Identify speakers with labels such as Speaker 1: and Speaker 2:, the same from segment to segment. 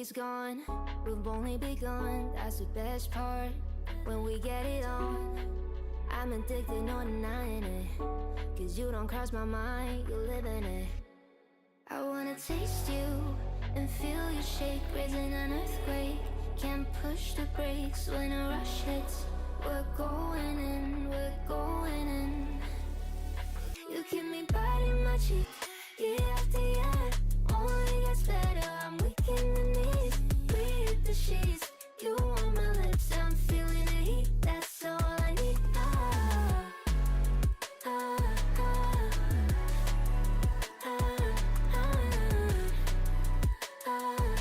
Speaker 1: he's gone, we've only begun. That's the best part, when we get it on. I'm addicted, no denying it, 'cause you don't cross my mind, you live in it. I wanna taste you and feel you shake, raising an earthquake. Can't push the brakes when a rush hits. We're going in, we're going in. You keep me biting my cheek, year after year. Only gets better, I'm weak in the knees. We hit the sheets, you on my lips, I'm feeling the heat. That's all I need. Ah, ah, ah, ah, ah, ah.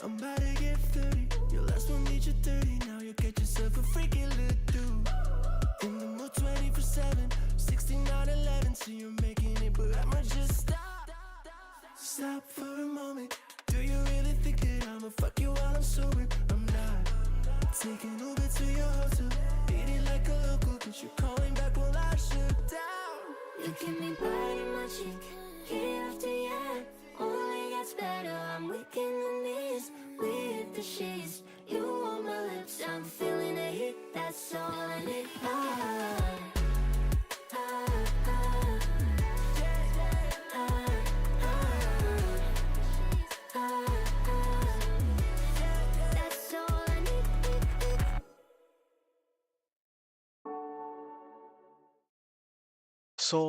Speaker 2: I'm about to get 30. Your last one made you 30. Now you get yourself a freaking little dude. In the mood 24/7, 16/11. So you're making it, but I'ma just stop for a moment. Do you really think that I'ma fuck you while I'm sober? I'm not. Taking Uber to your hotel, eating like a local, 'cause you're calling back while I shut down.
Speaker 1: You keep me biting my cheek, year after year. Only gets better, I'm weak in the knees. We hit the sheets, you on my lips, I'm feeling the heat. That's all I need. Ah, ah, ah, ah, ah, ah. That's all I need.
Speaker 3: So,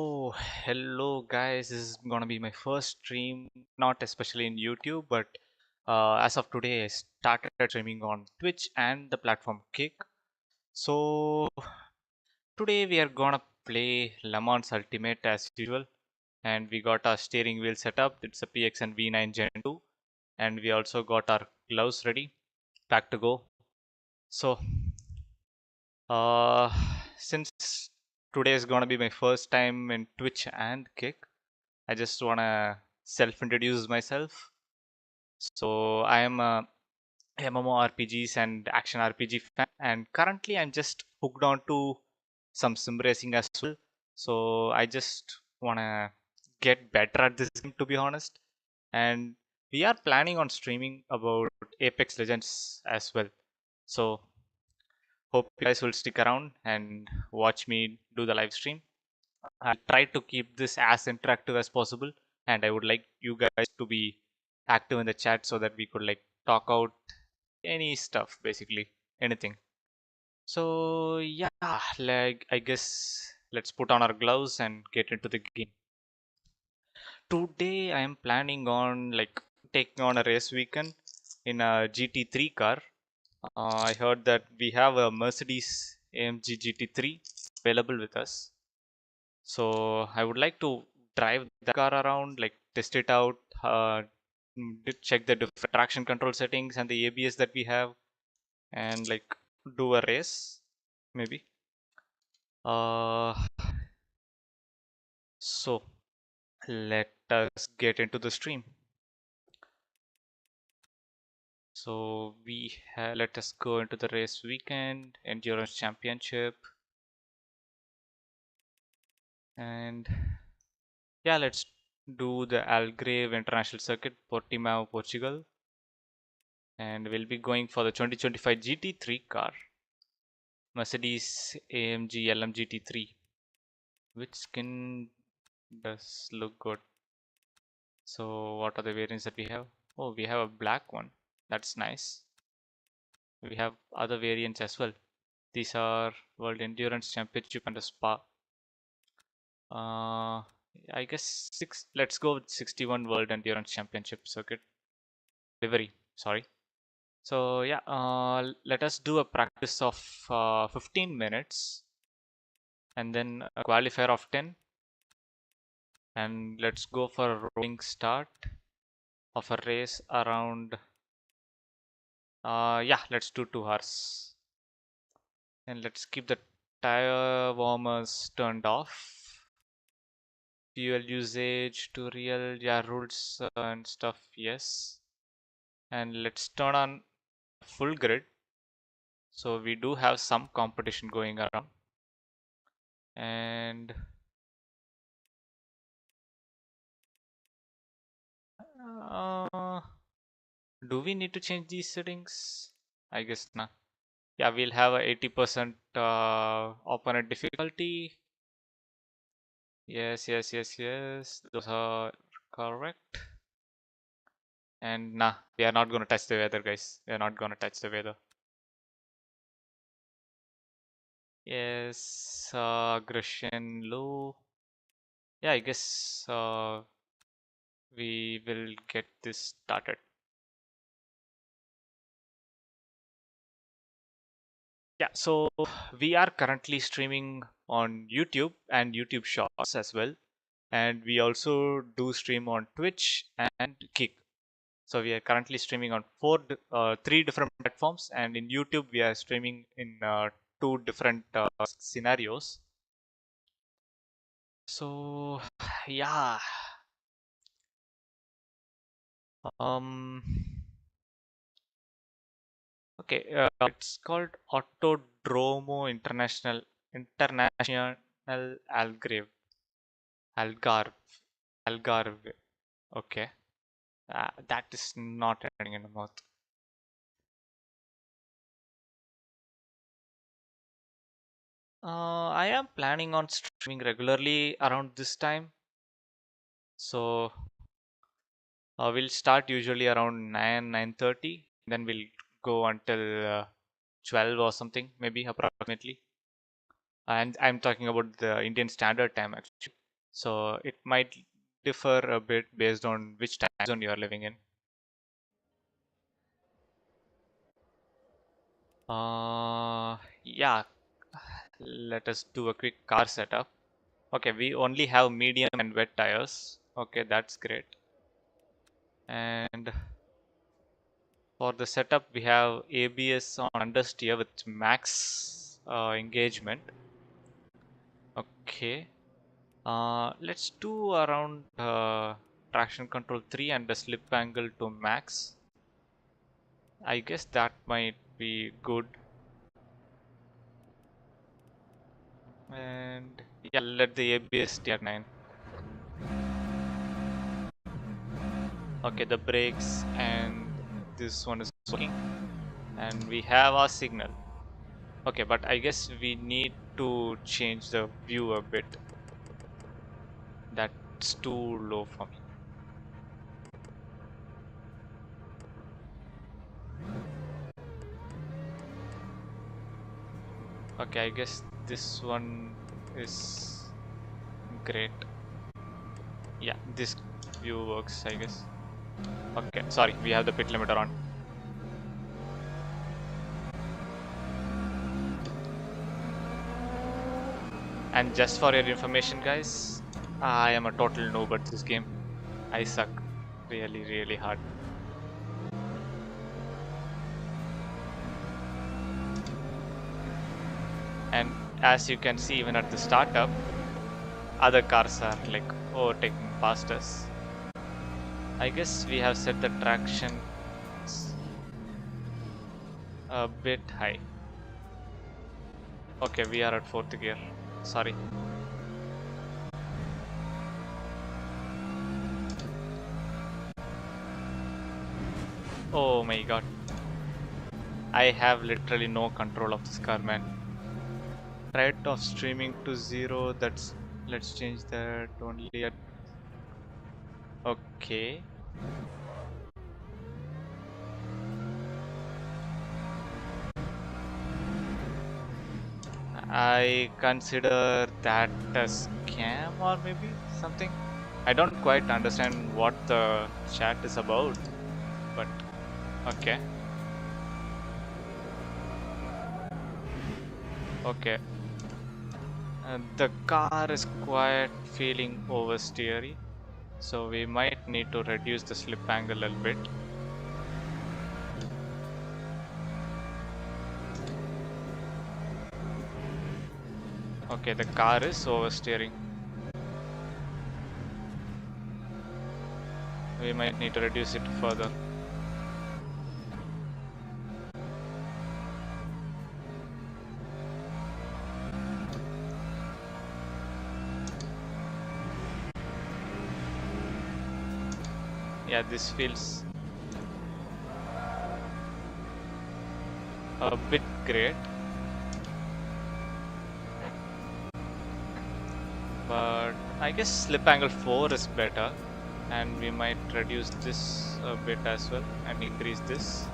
Speaker 3: hello guys, this is gonna be my first stream, not especially in YouTube, but as of today, I started streaming on Twitch and the platform Kick. So, today we are gonna play LeMans Ultimate as usual, and we got our steering wheel set up. It's a PXN V9 Gen 2, and we also got our gloves ready, back to go. So, since today is gonna be my first time in Twitch and Kick, I just wanna self-introduce myself. So I am a MMORPGs and action RPG fan, and currently I'm just hooked on to some sim racing as well. So I just wanna get better at this game, to be honest. And we are planning on streaming about Apex Legends as well. So hope you guys will stick around and watch me do the live stream. I'll try to keep this as interactive as possible, and I would like you guys to be active in the chat so that we could like talk out any stuff, basically anything. So yeah, like I guess let's put on our gloves and get into the game. Today I am planning on like taking on a race weekend in a GT3 car. I heard that we have a Mercedes AMG GT3 available with us. So I would like to drive the car around, like test it out, check the different traction control settings and the ABS that we have, and like do a race, maybe. So let us get into the stream. So let us go into the race weekend, endurance championship, and yeah, let's do the Algarve International Circuit, Portimao, Portugal. And we'll be going for the 2025 GT3 car, Mercedes AMG LMGT3. Which skin does look good? So what are the variants that we have? Oh, we have a black one. That's nice. We have other variants as well. These are World Endurance Championship and a Spa. I guess let's go with 61 World Endurance Championship circuit. Livery, sorry. So yeah, let us do a practice of 15 minutes and then a qualifier of 10, and let's go for a rolling start of a race around yeah, let's do 2 hours, and let's keep the tire warmers turned off. Fuel usage to real, yeah, rules and stuff, yes. And let's turn on full grid, so we do have some competition going around. And Do we need to change these settings? I guess nah. Yeah, we'll have a 80% opponent difficulty. Yes, those are correct. And nah, we are not gonna touch the weather, guys. We are not gonna touch the weather. Yes, aggression low. Yeah, I guess we will get this started. Yeah, so we are currently streaming on YouTube and YouTube Shorts as well. And we also do stream on Twitch and Kick. So we are currently streaming on three different platforms, and in YouTube we are streaming in two different scenarios. So yeah, um, okay, it's called Autodromo International Algarve. Algarve. Okay, that is not ending in the mouth. I am planning on streaming regularly around this time. So we'll start usually around 9:30. Then we'll go until 12 or something, maybe approximately. And I'm talking about the Indian Standard Time actually. So it might differ a bit based on which time zone you are living in. Yeah, let us do a quick car setup. Okay, we only have medium and wet tires. Okay, that's great. And for the setup, we have ABS on understeer with max engagement. Okay. Let's do around traction control 3 and the slip angle to max. I guess that might be good. And yeah, let the ABS stay at 9. Okay, the brakes and this one is working. And we have our signal. Okay, but I guess we need to change the view a bit. That's too low for me. Okay, I guess this one is great. Yeah, this view works, I guess. Okay, sorry, we have the pit limiter on. And just for your information, guys, I am a total noob at this game. I suck really, really hard. And as you can see, even at the startup, other cars are like overtaking past us. I guess we have set the traction a bit high. Okay, we are at 4th gear. Sorry. Oh my god. I have literally no control of this car, man. Rate of streaming to 0. Let's change that only at. Okay. I consider that a scam or maybe something. I don't quite understand what the chat is about, but okay. Okay. The car is quite feeling oversteery, so we might need to reduce the slip angle a little bit. Okay, the car is oversteering. We might need to reduce it further. Yeah, this feels a bit great, but I guess slip angle 4 is better, and we might reduce this a bit as well and increase this.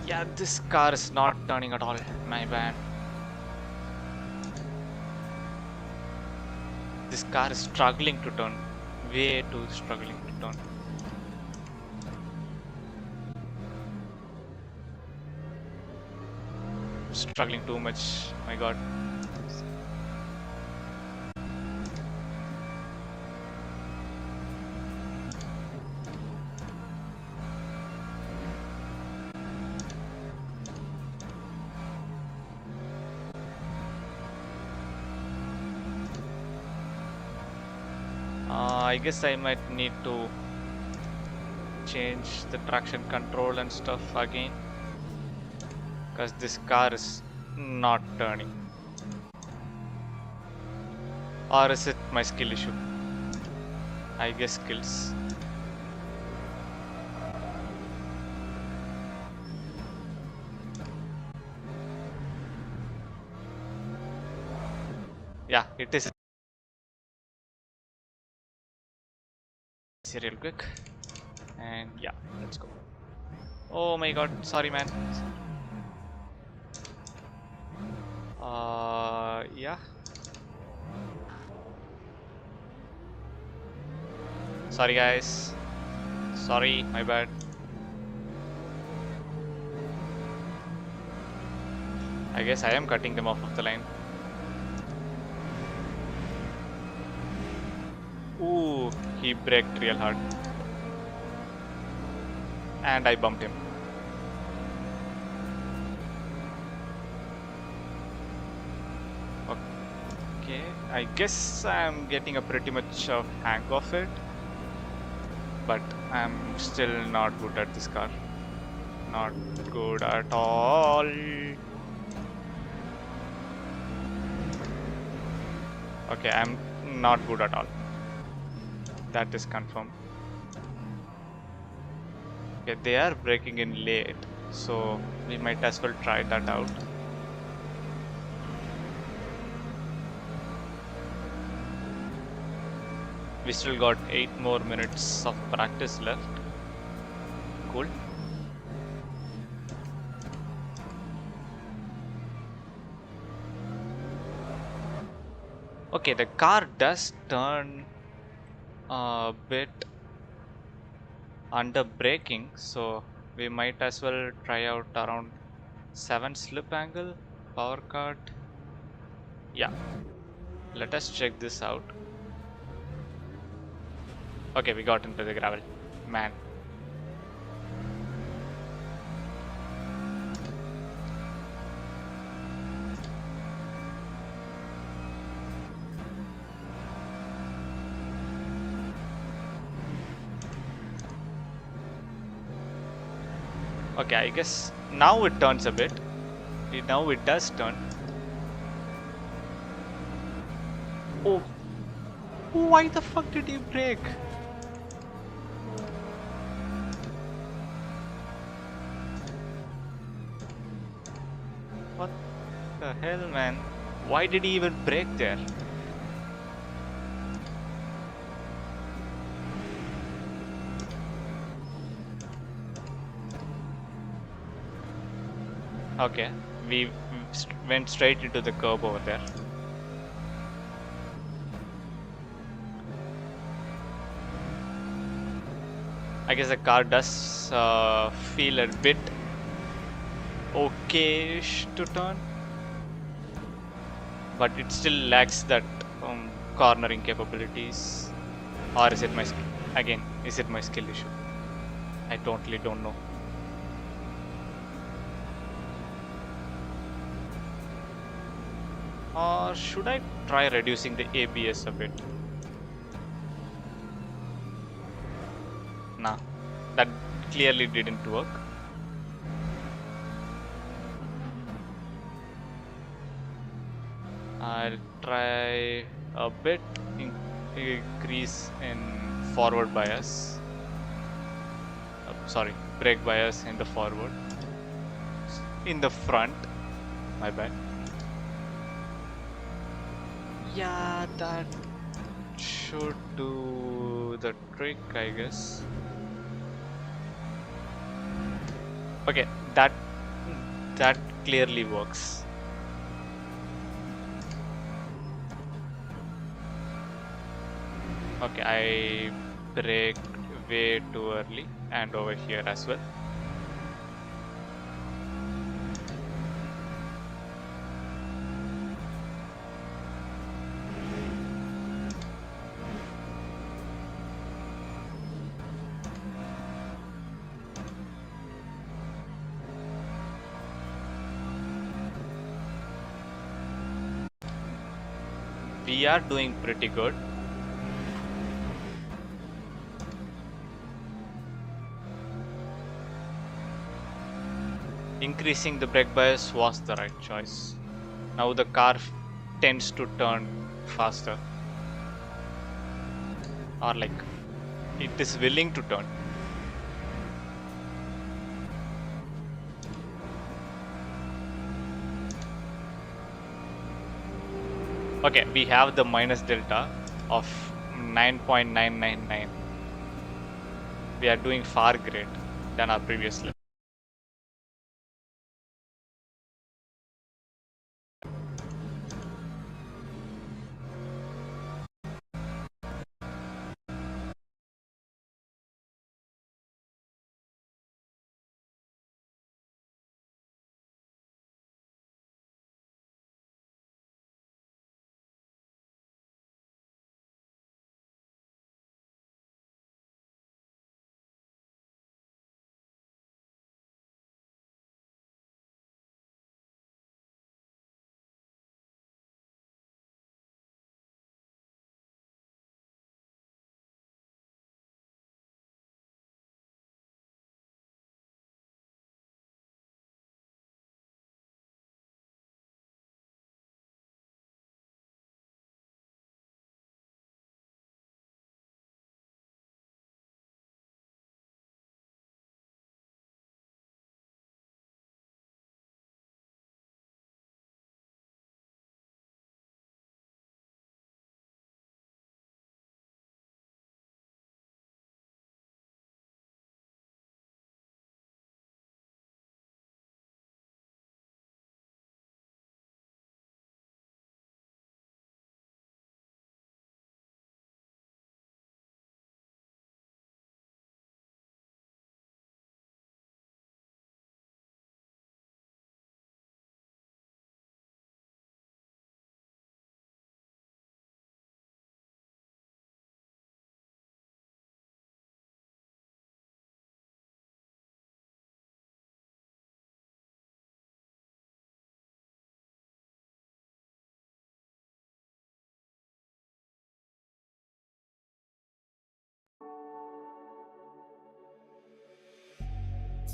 Speaker 3: Yeah, this car is not turning at all, my bad. This car is struggling to turn, way too struggling to turn. Struggling too much, my god. I guess I might need to change the traction control and stuff again, because this car is not turning. Or is it my skill issue? I guess skills. Yeah, it is. See real quick, and yeah, let's go. Oh my god, sorry man. Yeah. Sorry guys. Sorry, my bad. I guess I am cutting them off of the line. Ooh, he braked real hard. And I bumped him. Okay, I guess I'm getting a pretty much hang of it. But I'm still not good at this car. Not good at all. Okay, I'm not good at all. That is confirmed. Okay, they are breaking in late, so we might as well try that out. We still got 8 more minutes of practice left. Cool. Okay, the car does turn a bit under braking, so we might as well try out around 7 slip angle, power cut. Yeah, let us check this out. Okay, we got into the gravel, man. Okay, I guess now it turns a bit. Now it does turn. Oh, why the fuck did you brake? What the hell, man? Why did he even brake there? Okay, we went straight into the curb over there. I guess the car does feel a bit okay-ish to turn, but it still lacks that cornering capabilities. Or is it my is it my skill issue? I totally don't know. Or should I try reducing the ABS a bit? Nah, that clearly didn't work. I'll try a bit increase in forward bias. Sorry, brake bias in the forward. In the front, my bad. Yeah, that should do the trick, I guess. Okay, that clearly works. Okay, I braked way too early and over here as well. We are doing pretty good. Increasing the brake bias was the right choice. Now the car tends to turn faster, or like it is willing to turn. Okay, we have the minus delta of 9.999. We are doing far great than our previous level.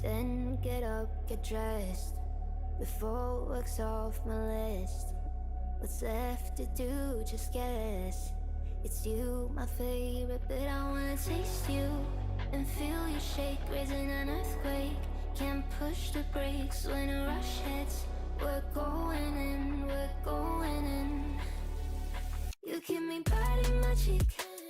Speaker 1: Then get up, get dressed, before work's off my list. What's left to do, just guess. It's you, my favorite, but I wanna taste you and feel you shake, raising an earthquake. Can't push the brakes when a rush hits. We're going in, we're going in. You keep me biting my cheek,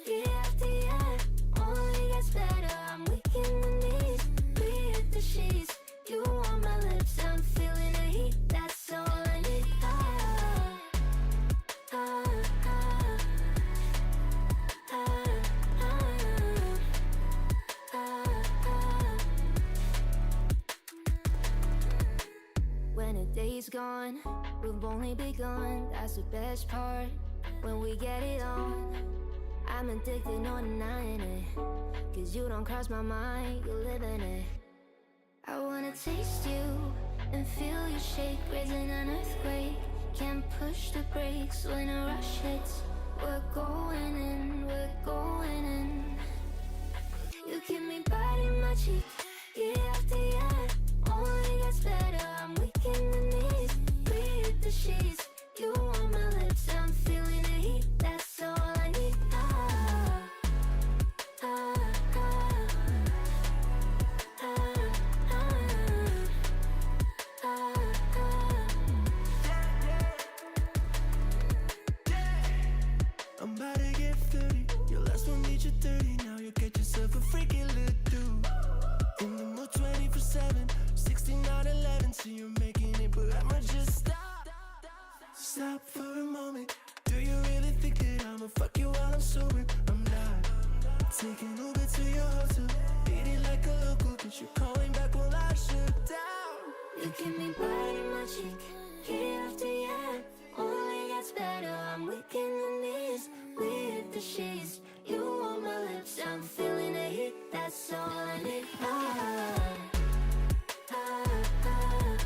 Speaker 1: year after year. Only gets better, I'm weak in the knees. We hit the sheets, you on my lips, I'm feeling the heat. That's all I need. When a day's gone, we've only begun. That's the best part. When we get it on, I'm addicted, no denying it. Cause you don't cross my mind, you live in it. I wanna taste you and feel you shake, raising an earthquake. Can't push the brakes when a rush hits. We're going in, we're going in. You keep me biting my cheek, year after year. Only gets better, I'm weak in the knees. We hit the sheets, you on my lips, I'm feeling the heat. That's all I need. Ah, ah, ah, ah, ah, ah.
Speaker 2: I'm about to get 30. Your last one made you 30. Now you get yourself a freaking little dude. In the mood 24/7, 6911. See you making it, but I'ma just stop. Stop for a moment. Do you really think that I'ma fuck you while I'm sober? I'm not. Taking Uber to your hotel. Beat it like a local, but you're calling back while I shut down.
Speaker 1: You keep me biting my cheek, year after year. Only gets better, I'm weak in the knees. We hit the sheets, you on my lips, I'm feeling the heat. That's all I need. Ah, ah, ah,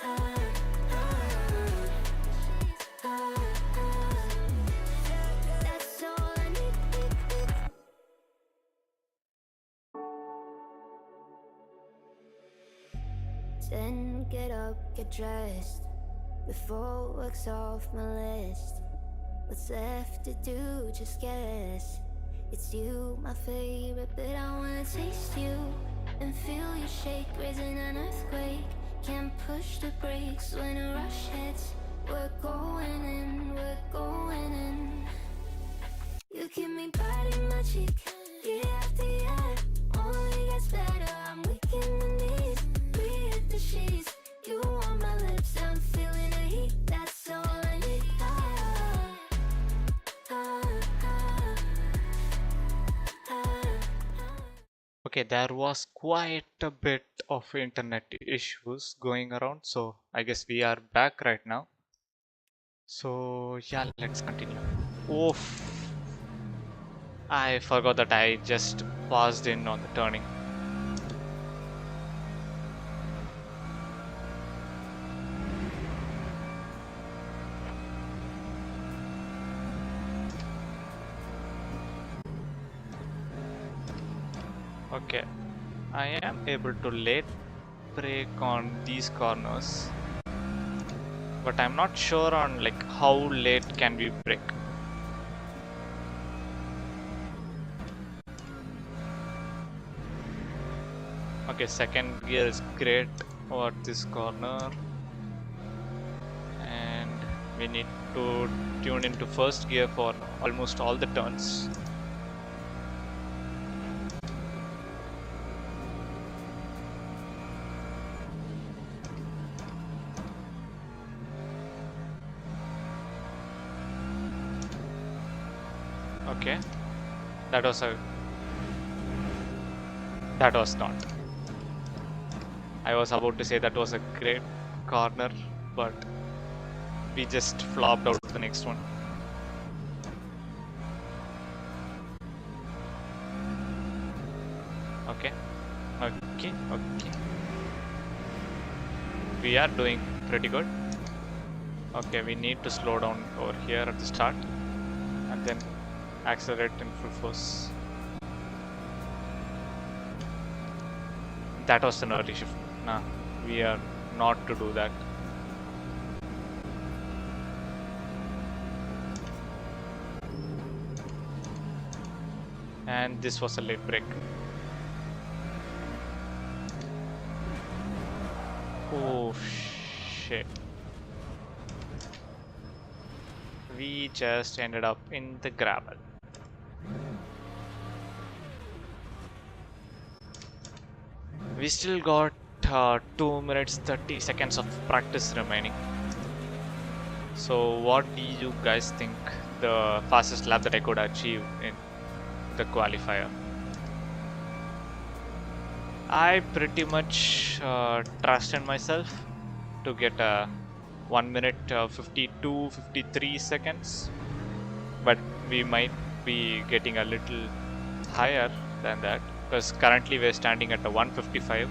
Speaker 1: ah, ah, ah. That's all I need. Then get up, get dressed. Before work's off my list. What's left to do, just guess. It's you, my favorite, but I wanna taste you and feel you shake, raising an earthquake. Can't push the brakes when a rush hits. We're going in, we're going in. You keep me biting my cheek, year after year. Only gets better, I'm weak in the knees. We hit the sheets, you on my lips, I'm feeling the heat. That's all I need. Ah, ah, ah, ah, ah.
Speaker 3: Okay, there was quite a bit of internet issues going around, so I guess we are back right now. So yeah, let's continue. Oof. I forgot that I just passed in on the turning. Okay, I am able to late brake on these corners, but I'm not sure on like how late can we brake. Okay, second gear is great over this corner, and we need to tune into first gear for almost all the turns. Okay, that was not. I was about to say that was a great corner, but we just flopped out the next one. Okay. We are doing pretty good. Okay, we need to slow down over here at the start and then accelerate in full force. That was an early shift. Nah, we are not to do that. And this was a late break. Oh shit. We just ended up in the gravel. We still got 2 minutes 30 seconds of practice remaining. So what do you guys think the fastest lap that I could achieve in the qualifier? I pretty much trusted myself to get a 1 minute 52-53 seconds, but we might be getting a little higher than that, because currently we're standing at a 155.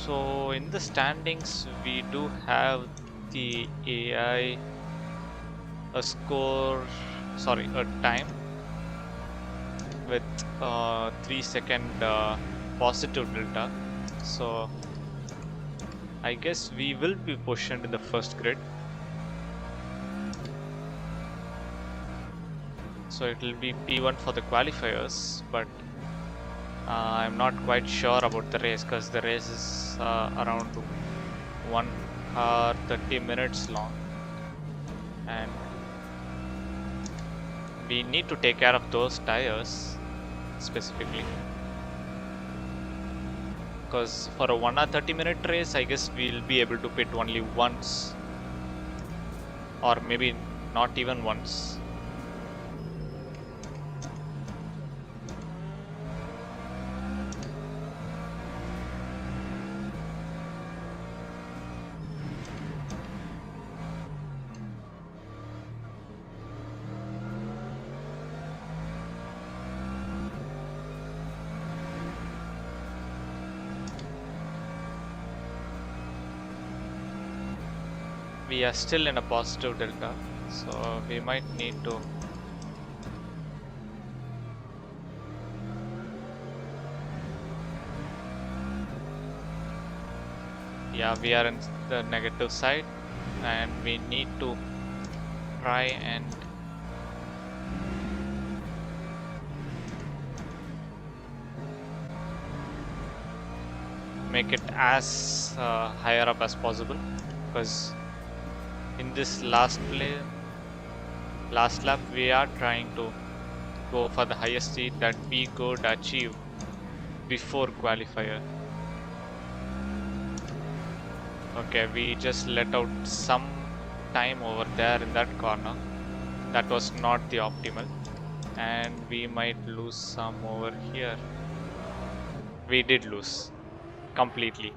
Speaker 3: So in the standings, we do have the AI a time with 3-second positive delta. So I guess we will be positioned in the first grid. So it will be P1 for the qualifiers, but I'm not quite sure about the race because the race is around 1 hour 30 minutes long, and we need to take care of those tires specifically, because for a 1 hour 30-minute race I guess we'll be able to pit only once, or maybe not even once. We are still in a positive delta, so we might need to we are in the negative side, and we need to try and make it as higher up as possible, because in this last lap we are trying to go for the highest speed that we could achieve before qualifier. Okay, we just let out some time over there in that corner. That was not the optimal, and we might lose some over here. We did lose completely.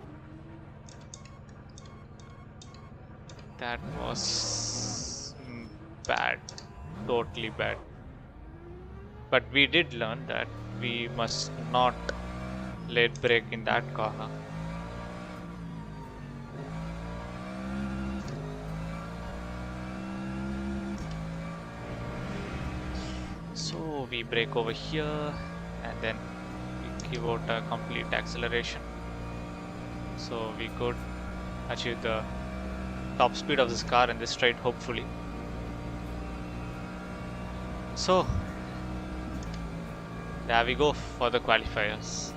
Speaker 3: That was bad, totally bad. But we did learn that we must not let brake in that corner. So we brake over here, and then we give out a complete acceleration, so we could achieve the top speed of this car in this straight, hopefully. So there we go for the qualifiers.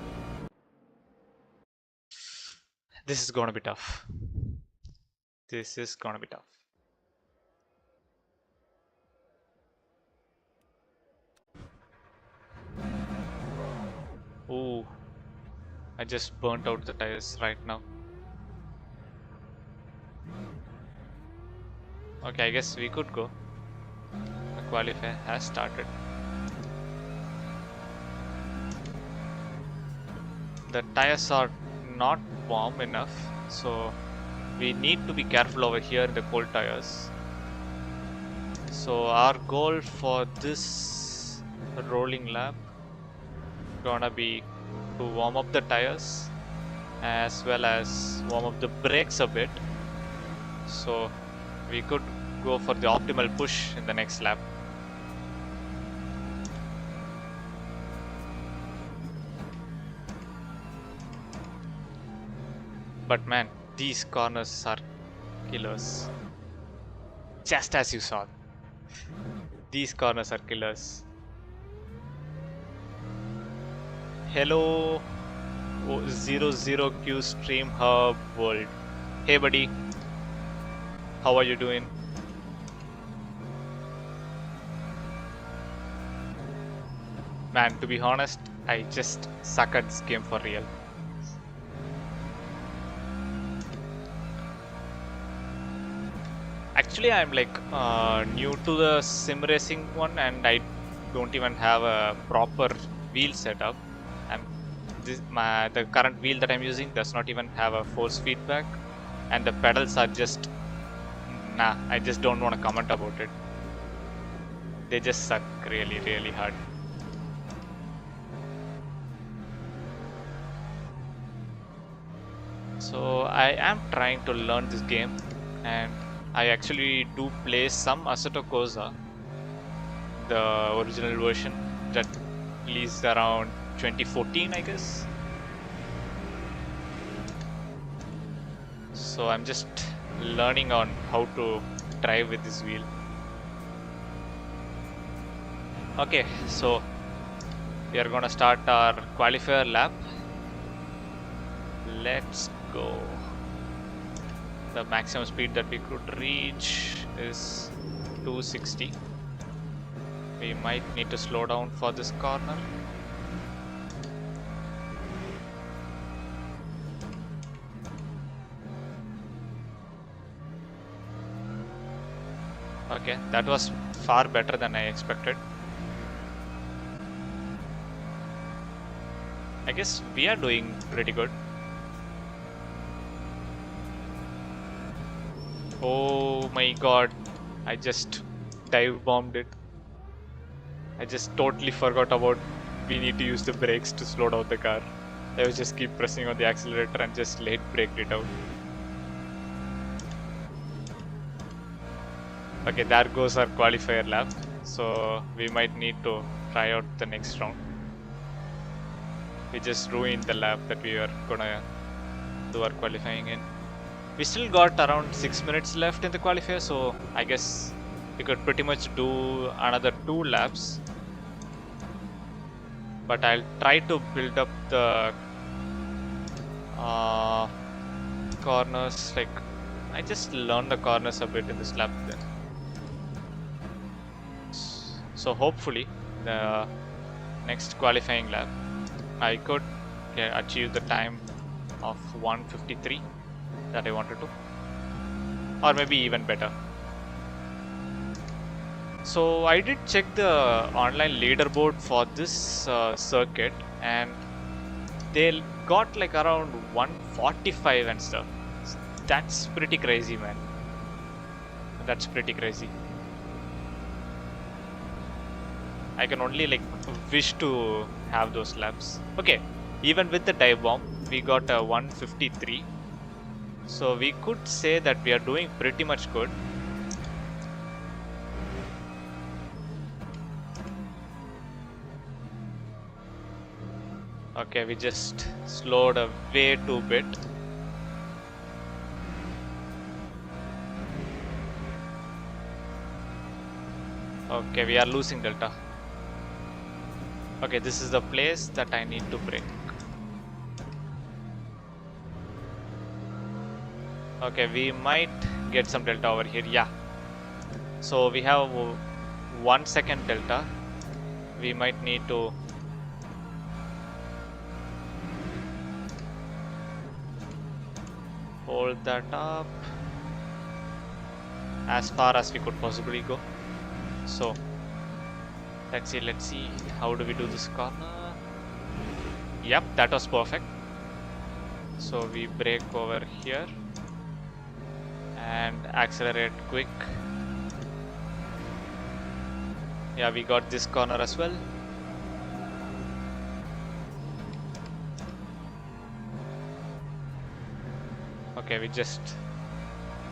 Speaker 3: This is gonna be tough. This is gonna be tough. Ooh, I just burnt out the tires right now. Okay, I guess we could go. The qualifier has started. The tires are not warm enough, so we need to be careful over here in the cold tires. So our goal for this rolling lap gonna be to warm up the tires as well as warm up the brakes a bit, so we could go for the optimal push in the next lap. But man, these corners are killers. Just as you saw, these corners are killers. Hello 00Q Stream Hub World. Hey buddy, how are you doing? Man, to be honest, I just suck at this game for real. Actually, I'm like new to the sim racing one, and I don't even have a proper wheel setup. The current wheel that I'm using does not even have a force feedback, and the pedals are just I just don't want to comment about it. They just suck really, really hard. So I am trying to learn this game, and I actually do play some Assetto Corsa, the original version that released around 2014, I guess. So I'm just learning on how to drive with this wheel. Okay, so we are gonna start our qualifier lap. Let's go. The maximum speed that we could reach is 260. We might need to slow down for this corner. Okay, that was far better than I expected. I guess we are doing pretty good. Oh my god, I just dive bombed it. I just totally forgot about we need to use the brakes to slow down the car. I was just keep pressing on the accelerator and just late braked it out. Okay, there goes our qualifier lap. So we might need to try out the next round. We just ruined the lap that we were gonna do our qualifying in. We still got around 6 minutes left in the qualifier, so I guess we could pretty much do another 2 laps. But I'll try to build up the corners. Like, I just learned the corners a bit in this lap then. So hopefully the next qualifying lap I could achieve the time of 1:53 that I wanted to, or maybe even better. So I did check the online leaderboard for this circuit, and they got like around 145 and stuff. That's pretty crazy, man. That's pretty crazy. I can only like wish to have those laps. Okay, even with the dive bomb, we got a 153. So we could say that we are doing pretty much good. Okay, we just slowed a way too bit. Okay, we are losing delta. Okay, this is the place that I need to brake. Okay, we might get some delta over here. Yeah. So we have 1 second delta. We might need to hold that up as far as we could possibly go. So let's see how do we do this corner. Yep, that was perfect. So we brake over here and accelerate quick. Yeah, we got this corner as well. Okay, we just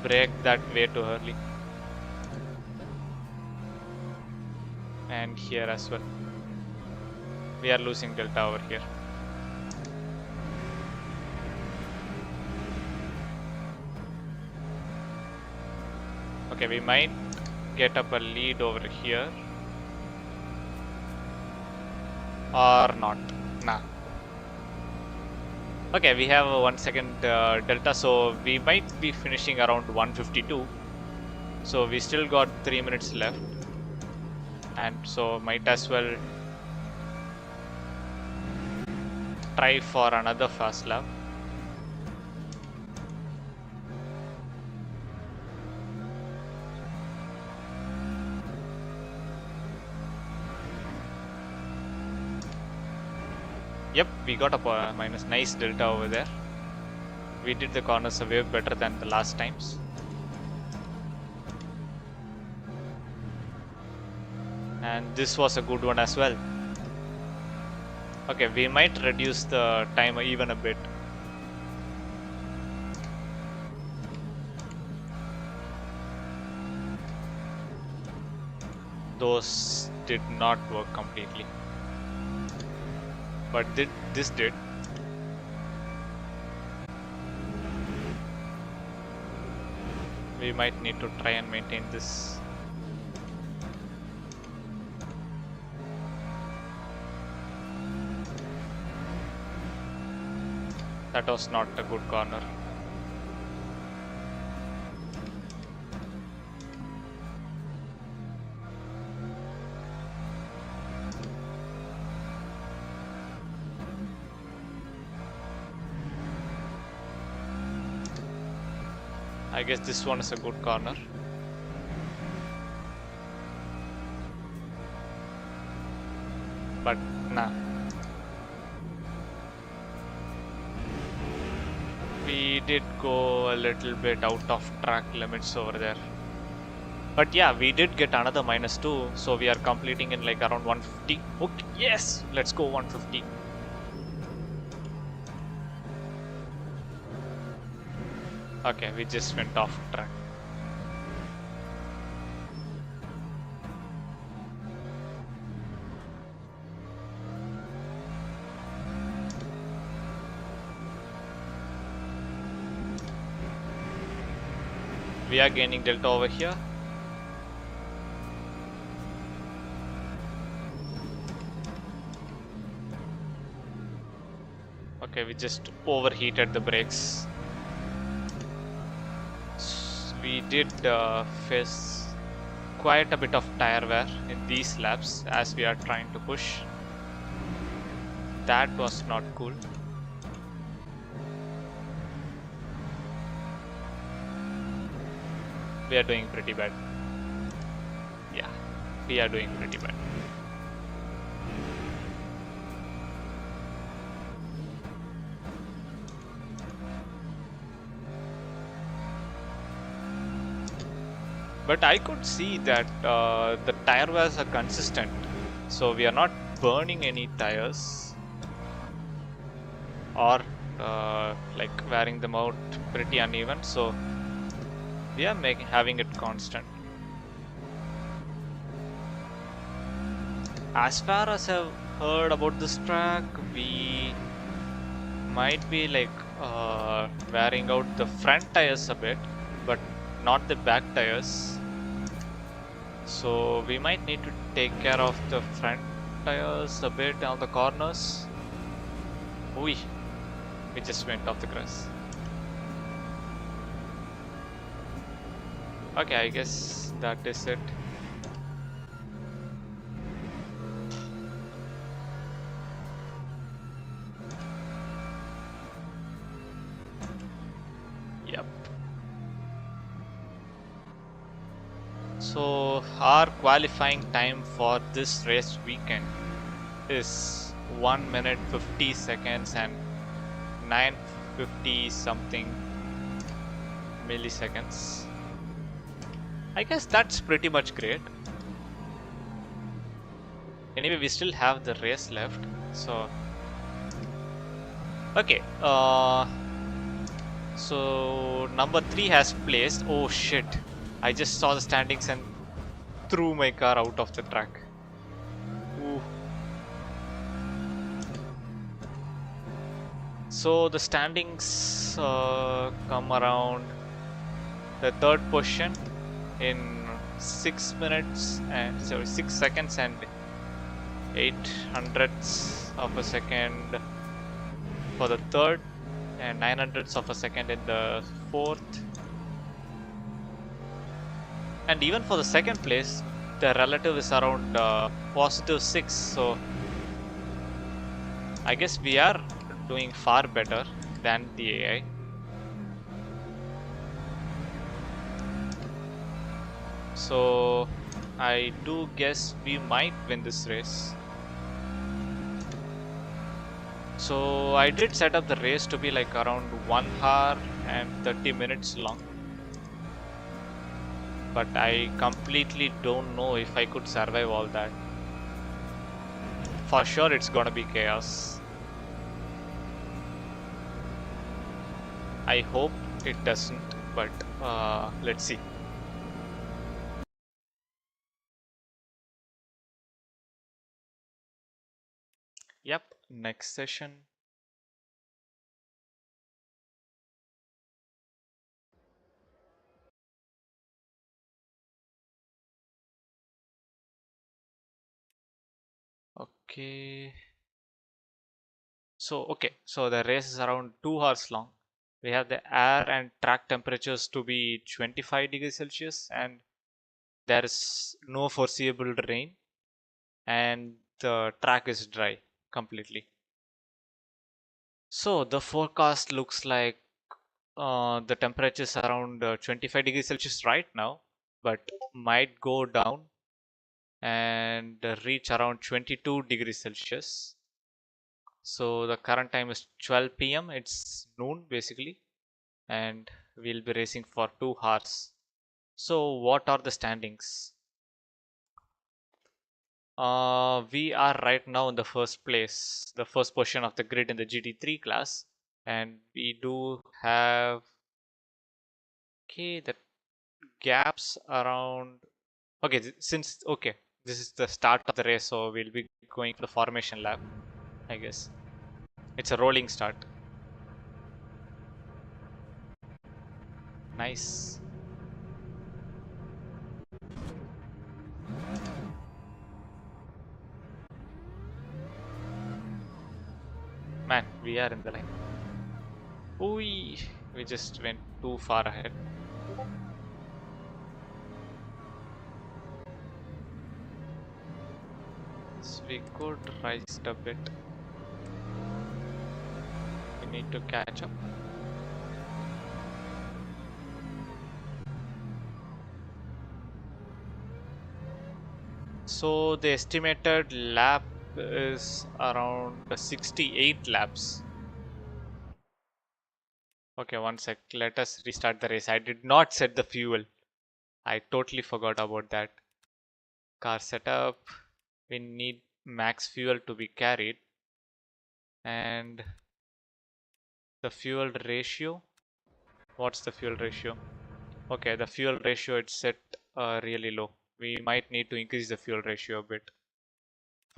Speaker 3: brake that way too early. And here as well. We are losing delta over here. Okay, we might get up a lead over here. Or not. Nah. Okay, we have a 1 second delta, so we might be finishing around 152. So we still got 3 minutes left. And so might as well try for another fast lap. Yep, we got a minus nice delta over there. We did the corners way better than the last times. And this was a good one as well. Okay, we might reduce the time even a bit. those did not work completely. But this did. We might need to try and maintain this. That was not a good corner. I guess this one is a good corner. But nah. We did go a little bit out of track limits over there. But yeah, we did get another -2, so we are completing in like around 150. Okay, yes! Let's go 150. Okay, we just went off track. We are gaining delta over here. Okay, we just overheated the brakes. We did face quite a bit of tire wear in these laps as we are trying to push. That was not cool. We are doing pretty bad. Yeah, we are doing pretty bad. But I could see that the tire wears are consistent, so we are not burning any tires or like wearing them out pretty uneven. So we are having it constant. As far as I've heard about this track, we might be like wearing out the front tires a bit, but not the back tires. So we might need to take care of the front tires a bit on the corners. We just went off the grass. Okay, I guess that is it. Yep. So our qualifying time for this race weekend is 1 minute 50 seconds and 950 something milliseconds. I guess that's pretty much great. Anyway, we still have the race left, so okay. So number 3 has placed. Oh shit! I just saw the standings and threw my car out of the track. Ooh. So the standings come around the 3rd position in 6 minutes and 6 seconds and 800ths of a second for the 3rd and 900ths of a second in the 4th. And even for the 2nd place, the relative is around +6. So I guess we are doing far better than the AI. So I do guess we might win this race. So I did set up the race to be like around 1 hour and 30 minutes long. But I completely don't know if I could survive all that. For sure it's gonna be chaos. I hope it doesn't, but let's see. Yep, next session. Okay. So the race is around 2 hours long. We have the air and track temperatures to be 25 degrees Celsius, and there is no foreseeable rain, and the track is dry completely. So the forecast looks like the temperature is around 25 degrees Celsius right now, but might go down and reach around 22 degrees Celsius. So the current time is 12 p.m. It's noon basically, and we'll be racing for 2 hours. So what are the standings? We are right now in the first place, the first position of the grid in the GT3 class, and we do have the gaps around. Since this is the start of the race, so we'll be going for the formation lap, I guess. It's a rolling start. Nice. Man, we are in the line. Ooh, we just went too far ahead. So we could rise it a bit. We need to catch up. So the estimated lap is around 68 laps. Okay, one sec. Let us restart the race. I did not set the fuel. I totally forgot about that. Car setup. We need max fuel to be carried. And the fuel ratio. What's the fuel ratio? Okay, the fuel ratio is set really low. We might need to increase the fuel ratio a bit.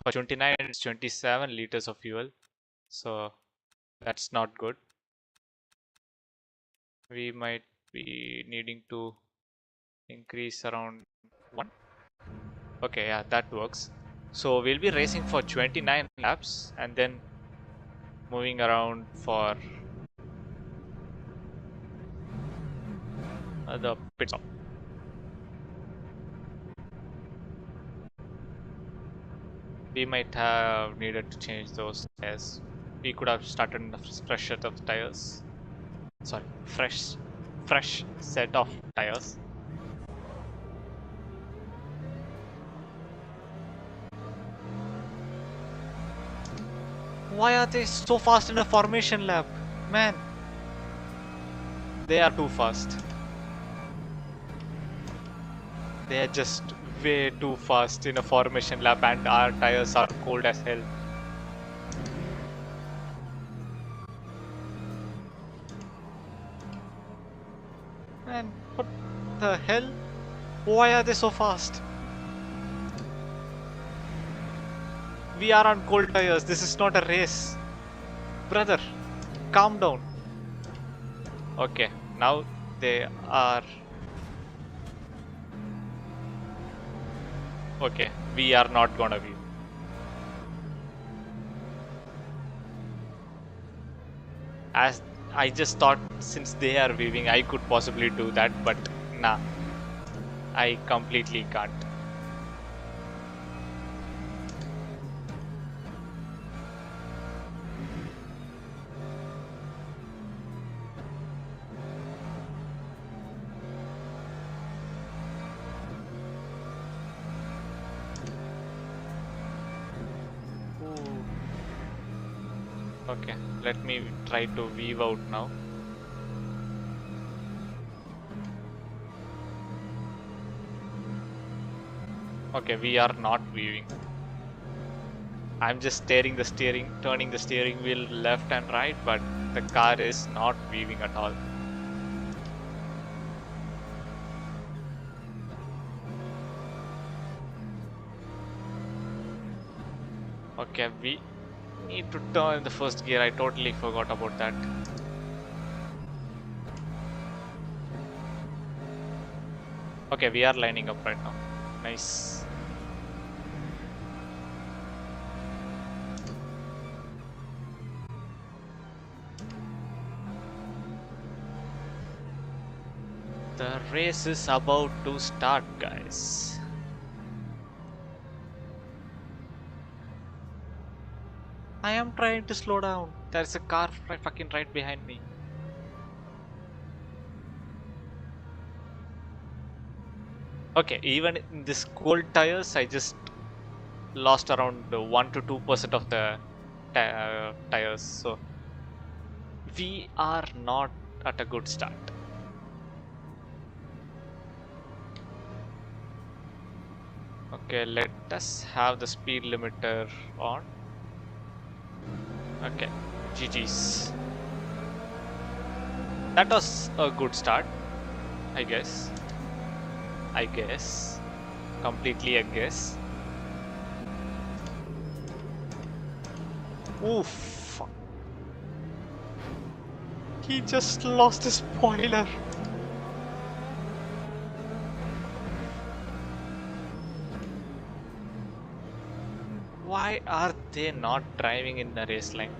Speaker 3: For 29, it's 27 liters of fuel. So that's not good. We might be needing to increase around 1. Okay, yeah, that works. So we'll be racing for 29 laps and then moving around for the pit stop. We might have needed to change those tires. We could have started a fresh set of tires. Sorry, fresh set of tires. Why are they so fast in a formation lap? Man, they are too fast. They are just way too fast in a formation lap, and our tires are cold as hell. Man, what the hell? Why are they so fast? We are on cold tires. This is not a race. Brother, calm down. Okay, now they are... Okay, we are not gonna be. As I just thought, since they are weaving, I could possibly do that, but nah. I completely can't. Okay, let me try to weave out now. Okay, we are not weaving. I'm just turning the steering wheel left and right, but the car is not weaving at all. Okay, Need to turn the first gear. I totally forgot about that. Okay, we are lining up right now. Nice. The race is about to start, guys. I am trying to slow down. There's a car fucking right behind me. Okay, even in this cold tires, I just lost around 1 to 2% of the tires. So we are not at a good start. Okay, let us have the speed limiter on. Okay, GG's. That was a good start, I guess. Completely a guess. Oof. He just lost his spoiler. Why are they not driving in the race line?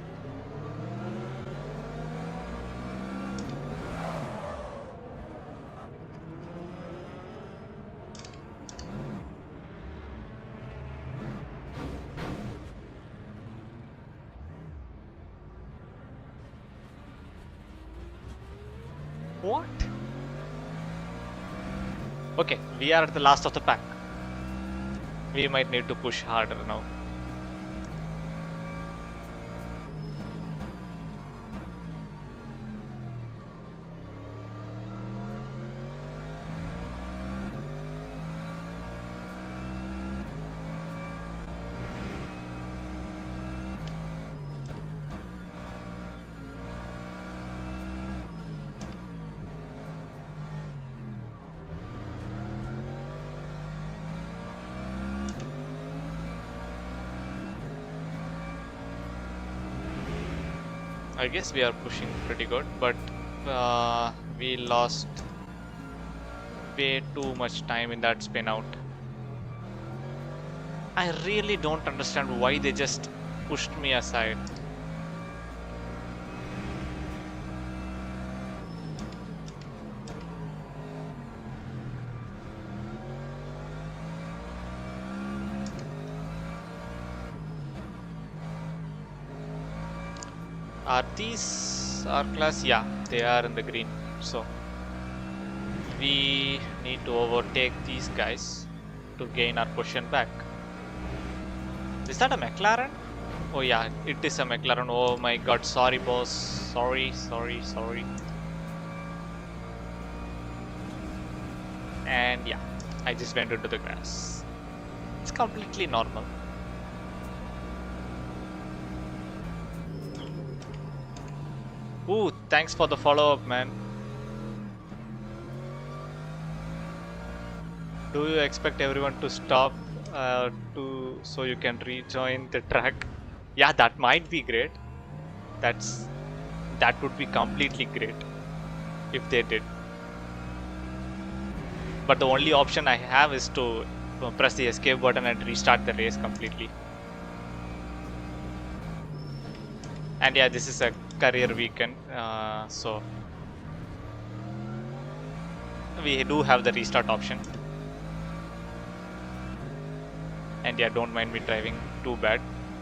Speaker 3: What? Okay, we are at the last of the pack. We might need to push harder now. I guess we are pushing pretty good, but we lost way too much time in that spin out. I really don't understand why they just pushed me aside. Are these our class? Yeah, they are in the green. So we need to overtake these guys to gain our position back. Is that a McLaren? Oh yeah, it is a McLaren. Oh my god, sorry boss. Sorry. And yeah, I just went into the grass. It's completely normal. Ooh, thanks for the follow-up, man. Do you expect everyone to stop so you can rejoin the track? Yeah, that might be great. That would be completely great if they did. But the only option I have is to press the escape button and restart the race completely. And yeah, this is a career weekend, so we do have the restart option. And yeah, don't mind me driving too bad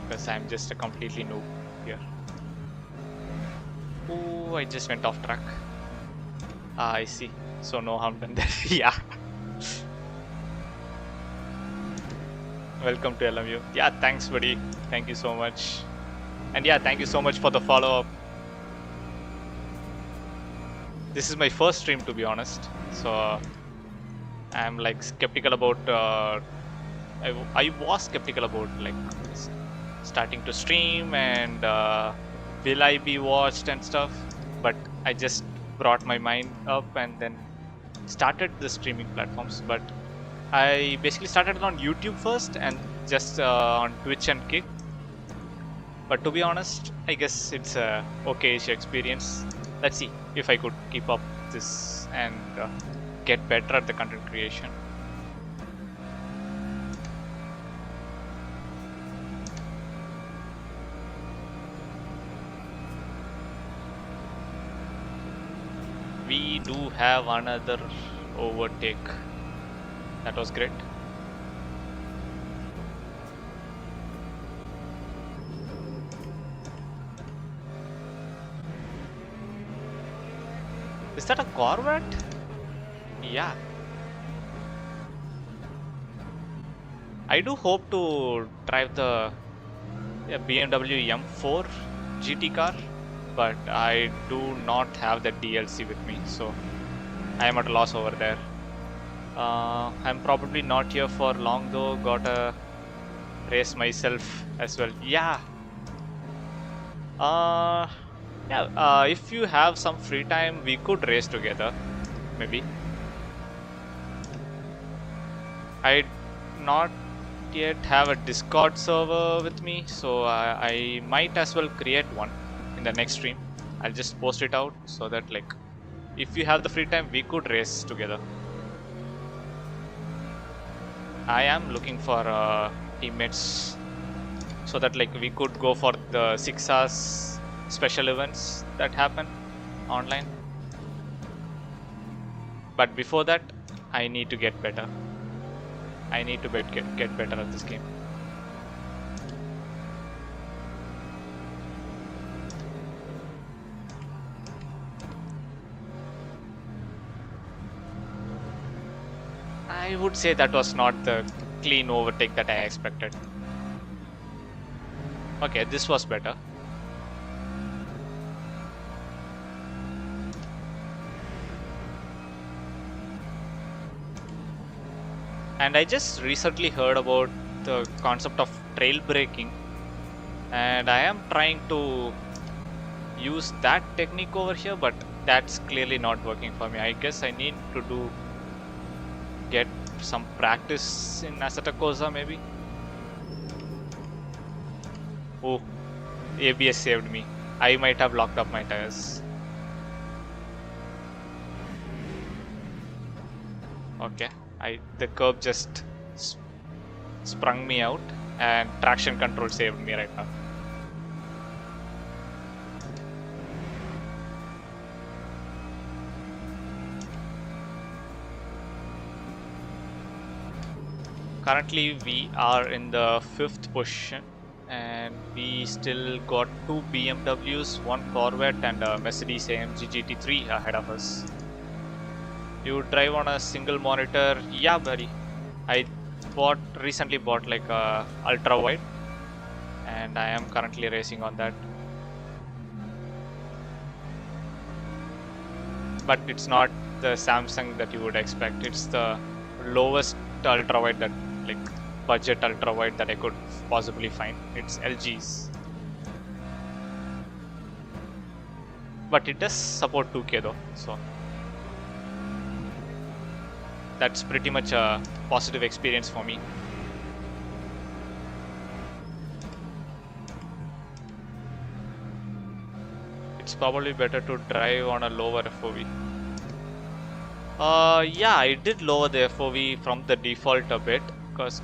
Speaker 3: because I'm just a completely noob here. Oh, I just went off track. I see. So no harm done there. Yeah. Welcome to LMU. Yeah, thanks buddy. Thank you so much. And yeah, thank you so much for the follow-up. This is my first stream, to be honest. So I'm like skeptical about I was skeptical about like starting to stream and will I be watched and stuff, but I just brought my mind up and then started the streaming platforms. But I basically started on YouTube first and just on Twitch and Kick, But to be honest, I guess it's a okay-ish experience. Let's see if I could keep up this and get better at the content creation. We do have another overtake. That was great. Is that a Corvette? Yeah. I do hope to drive the BMW M4 GT car, but I do not have the DLC with me, so I am at a loss over there. I'm probably not here for long though. Gotta race myself as well. Yeah. If you have some free time, we could race together, maybe. I not yet have a Discord server with me, so I might as well create one in the next stream. I'll just post it out so that, like, if you have the free time, we could race together. I am looking for teammates so that, like, we could go for the 6 hours special events that happen online. But before that, I need to get better. I need to get better at this game. I would say that was not the clean overtake that I expected. Okay, this was better. And I just recently heard about the concept of trail braking, and I am trying to use that technique over here, but that's clearly not working for me. I guess I need to get some practice in Assetto Corsa maybe. Oh, ABS saved me. I might have locked up my tires. Okay, the curb just sprung me out, and traction control saved me right now. Currently we are in the 5th position, and we still got 2 BMWs, 1 Corvette and a Mercedes AMG GT3 ahead of us. You drive on a single monitor? Yeah, buddy. I recently bought like a ultra wide, and I am currently racing on that. But it's not the Samsung that you would expect. It's the lowest ultra wide, that like budget ultra wide that I could possibly find. It's LG's. But it does support 2K though, so that's pretty much a positive experience for me. It's probably better to drive on a lower FOV. Yeah, I did lower the FOV from the default a bit,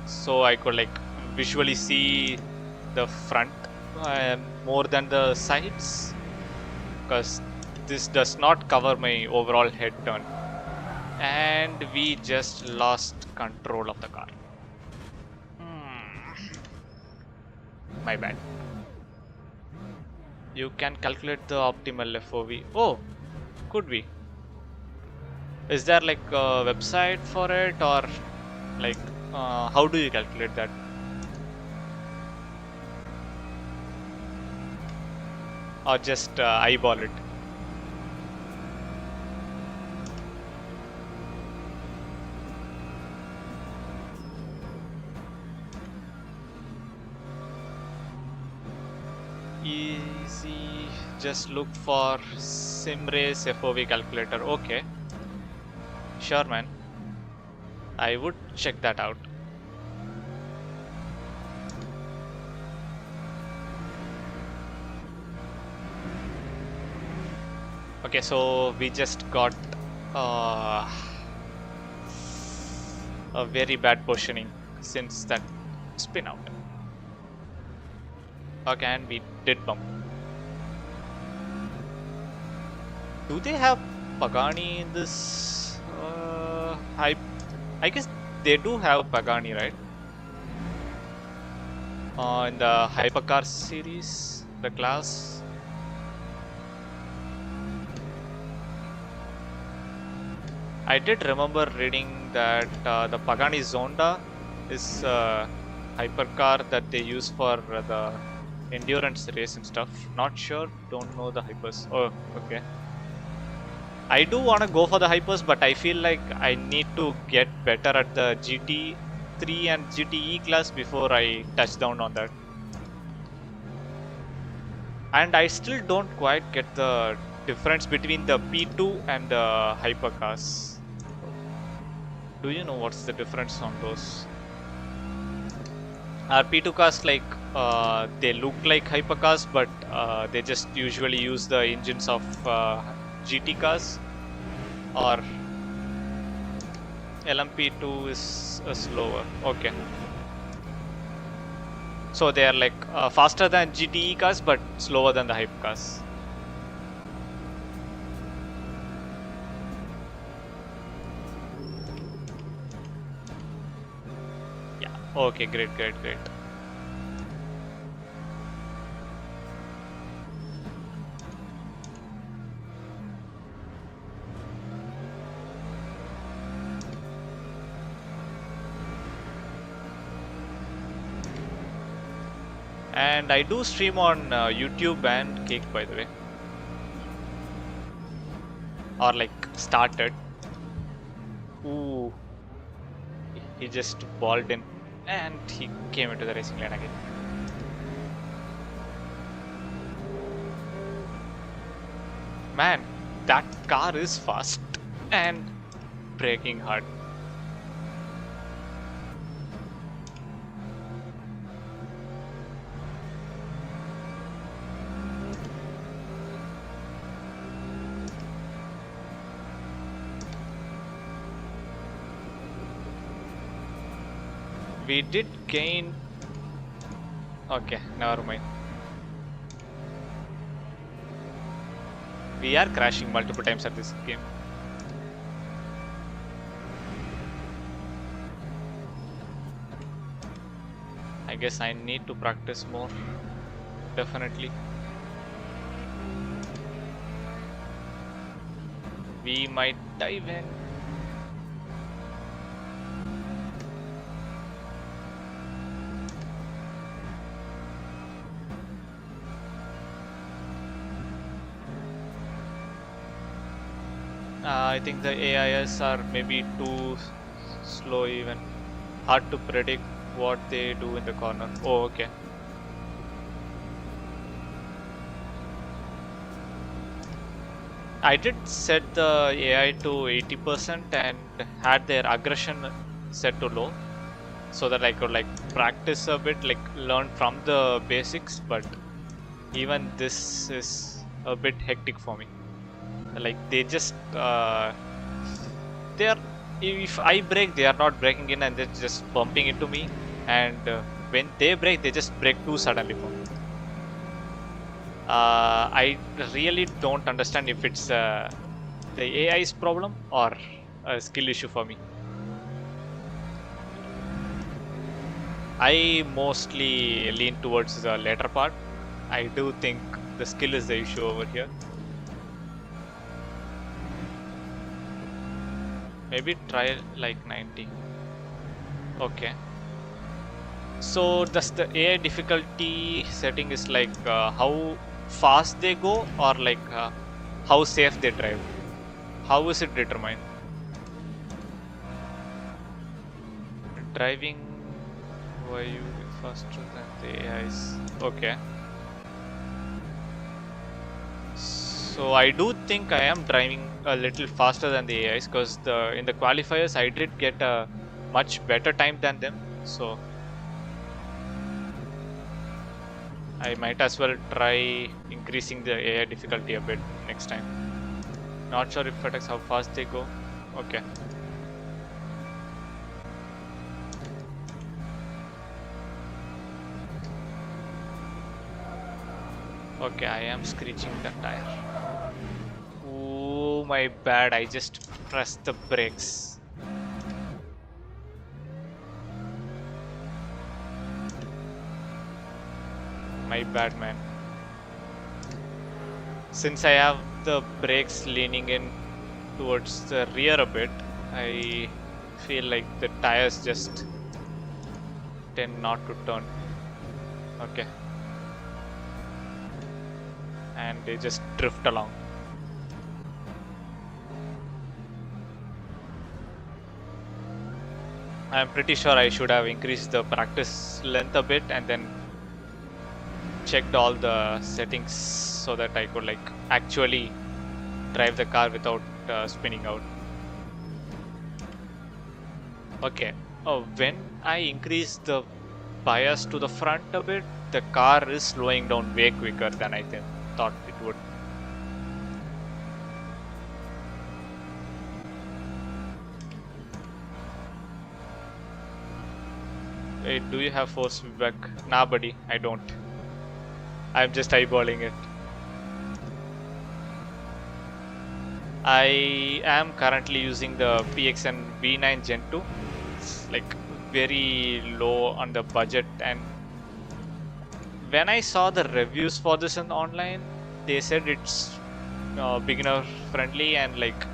Speaker 3: so I could like visually see the front more than the sides, because this does not cover my overall head turn. And we just lost control of the car. My bad. You can calculate the optimal FOV. Oh, could be. Is there like a website for it, or like how do you calculate that? Or just eyeball it? Easy, just look for SimRace FOV calculator. Okay, sure man, I would check that out. Okay, so we just got a very bad positioning since that spin out. Okay, and we did bump. Do they have Pagani in this? I guess they do have Pagani, right? In the Hypercar series, the class. I did remember reading that the Pagani Zonda is a hypercar that they use for the endurance race and stuff. Not sure, don't know the hypers. Oh, okay. I do want to go for the hypers, but I feel like I need to get better at the GT3 and GTE class before I touch down on that. And I still don't quite get the difference between the P2 and the hypercars. Do you know what's the difference on those? Are P2 cars like they look like hypercars, but they just usually use the engines of GT cars, or LMP2 is slower? Okay, so they are like faster than GTE cars but slower than the hypercars. Yeah, okay, great. And I do stream on YouTube and Cake, by the way. Or like started. Ooh. He just balled in and he came into the racing lane again. Man, that car is fast and braking hard. We did gain. Okay, never mind. We are crashing multiple times at this game. I guess I need to practice more. Definitely. We might dive in. I think the AIs are maybe too slow even. Hard to predict what they do in the corner. Oh, okay. I did set the AI to 80% and had their aggression set to low, so that I could like practice a bit, like learn from the basics, but even this is a bit hectic for me. Like they just they are, if I brake they are not braking in and they're just bumping into me, and when they brake they just brake too suddenly for me. I really don't understand if it's the AI's problem or a skill issue for me. I mostly lean towards the latter part. I do think the skill is the issue over here. Maybe try like 90. Okay. So does the AI difficulty setting is like how fast they go, or like how safe they drive? How is it determined? Driving, why you faster than the AIs? Okay. So I do think I am driving a little faster than the AIs, because in the qualifiers I did get a much better time than them. So I might as well try increasing the AI difficulty a bit next time. Not sure if attacks how fast they go. Okay. Okay, I am screeching the tire. Oh, my bad. I just pressed the brakes. My bad, man. Since I have the brakes leaning in towards the rear a bit, I feel like the tires just tend not to turn. Okay. And they just drift along. I'm pretty sure I should have increased the practice length a bit and then checked all the settings so that I could like actually drive the car without spinning out. Okay, when I increase the bias to the front a bit, the car is slowing down way quicker than I thought it would. Wait, do you have force feedback? Nah, buddy, I don't. I'm just eyeballing it. I am currently using the PXN V9 Gen 2. It's like very low on the budget, and when I saw the reviews for this online, they said it's beginner friendly and like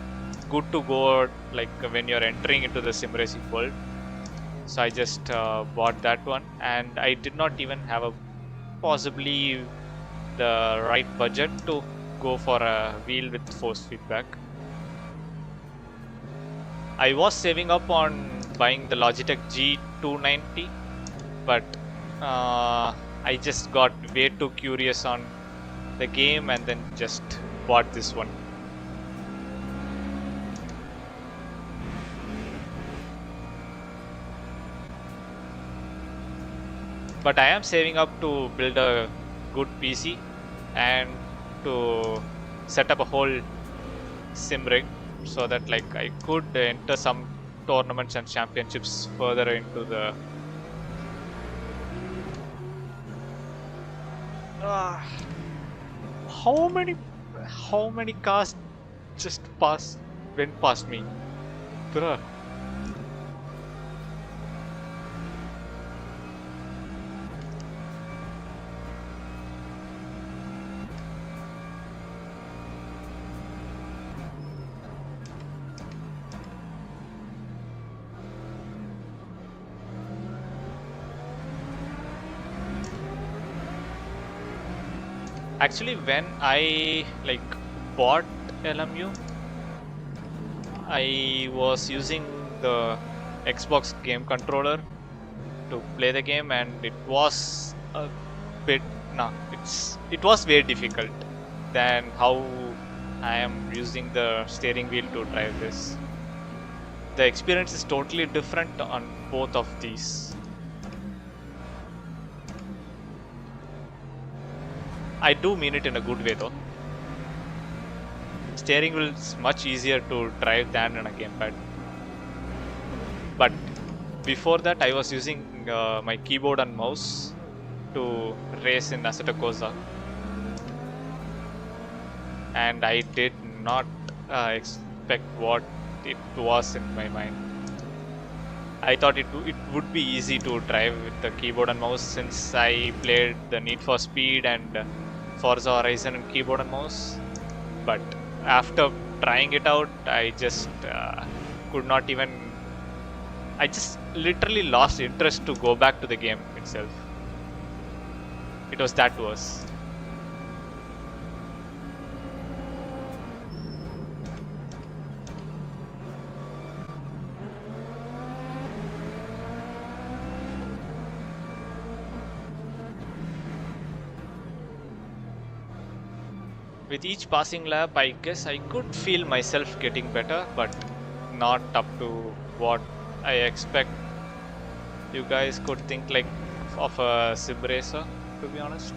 Speaker 3: good to go like when you're entering into the sim racing world. So I just bought that one, and I did not even have a possibly the right budget to go for a wheel with force feedback. I was saving up on buying the Logitech G290, but I just got way too curious on the game and then just bought this one. But I am saving up to build a good PC and to set up a whole SimRig so that like I could enter some tournaments and championships further into the how many cars just went past me, bruh. Actually, when I like bought LMU, I was using the Xbox game controller to play the game, and it was a bit it was very difficult than how I am using the steering wheel to drive this. The experience is totally different on both of these. I do mean it in a good way though. Steering wheel is much easier to drive than on a gamepad. But before that, I was using my keyboard and mouse to race in Assetto Corsa, and I did not expect what it was in my mind. I thought it would be easy to drive with the keyboard and mouse since I played the Need for Speed and Forza Horizon and keyboard and mouse. But after trying it out, I just could not even. I just literally lost interest to go back to the game itself. It was that worse. With each passing lap, I guess I could feel myself getting better, but not up to what I expect. You guys could think like of a sim racer, to be honest.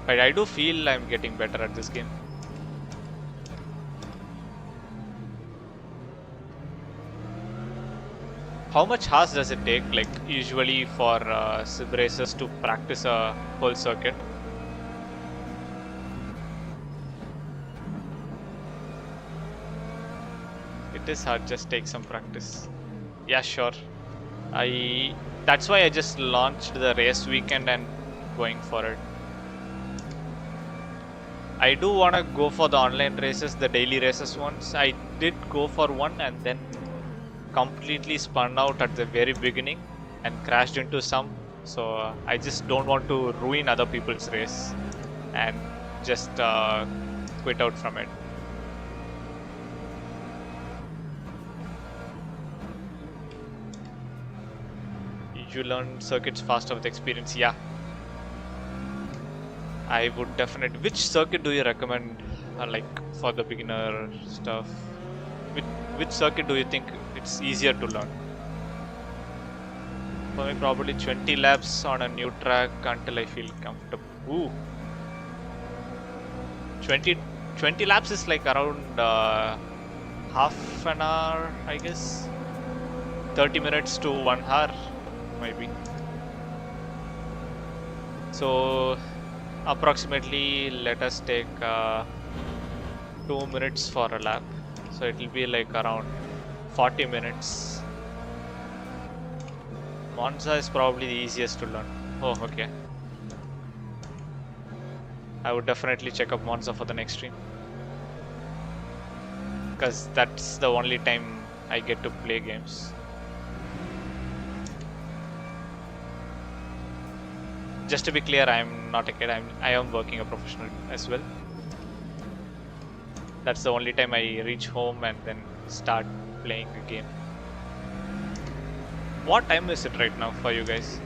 Speaker 3: But I do feel I'm getting better at this game. How much hours does it take, like usually for sim racers to practice a whole circuit? It is hard, just take some practice. Yeah, sure. That's why I just launched the race weekend and going for it. I do want to go for the online races, the daily races ones. I did go for one and then completely spun out at the very beginning and crashed into some. So I just don't want to ruin other people's race and just quit out from it. You learn circuits faster with experience. Yeah, I would definitely. Which circuit do you recommend, like for the beginner stuff? Which circuit do you think it's easier to learn? For me, probably 20 laps on a new track until I feel comfortable. Ooh, 20 laps is like around half an hour, I guess. 30 minutes to 1 hour. Maybe. So approximately let us take 2 minutes for a lap, so it will be like around 40 minutes. Monza is probably the easiest to learn. Oh, okay. I would definitely check up Monza for the next stream, because that's the only time I get to play games. Just to be clear, I am not a kid. I am working a professional as well. That's the only time I reach home and then start playing a game. What time is it right now for you guys?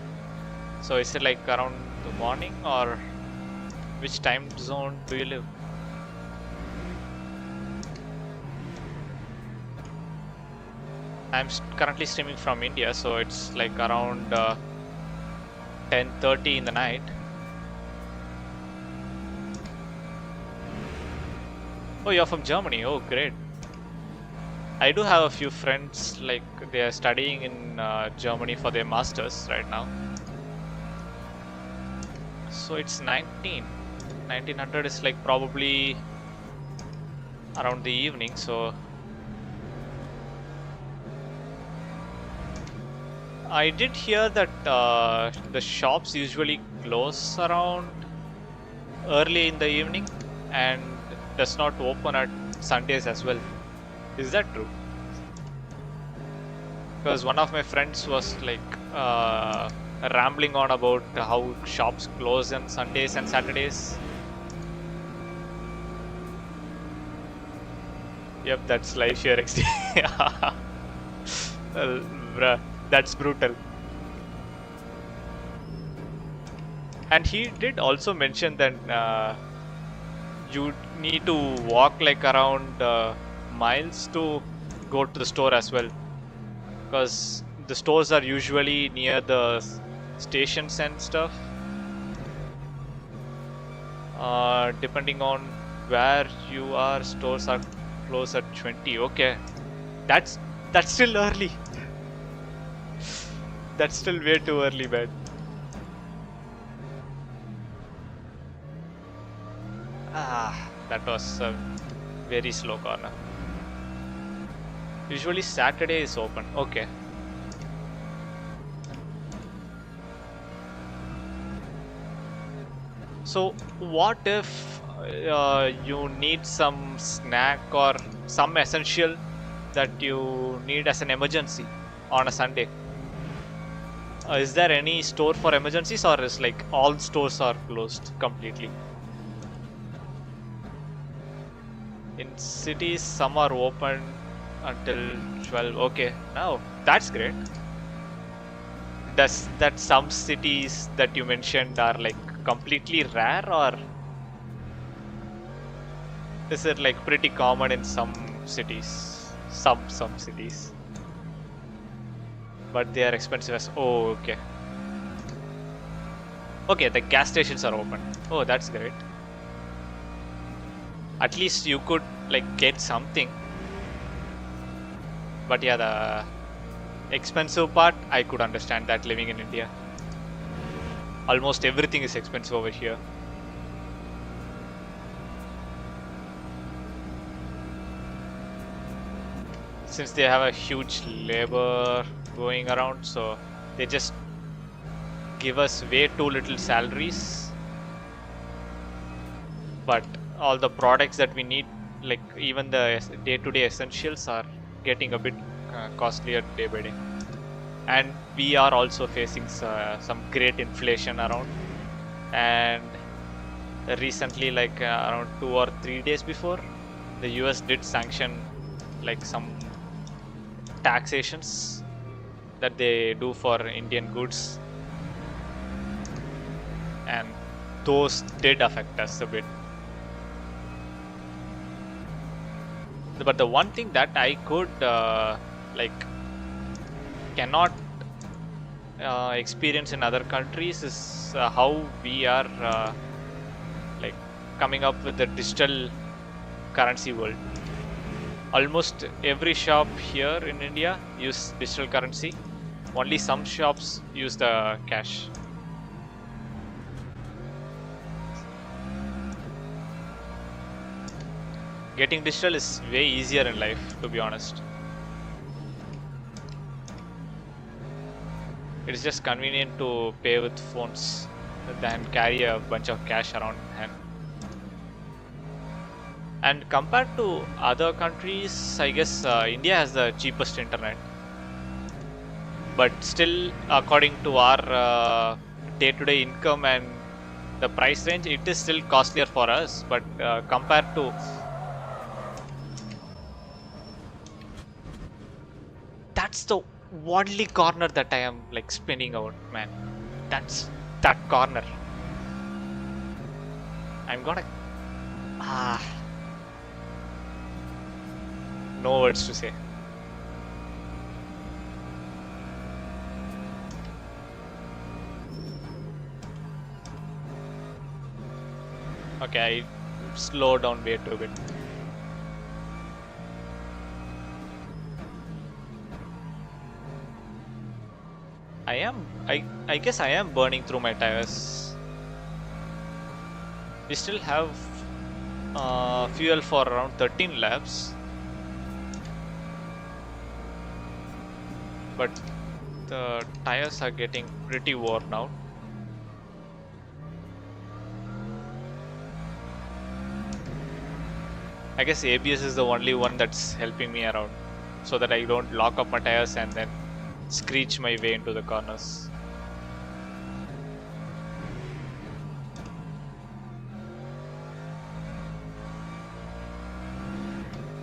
Speaker 3: So is it like around the morning, or which time zone do you live? I'm currently streaming from India, so it's like around 10:30 in the night. Oh, you're from Germany. Oh, great. I do have a few friends, like they are studying in Germany for their masters right now. So it's 1900 is like probably around the evening. So I did hear that the shops usually close around early in the evening and does not open at Sundays as well. Is that true? Because one of my friends was like rambling on about how shops close on Sundays and Saturdays. Yep, that's life here XD. Well, bruh, that's brutal. And he did also mention that you need to walk like around miles to go to the store as well, because the stores are usually near the stations and stuff. Depending on where you are, stores are close at 20. Okay, that's still early. That's still way too early, man. That was a very slow corner. Usually Saturday is open. Okay. So what if you need some snack or some essential that you need as an emergency on a Sunday? Is there any store for emergencies, or is like all stores are closed completely? In cities, some are open until 12. Okay, now that's great. Does that some cities that you mentioned are like completely rare, or is it like pretty common in some cities? Some cities, but they are expensive as. Oh, okay. Okay, the gas stations are open. Oh, that's great. At least you could like get something. But yeah, expensive part, I could understand that living in India. Almost everything is expensive over here. Since they have a huge labor going around, so they just give us way too little salaries. But all the products that we need, like even the day-to-day essentials, are getting a bit costlier day by day. And we are also facing some great inflation around. And recently, like around 2 or 3 days before, the US did sanction like some taxations that they do for Indian goods, and those did affect us a bit. But the one thing that I could cannot experience in other countries is how we are coming up with the digital currency world. Almost every shop here in India use digital currency. Only some shops use the cash. Getting digital is way easier in life, to be honest. It is just convenient to pay with phones than carry a bunch of cash around in hand. And compared to other countries, I guess India has the cheapest internet. But still, according to our day-to-day income and the price range, it is still costlier for us. But compared to... That's the only corner that I am like spinning out, man. That's that corner. I'm gonna... No words to say. Okay, I slow down way too bit. I guess I am burning through my tires. We still have fuel for around 13 laps. But the tires are getting pretty worn out. I guess ABS is the only one that's helping me around, so that I don't lock up my tires and then screech my way into the corners.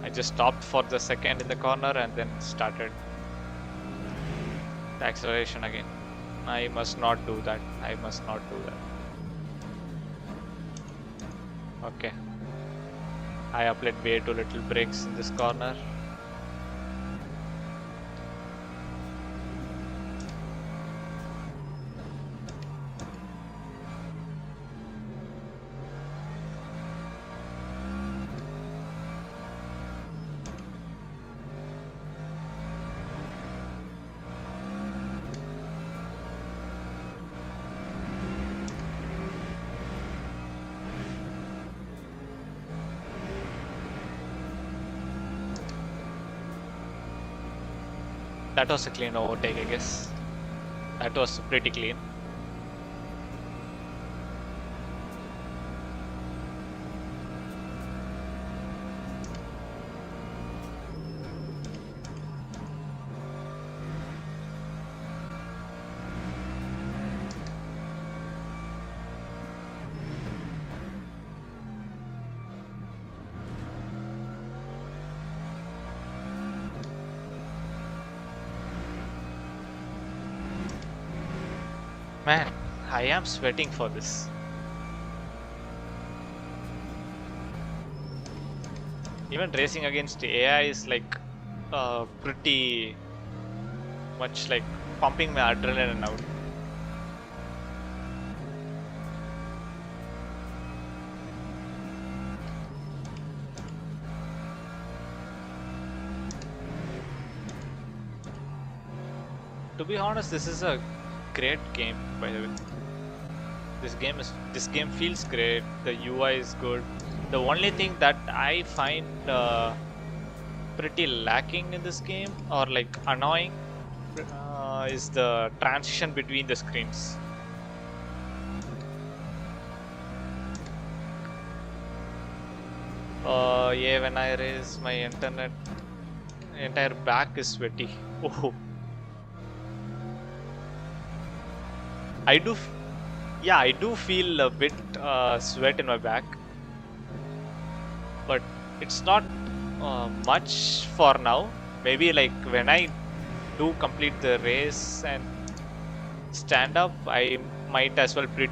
Speaker 3: I just stopped for the second in the corner and then started the acceleration again. I must not do that. I must not do that. Okay. I applied way too little brakes in this corner. That was a clean overtake, I guess. That was pretty clean. Man, I am sweating for this. Even racing against AI is like pretty much like pumping my adrenaline out. to be honest, this is a great game, by the way. This game feels great. The UI is good. The only thing that I find pretty lacking in this game, or like annoying, is the transition between the screens. Yeah, when I raise my entire back is sweaty. Oh, I do feel a bit sweat in my back, but it's not much for now. Maybe like when I do complete the race and stand up, I might as well be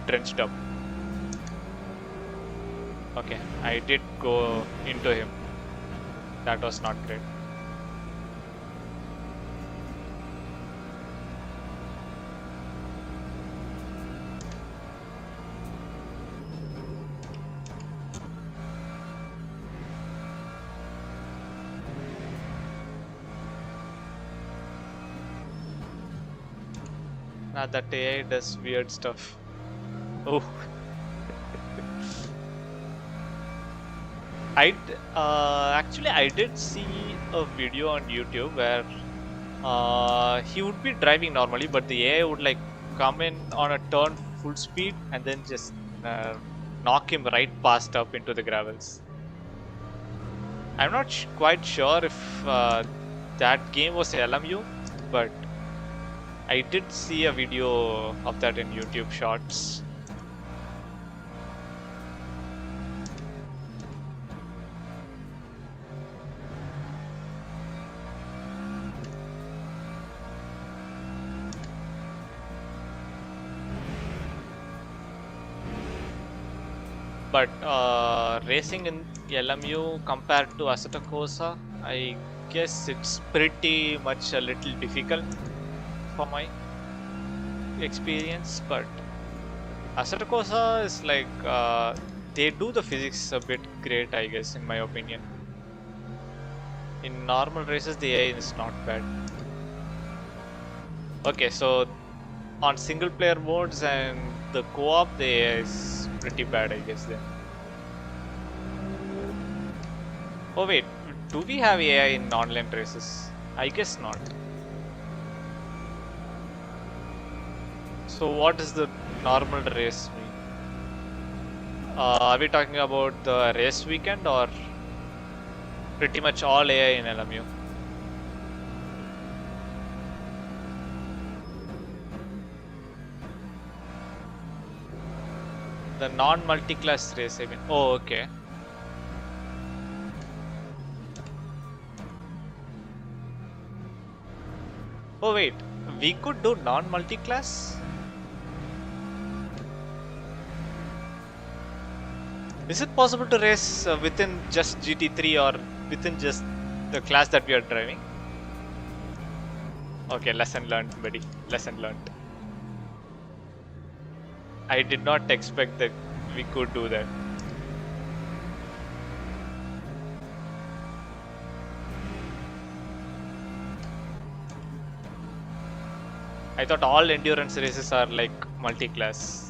Speaker 3: drenched up. Okay, I did go into him. That was not great. Nah, that AI does weird stuff. Oh. Actually, I did see a video on YouTube where he would be driving normally, but the AI would like come in on a turn full speed and then just knock him right past up into the gravels. I'm not quite sure if that game was LMU, but I did see a video of that in YouTube Shorts. But racing in LMU compared to Assetto Corsa, I guess it's pretty much a little difficult for my experience. But Assetto Corsa is like they do the physics a bit great, I guess, in my opinion. In normal races, the AI is not bad. Okay, so on single player modes and the co-op, the AI is pretty bad, I guess then. Oh wait, do we have AI in online races? I guess not. So what does the normal race mean? Are we talking about the race weekend or pretty much all AI in LMU? The non-multi-class race, I mean. Oh, okay. Oh wait, we could do non-multi-class? Is it possible to race within just GT3 or within just the class that we are driving? Okay, lesson learned, buddy. Lesson learned. I did not expect that we could do that. I thought all endurance races are like multi-class.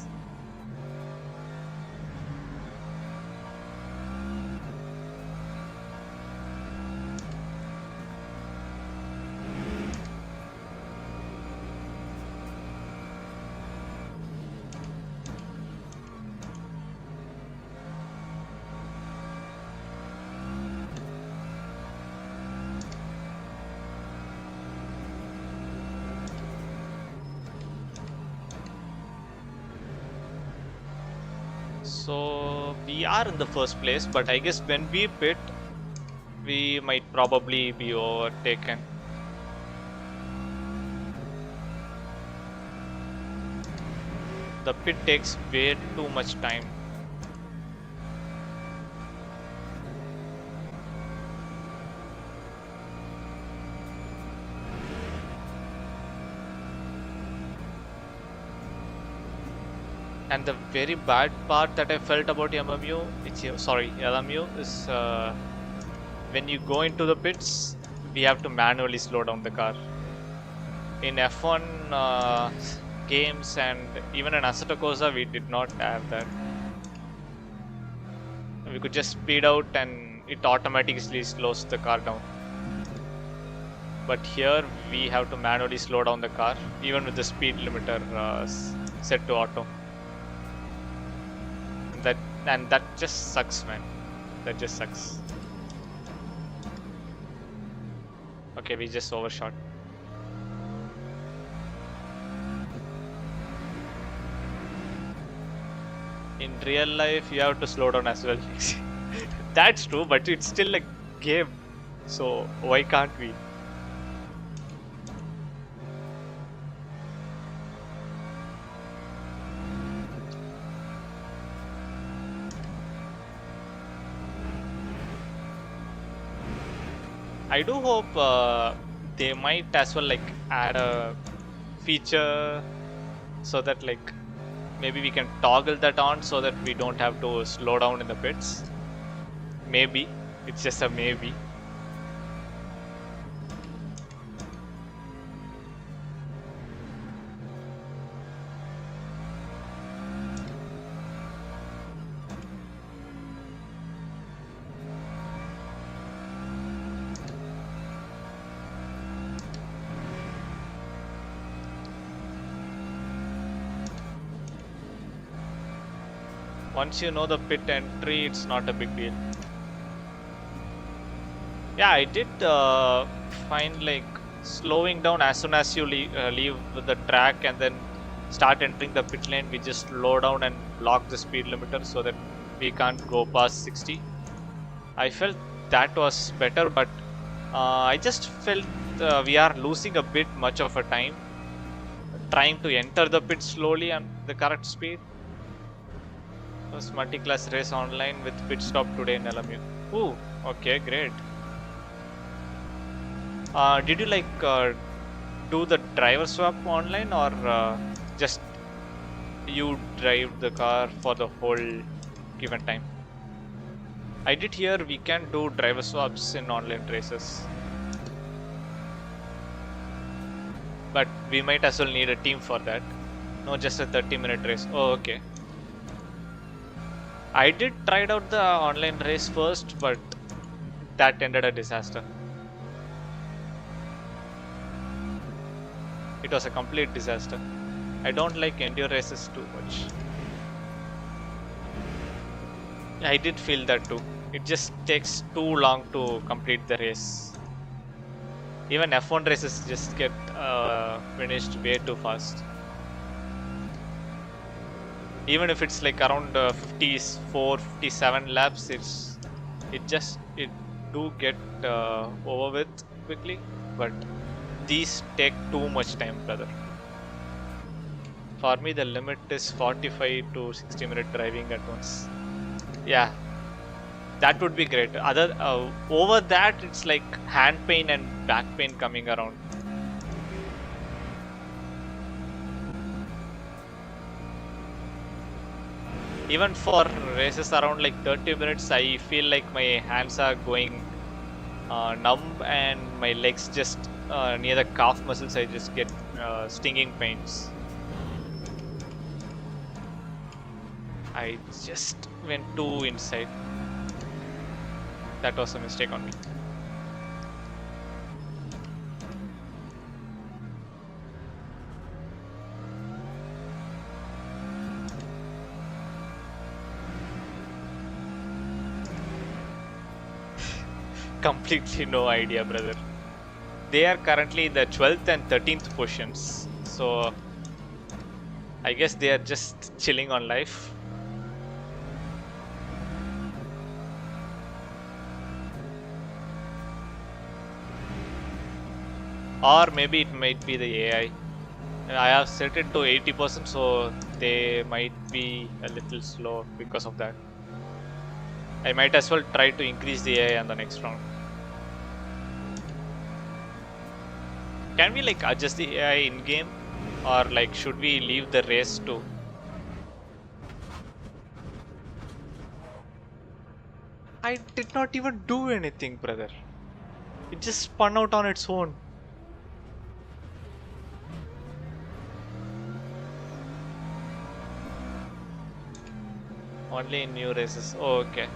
Speaker 3: So we are in the first place, but I guess when we pit, we might probably be overtaken. The pit takes way too much time. And the very bad part that I felt about LMU is when you go into the pits, we have to manually slow down the car. In F1 games and even in Assetto Corsa, we did not have that. We could just speed out and it automatically slows the car down. But here we have to manually slow down the car, even with the speed limiter set to auto. That just sucks, man. That just sucks. Okay, we just overshot. In real life, you have to slow down as well. That's true, but it's still a game. So why can't we? I do hope they might as well like add a feature so that like maybe we can toggle that on so that we don't have to slow down in the pits. Maybe. It's just a maybe. Once you know the pit entry, it's not a big deal. Yeah, I did find like slowing down as soon as you leave the track and then start entering the pit lane, we just slow down and lock the speed limiter so that we can't go past 60. I felt that was better, but I just felt we are losing a bit much of a time trying to enter the pit slowly and the correct speed. First multi-class race online with pit stop today in LMU. Ooh, okay, great. Did you like do the driver swap online or just you drive the car for the whole given time? I did hear we can do driver swaps in online races, but we might as well need a team for that. No, just a 30-minute race. Oh, okay. I did try out the online race first, but that ended a disaster. It was a complete disaster. I don't like enduro races too much. I did feel that too. It just takes too long to complete the race. Even F1 races just get finished way too fast. Even if it's like around 54, 57 laps, it do get over with quickly, but these take too much time, brother. For me, the limit is 45 to 60-minute driving at once. Yeah, that would be great. Over that, it's like hand pain and back pain coming around. Even for races around like 30 minutes, I feel like my hands are going numb and my legs just near the calf muscles, I just get stinging pains. I just went too inside. That was a mistake on me. Completely no idea, brother. They are currently in the 12th and 13th positions, so I guess they are just chilling on life. Or maybe it might be the AI. I have set it to 80%, so they might be a little slow because of that. I might as well try to increase the AI on the next round. Can we like adjust the AI in game, or like should we leave the race too? I did not even do anything, brother. It just spun out on its own. Only in new races. Oh, okay.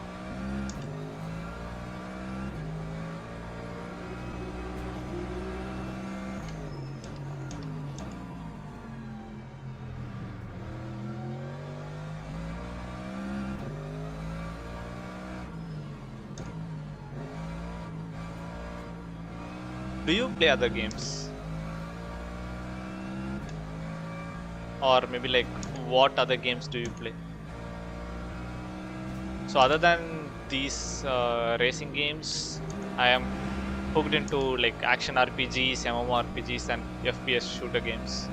Speaker 3: Do you play other games? Or maybe like what other games do you play? So other than these racing games, I am hooked into like action RPGs, MMORPGs and FPS shooter games.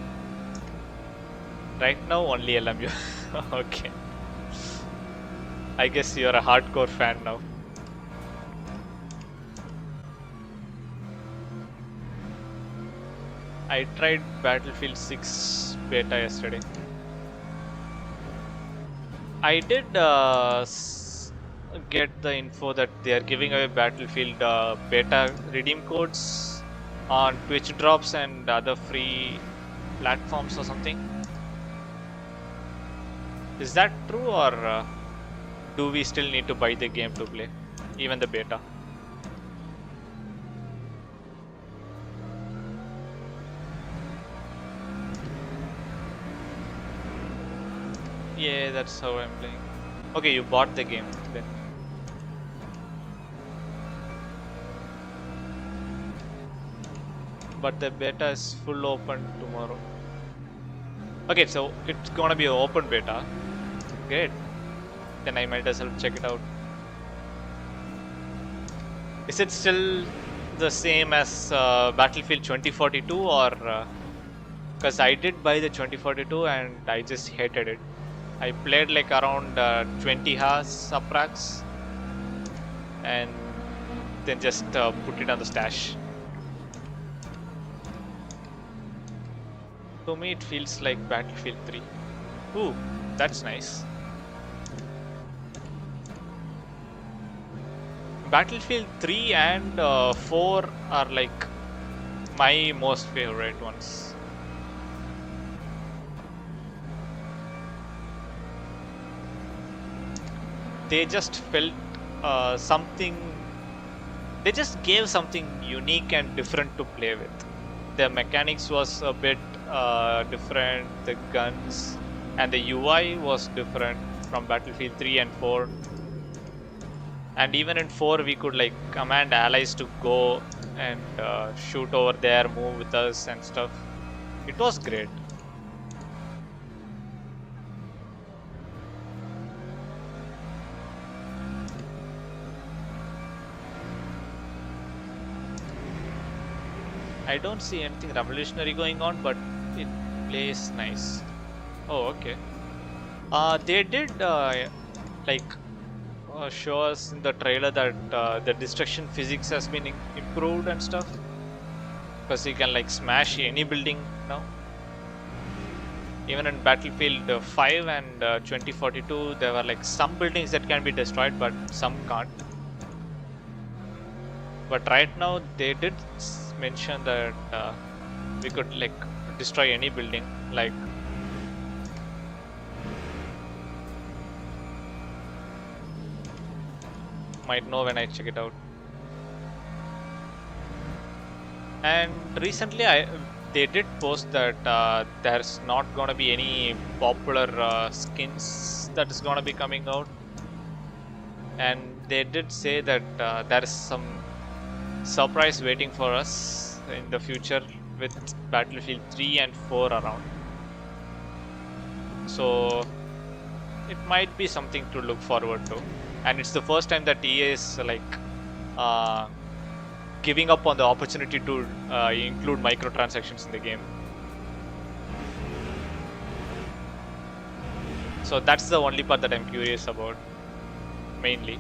Speaker 3: Right now only LMU. Okay. I guess you're a hardcore fan now. I tried Battlefield 6 beta yesterday. I did get the info that they are giving away Battlefield beta redeem codes on Twitch drops and other free platforms or something. Is that true, or do we still need to buy the game to play, even the beta? Yeah, that's how I'm playing. Okay, you bought the game then. But the beta is full open tomorrow. Okay, so it's gonna be an open beta. Great. Then I might as well check it out. Is it still the same as Battlefield 2042, or because I did buy the 2042 and I just hated it. I played like around 20 hours approx and then just put it on the stash. To me it feels like Battlefield 3. Ooh, that's nice. Battlefield 3 and 4 are like my most favorite ones. They just felt something, they just gave something unique and different to play with. The mechanics was a bit different, the guns and the UI was different from Battlefield 3 and 4. And even in 4 we could like command allies to go and shoot over there, move with us and stuff. It was great. I don't see anything revolutionary going on, but it plays nice. Oh, okay. They did show us in the trailer that the destruction physics has been improved and stuff, because you can like smash any building now. Even in Battlefield 5 and 2042, there were like some buildings that can be destroyed, but some can't. But right now they did mention that we could like destroy any building, like might know when I check it out. And recently they did post that there's not gonna be any popular skins that is gonna be coming out, and they did say that there is some surprise waiting for us in the future with Battlefield 3 and 4 around. So it might be something to look forward to, and it's the first time that EA is like giving up on the opportunity to include microtransactions in the game. So that's the only part that I'm curious about mainly.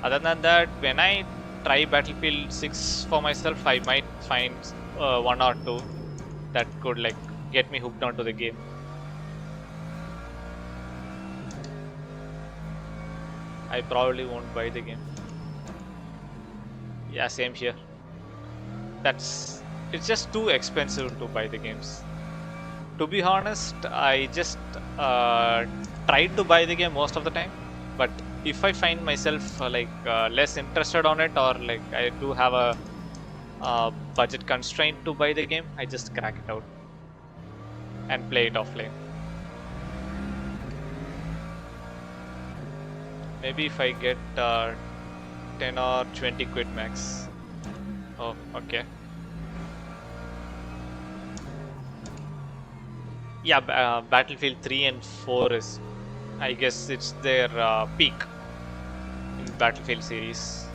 Speaker 3: Other than that, when I try Battlefield 6 for myself, I might find one or two that could like get me hooked onto the game. I probably won't buy the game. Yeah, same here. It's just too expensive to buy the games. To be honest, I just tried to buy the game most of the time, but if I find myself less interested on it, or like I do have a budget constraint to buy the game, I just crack it out and play it offline. Maybe if I get 10 or 20 quid max. Oh, okay. Yeah, Battlefield 3 and 4 is, I guess it's their peak in Battlefield series.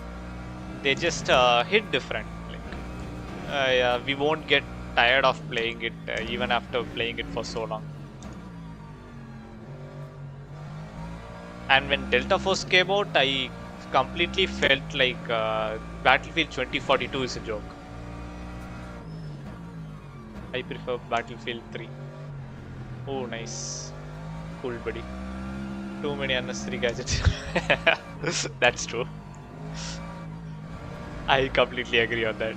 Speaker 3: They just hit different. Like, we won't get tired of playing it even after playing it for so long. And when Delta Force came out, I completely felt like Battlefield 2042 is a joke. I prefer Battlefield 3. Oh, nice. Cool, buddy. Too many unnecessary gadgets. That's true. I completely agree on that.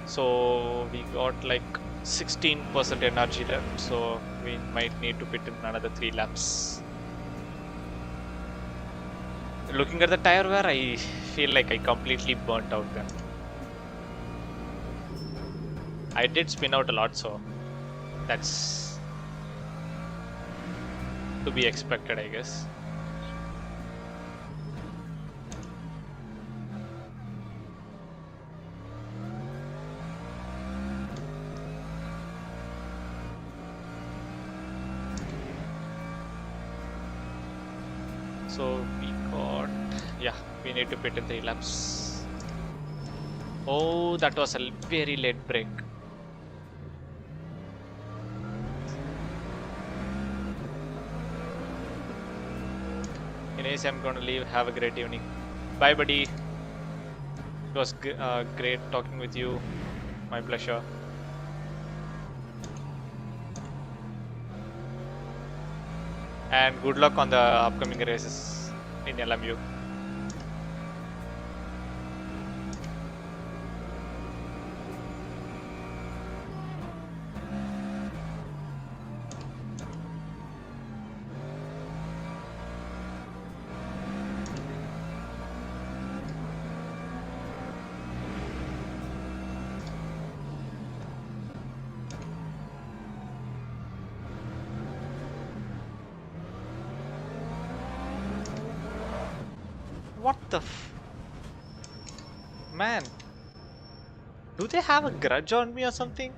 Speaker 3: So we got like 16% energy left, so we might need to put in another 3 laps. Looking at the tire wear, I feel like I completely burnt out then. I did spin out a lot, so that's to be expected, I guess. So we got, yeah, we need to pit in 3 laps. Oh, that was a very late break. Anyways, I'm gonna leave. Have a great evening. Bye, buddy. It was great talking with you. My pleasure. And good luck on the upcoming races in LMU. What the man? Do they have a grudge on me or something?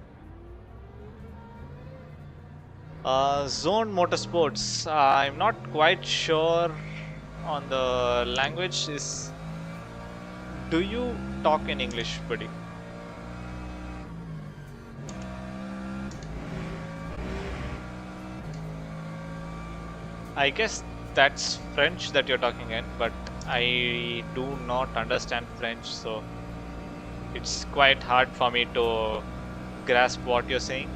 Speaker 3: Zone Motorsports. I'm not quite sure on the language. Do you talk in English, buddy? I guess that's French that you're talking in, but I do not understand French, so it's quite hard for me to grasp what you're saying.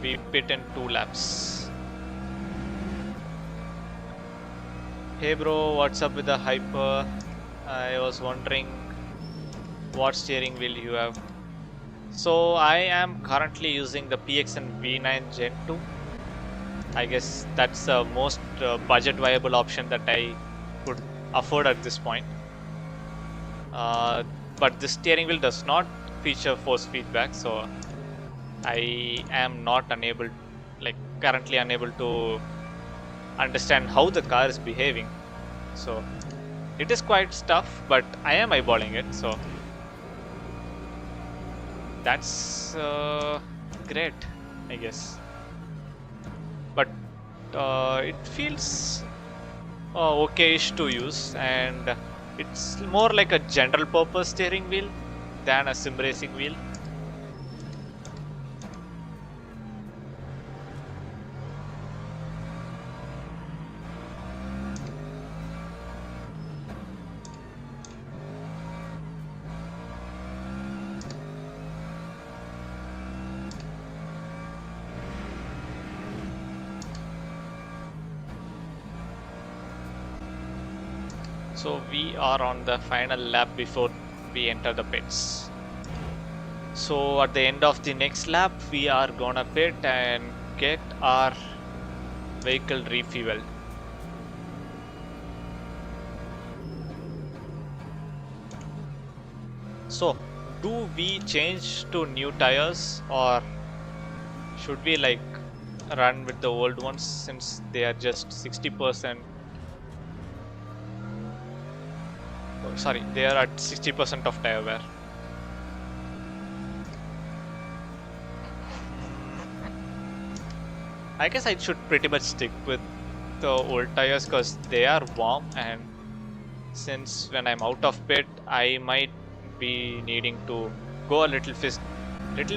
Speaker 3: We pit in 2 laps. Hey bro, what's up with the hyper? I was wondering what steering wheel you have. So I am currently using the PXN V9 Gen 2. I guess that's the most budget viable option that I could afford at this point. But the steering wheel does not feature force feedback, so I am currently unable to understand how the car is behaving. So it is quite tough, but I am eyeballing it, so that's great, I guess. But it feels okay-ish to use, and it's more like a general purpose steering wheel than a sim racing wheel. So we are on the final lap before we enter the pits. So at the end of the next lap, we are gonna pit and get our vehicle refueled. So do we change to new tires, or should we like run with the old ones since they are just 60%? Oh, sorry, they are at 60% of tire wear. I guess I should pretty much stick with the old tires because they are warm, and since when I'm out of pit, I might be needing to go a little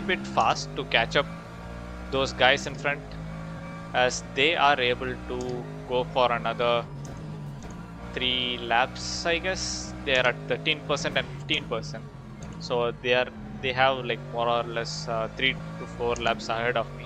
Speaker 3: bit fast to catch up those guys in front, as they are able to go for another 3 laps. I guess they are at 13% and 15%, so they have like more or less 3 to 4 laps ahead of me.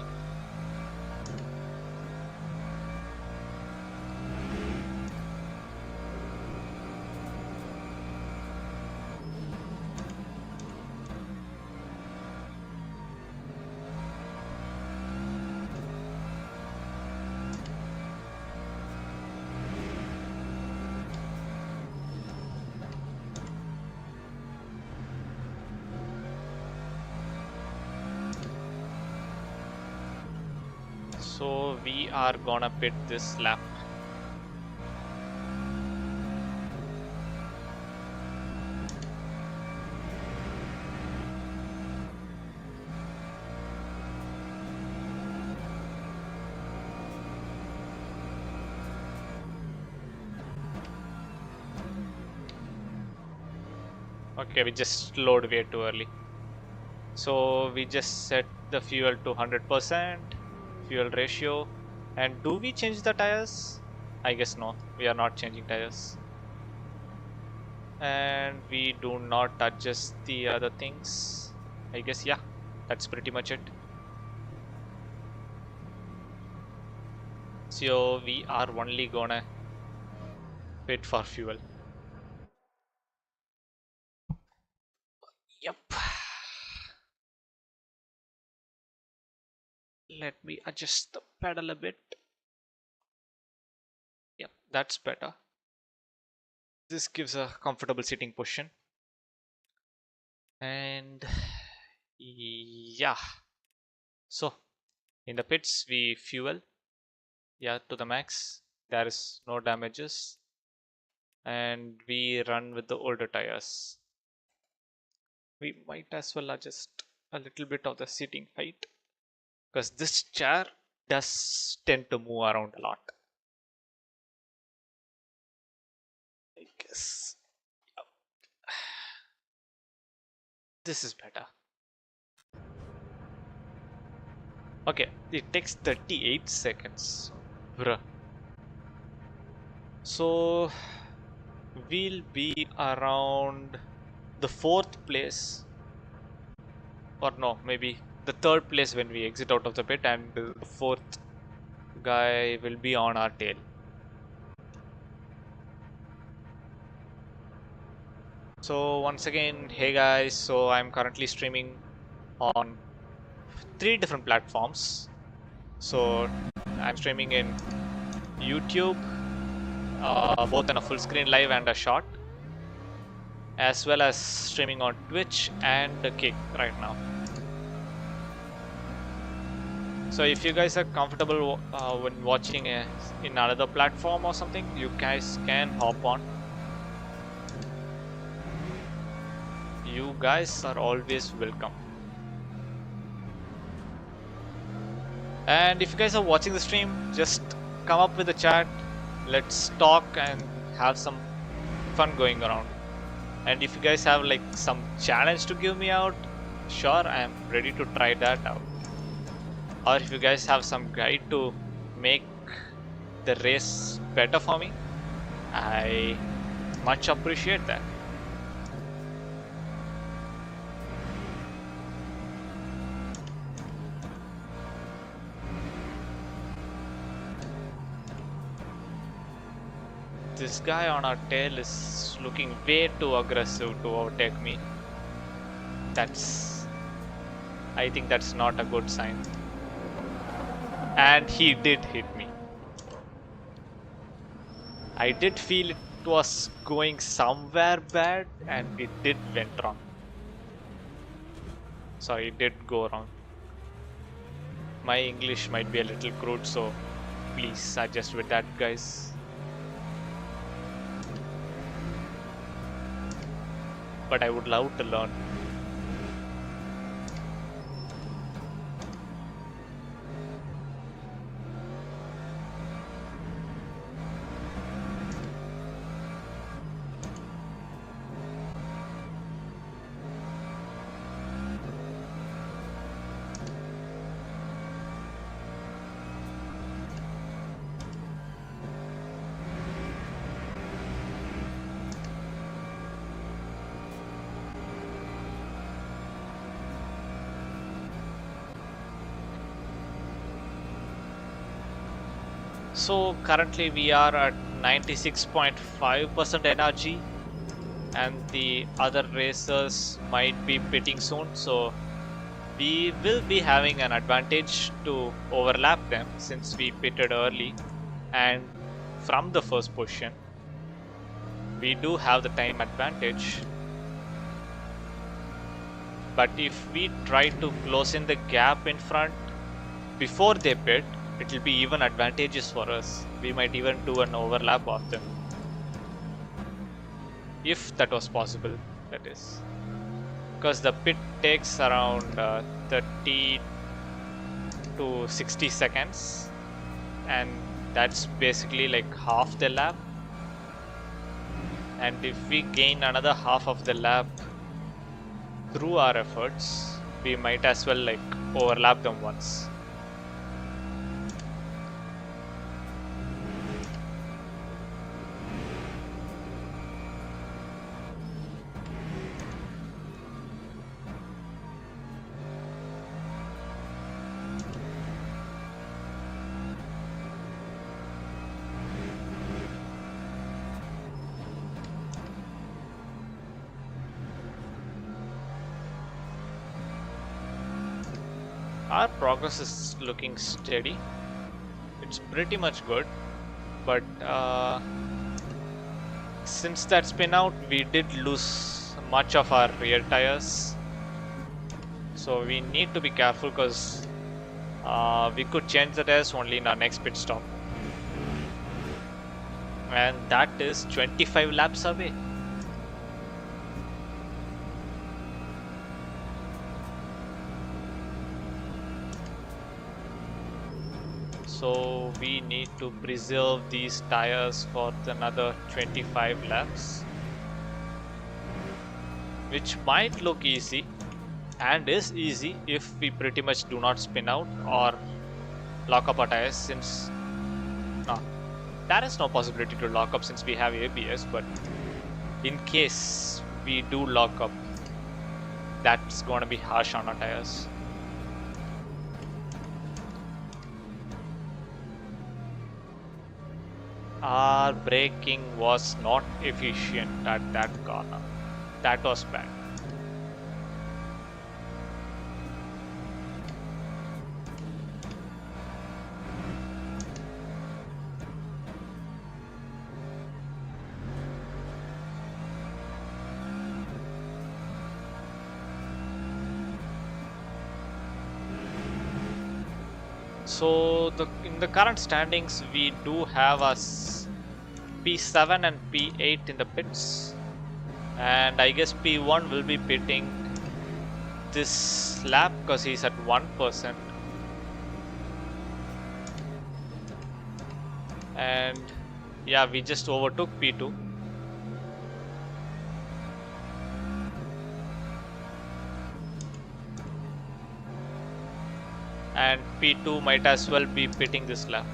Speaker 3: So we are gonna pit this lap. Okay, we just load way too early. So we just set the fuel to 100%. Fuel ratio. And do we change the tires? I guess no, we are not changing tires. And we do not adjust the other things. I guess, yeah, that's pretty much it. So we are only gonna pit for fuel. Yep. Let me adjust the pedal a bit. Yep, that's better. This gives a comfortable sitting position. And yeah, so in the pits we fuel, yeah, to the max. There is no damages, and we run with the older tires. We might as well adjust a little bit of the seating height, because this chair does tend to move around a lot. I guess this is better. Okay, it takes 38 seconds. Bruh. So we'll be around the 4th place, or no, maybe the 3rd place when we exit out of the pit, and the 4th guy will be on our tail. So once again, hey guys, so I'm currently streaming on 3 different platforms. So I'm streaming in YouTube, both in a full screen live and a short, as well as streaming on Twitch and Kick right now. So if you guys are comfortable when watching in another platform or something, you guys can hop on. You guys are always welcome. And if you guys are watching the stream, just come up with a chat, let's talk and have some fun going around. And if you guys have like some challenge to give me out, sure, I am ready to try that out. Or if you guys have some guide to make the race better for me, I much appreciate that. This guy on our tail is looking way too aggressive to overtake me. I think that's not a good sign. And he did hit me. I did feel it was going somewhere bad and it did went wrong. Sorry, it did go wrong. My English might be a little crude, so please adjust with that, guys. But I would love to learn. So currently we are at 96.5% energy and the other racers might be pitting soon, so we will be having an advantage to overlap them since we pitted early and from the first position. We do have the time advantage, but if we try to close in the gap in front before they pit, it will be even advantageous for us. We might even do an overlap of them. If that was possible, that is. Because the pit takes around 30 to 60 seconds. And that's basically like half the lap. And if we gain another half of the lap through our efforts, we might as well like overlap them once. Our progress is looking steady. It's pretty much good, but since that spin out, we did lose much of our rear tires. So we need to be careful because we could change the tires only in our next pit stop. And that is 25 laps away. So we need to preserve these tires for another 25 laps, which might look easy and is easy if we pretty much do not spin out or lock up our tires, since there is no possibility to lock up since we have ABS, but in case we do lock up, that's going to be harsh on our tires. Our braking was not efficient at that corner. That was bad. So in the current standings, we do have us P7 and P8 in the pits, and I guess P1 will be pitting this lap because he's at 1%. And yeah, we just overtook P2. And P2 might as well be pitting this lap.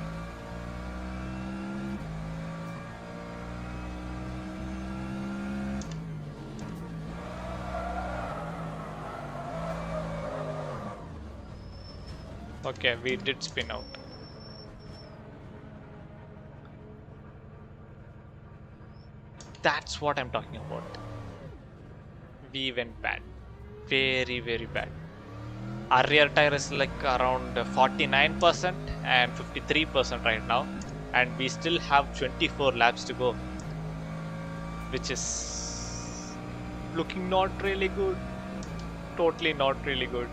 Speaker 3: Okay, we did spin out. That's what I'm talking about. We went bad. Very, very bad. Our rear tire is like around 49% and 53% right now. And we still have 24 laps to go. Which is looking not really good. Totally not really good.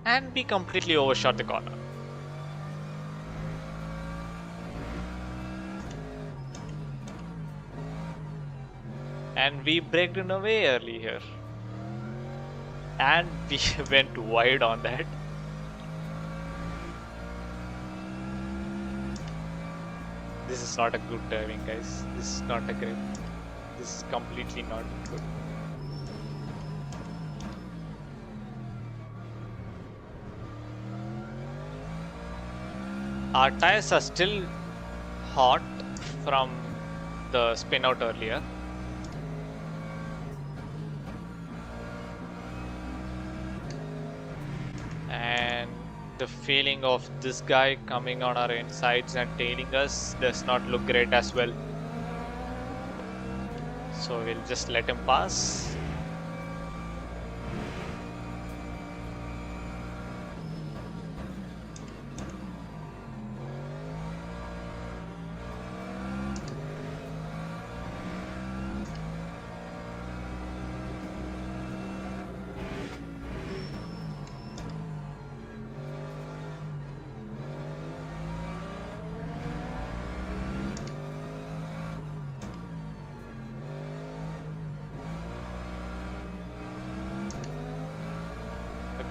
Speaker 3: And we completely overshot the corner. And we braked in a way early here. And we went wide on that. This is not a good driving, guys. This is not a great. This is completely not good. Our tires are still hot from the spin out earlier. And the feeling of this guy coming on our insides and tailing us does not look great as well. So we'll just let him pass.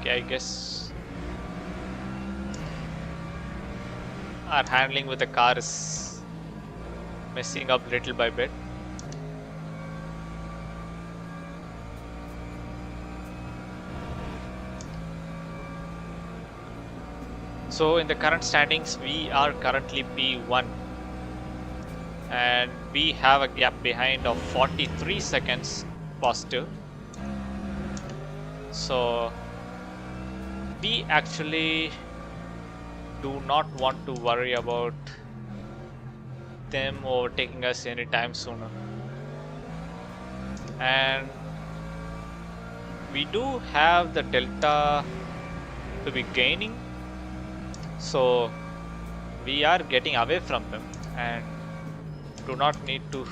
Speaker 3: Okay, I guess our handling with the car is messing up little by bit. So in the current standings, we are currently P1 and we have a gap behind of 43 seconds positive. So we actually do not want to worry about them overtaking us anytime sooner. And we do have the delta to be gaining, so we are getting away from them and do not need to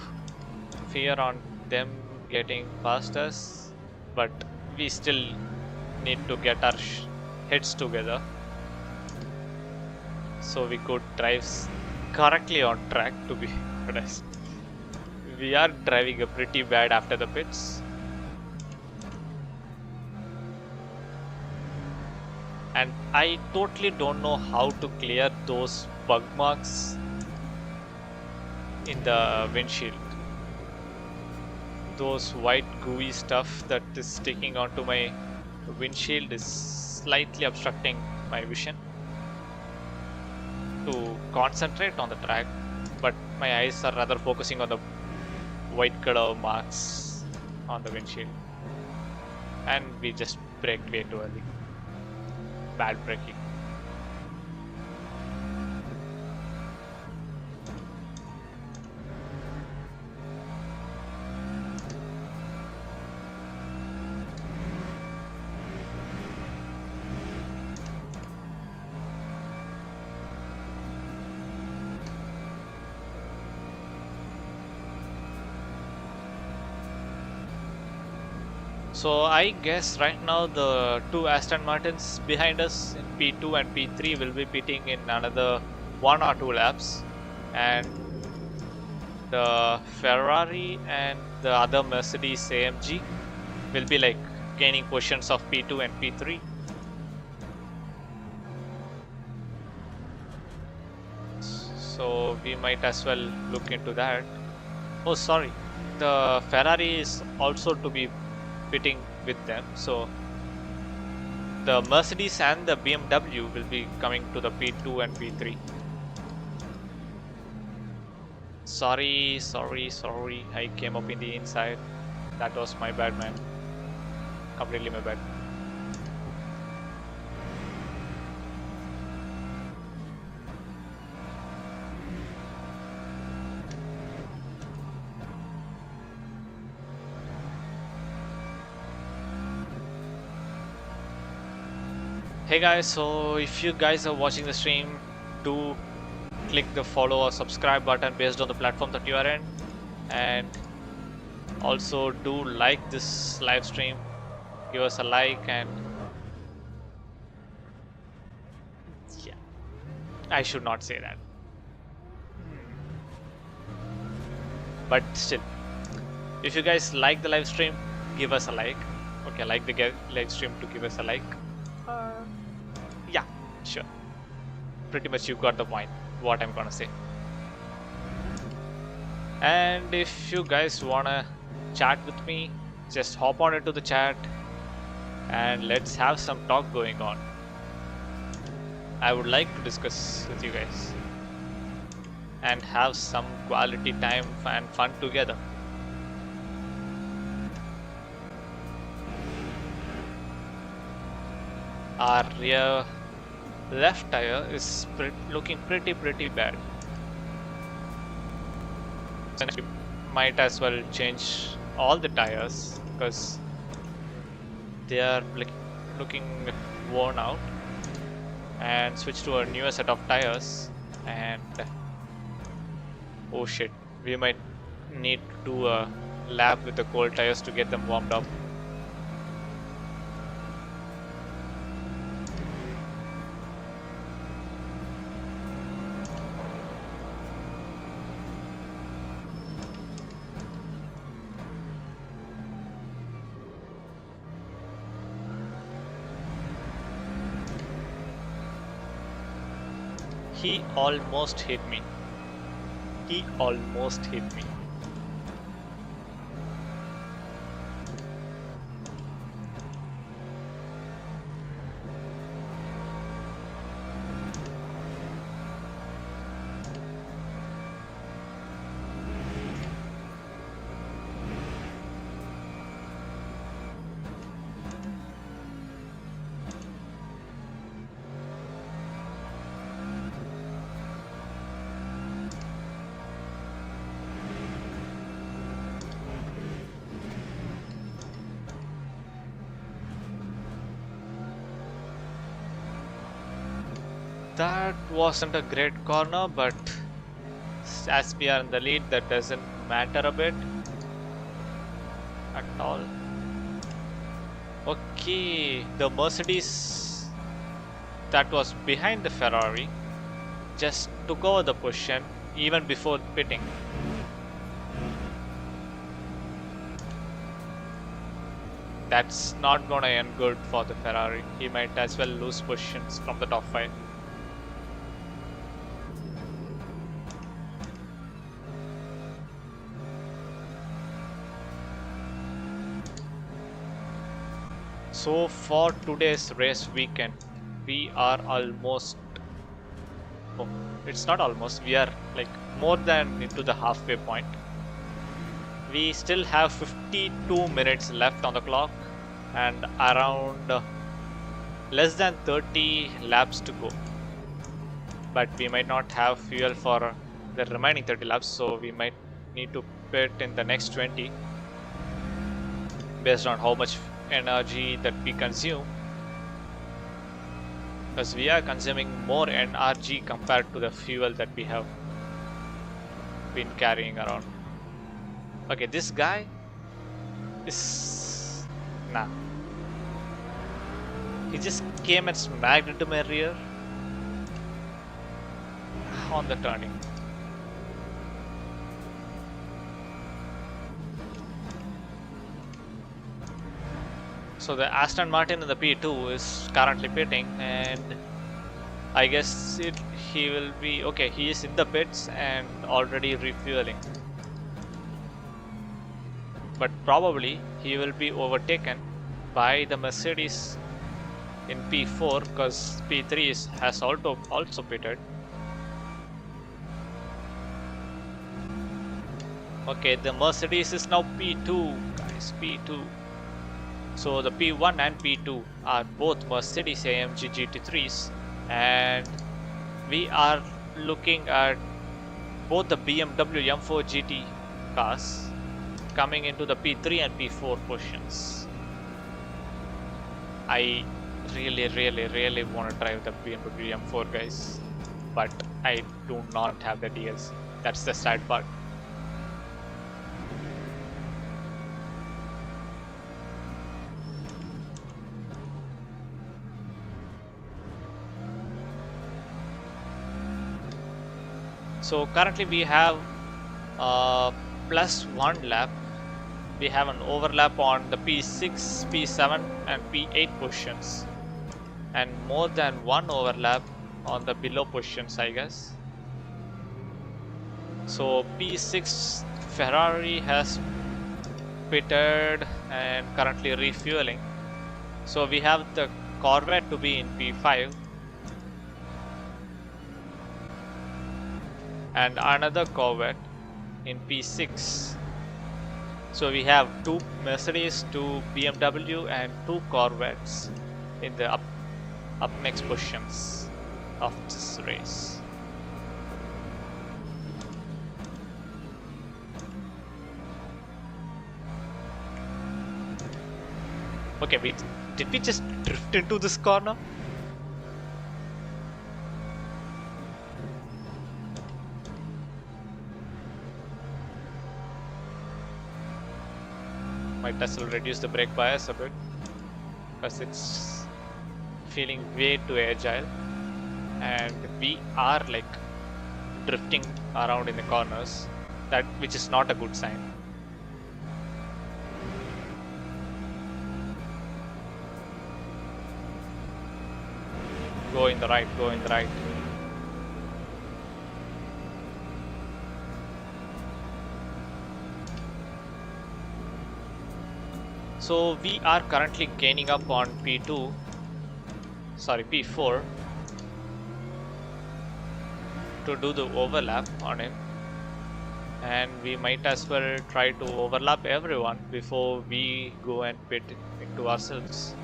Speaker 3: fear on them getting past us, but we still need to get our heads together so we could drive correctly on track, to be honest. We are driving a pretty bad after the pits. And I totally don't know how to clear those bug marks in the windshield. Those white gooey stuff that is sticking onto my windshield is slightly obstructing my vision to concentrate on the track, but my eyes are rather focusing on the white color marks on the windshield. And we just braked way too early. Bad braking. So I guess right now the two Aston Martins behind us in P2 and P3 will be pitting in another 1 or 2 laps, and the Ferrari and the other Mercedes AMG will be like gaining positions of P2 and P3. So we might as well look into that. Oh sorry, the Ferrari is also to be pitting with them, so the Mercedes and the BMW will be coming to the P2 and P3. Sorry, I came up in the inside. That was my bad, man. Completely my bad. Hey guys, so if you guys are watching the stream, do click the follow or subscribe button based on the platform that you are in, and also do like this live stream, give us a like, and yeah, I should not say that, but still, if you guys like the live stream, give us a like. Okay, like the live stream to give us a like. Yeah, sure. Pretty much you got the point what I'm gonna say. And if you guys wanna chat with me, just hop on into the chat and let's have some talk going on. I would like to discuss with you guys and have some quality time and fun together. Our rear left tire is looking pretty bad. So we might as well change all the tires because they are looking worn out, and switch to a newer set of tires. And oh shit, we might need to do a lap with the cold tires to get them warmed up. He almost hit me. He almost hit me. That wasn't a great corner, but as we are in the lead, that doesn't matter a bit at all. Okay, the Mercedes that was behind the Ferrari just took over the position even before pitting. That's not gonna end good for the Ferrari. He might as well lose positions from the top 5. So for today's race weekend, we are almost, oh, it's not almost, we are like more than into the halfway point. We still have 52 minutes left on the clock and around less than 30 laps to go. But we might not have fuel for the remaining 30 laps, so we might need to pit in the next 20 based on how much energy that we consume, because we are consuming more NRG compared to the fuel that we have been carrying around. Okay, this guy is nah. He just came and smacked into my rear on the turning. So the Aston Martin in the P2 is currently pitting, and I guess he will be okay. He is in the pits and already refueling, but probably he will be overtaken by the Mercedes in P4 because P3 has also pitted. Okay, the Mercedes is now P2, guys. P2. So the P1 and P2 are both Mercedes AMG GT3s, and we are looking at both the BMW M4 GT cars coming into the P3 and P4 positions. I really want to drive the BMW M4, guys, but I do not have the DLC. That's the sad part. So currently we have plus 1 lap. We have an overlap on the P6, P7 and P8 positions, and more than one overlap on the below positions, I guess. So P6 Ferrari has pitted and currently refueling. So we have the Corvette to be in P5 and another Corvette in P6. So we have 2 Mercedes, 2 BMW and 2 Corvettes in the up next positions of this race. Okay, did we just drift into this corner? Might as well reduce the brake bias a bit, because it's feeling way too agile and we are like drifting around in the corners, which is not a good sign. Go in the right, go in the right. So we are currently gaining up on P4 to do the overlap on him, and we might as well try to overlap everyone before we go and pit into ourselves.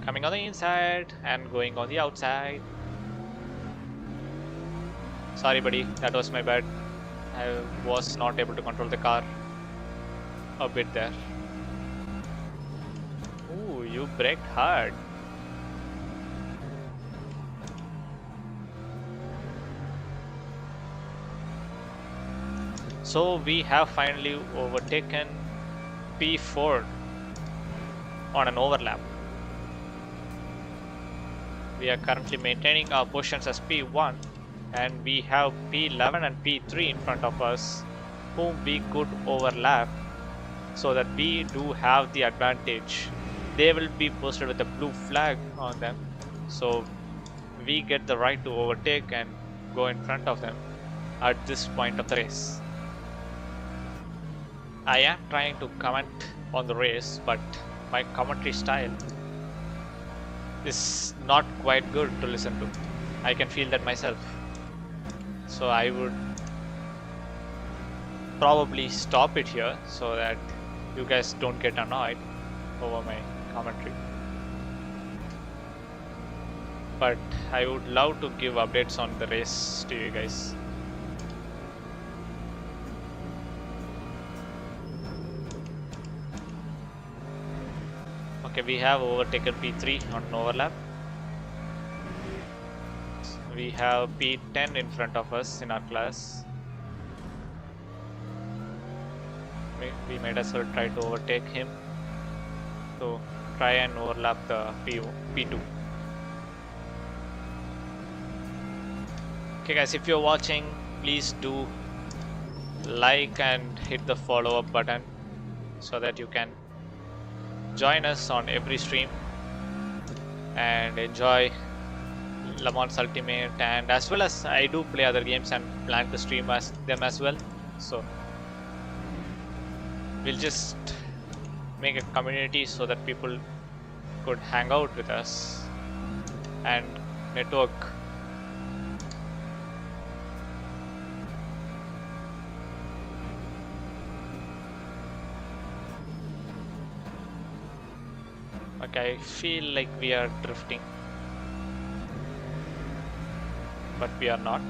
Speaker 3: Coming on the inside and going on the outside. Sorry buddy, that was my bad. I was not able to control the car a bit there. Ooh, you braked hard. So we have finally overtaken P4 on an overlap. We are currently maintaining our positions as P1, and we have P11 and P3 in front of us whom we could overlap, so that we do have the advantage. They will be posted with a blue flag on them, so we get the right to overtake and go in front of them at this point of the race. I am trying to comment on the race, but my commentary style is not quite good to listen to. I can feel that myself. So I would probably stop it here so that you guys don't get annoyed over my commentary. But I would love to give updates on the race to you guys. Okay, we have overtaken P3 on an overlap. We have P10 in front of us in our class. We might as well try to overtake him to try and overlap the P2. Okay guys, if you're watching, please do like and hit the follow up button so that you can join us on every stream and enjoy LeMans Ultimate, and as well as I do play other games and plan to stream them as well. So we'll just make a community so that people could hang out with us and network. Okay, I feel like we are drifting, but we are not.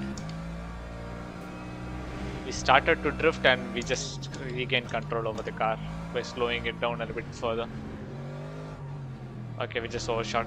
Speaker 3: We started to drift and we just regained control over the car by slowing it down a little bit further. Okay, we just overshot.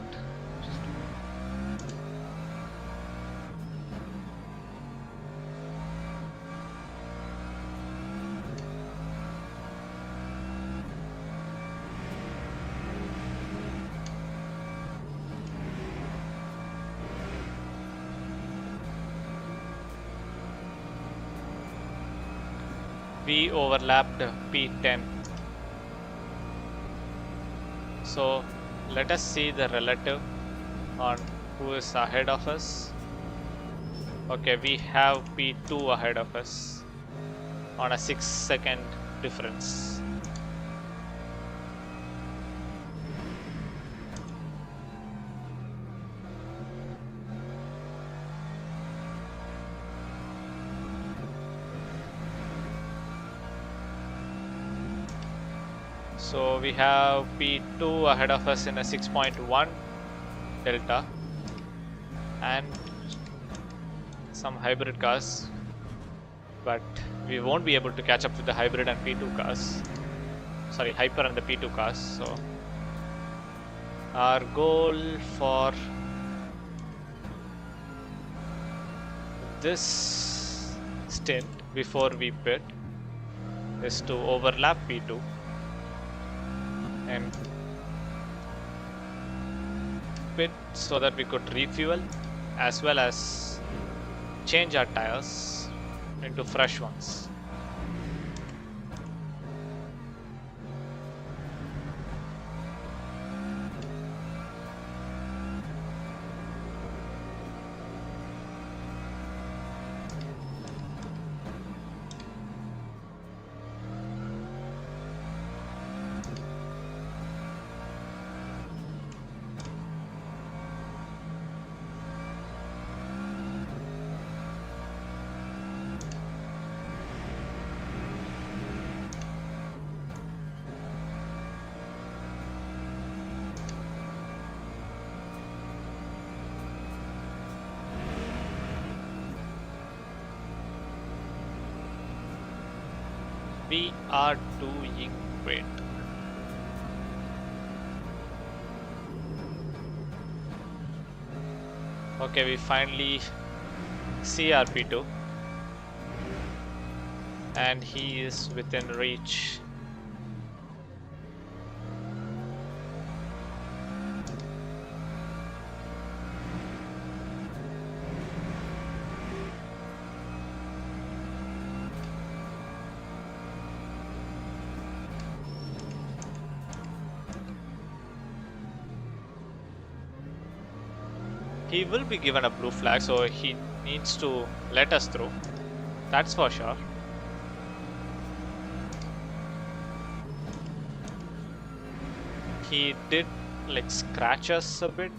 Speaker 3: We overlapped P10. So let us see the relative on who is ahead of us. Okay, we have P2 ahead of us on a 6-second difference. So we have P2 ahead of us in a 6.1 delta and some hybrid cars, but we won't be able to catch up with the hybrid and P2 cars. Sorry, Hyper and the P2 cars. So our goal for this stint before we pit is to overlap P2 and pit so that we could refuel as well as change our tires into fresh ones. We are doing great. Okay, we finally see our P2 and he is within reach. He will be given a blue flag, so he needs to let us through. That's for sure. He did like scratch us a bit.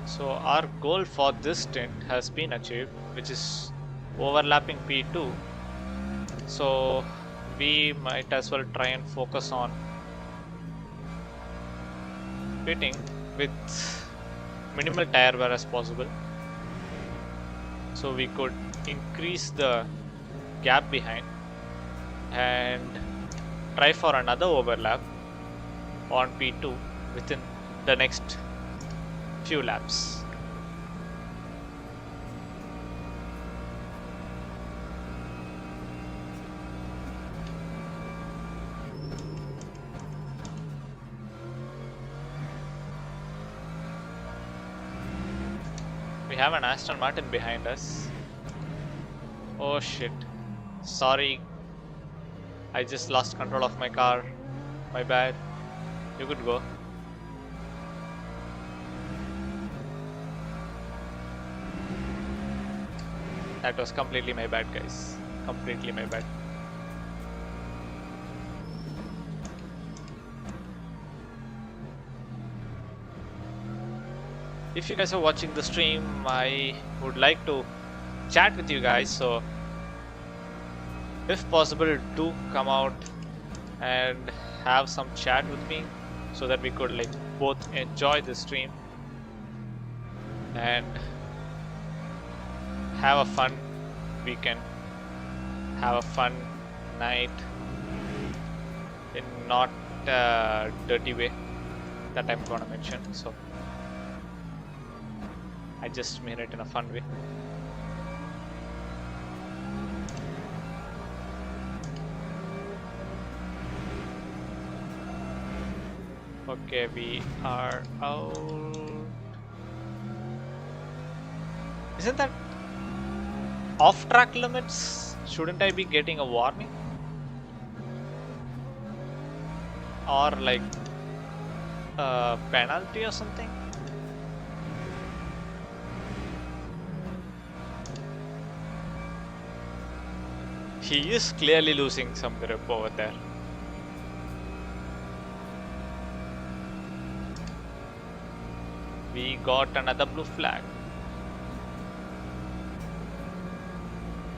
Speaker 3: So our goal for this stint has been achieved, which is overlapping P2. So we might as well try and focus on pitting with minimal tire wear as possible, so we could increase the gap behind and try for another overlap on P2 within the next few laps. We have an Aston Martin behind us. Oh shit. Sorry. I just lost control of my car. My bad. You could go. That was completely my bad, guys. Completely my bad. If you guys are watching the stream, I would like to chat with you guys. So, if possible, do come out and have some chat with me, so that we could like both enjoy the stream and have a fun weekend, have a fun night in not a dirty way that I'm gonna mention. So I just mean it in a fun way. Okay, we are out. Isn't that off-track limits? Shouldn't I be getting a warning? Or like a penalty or something? He is clearly losing some grip over there. We got another blue flag.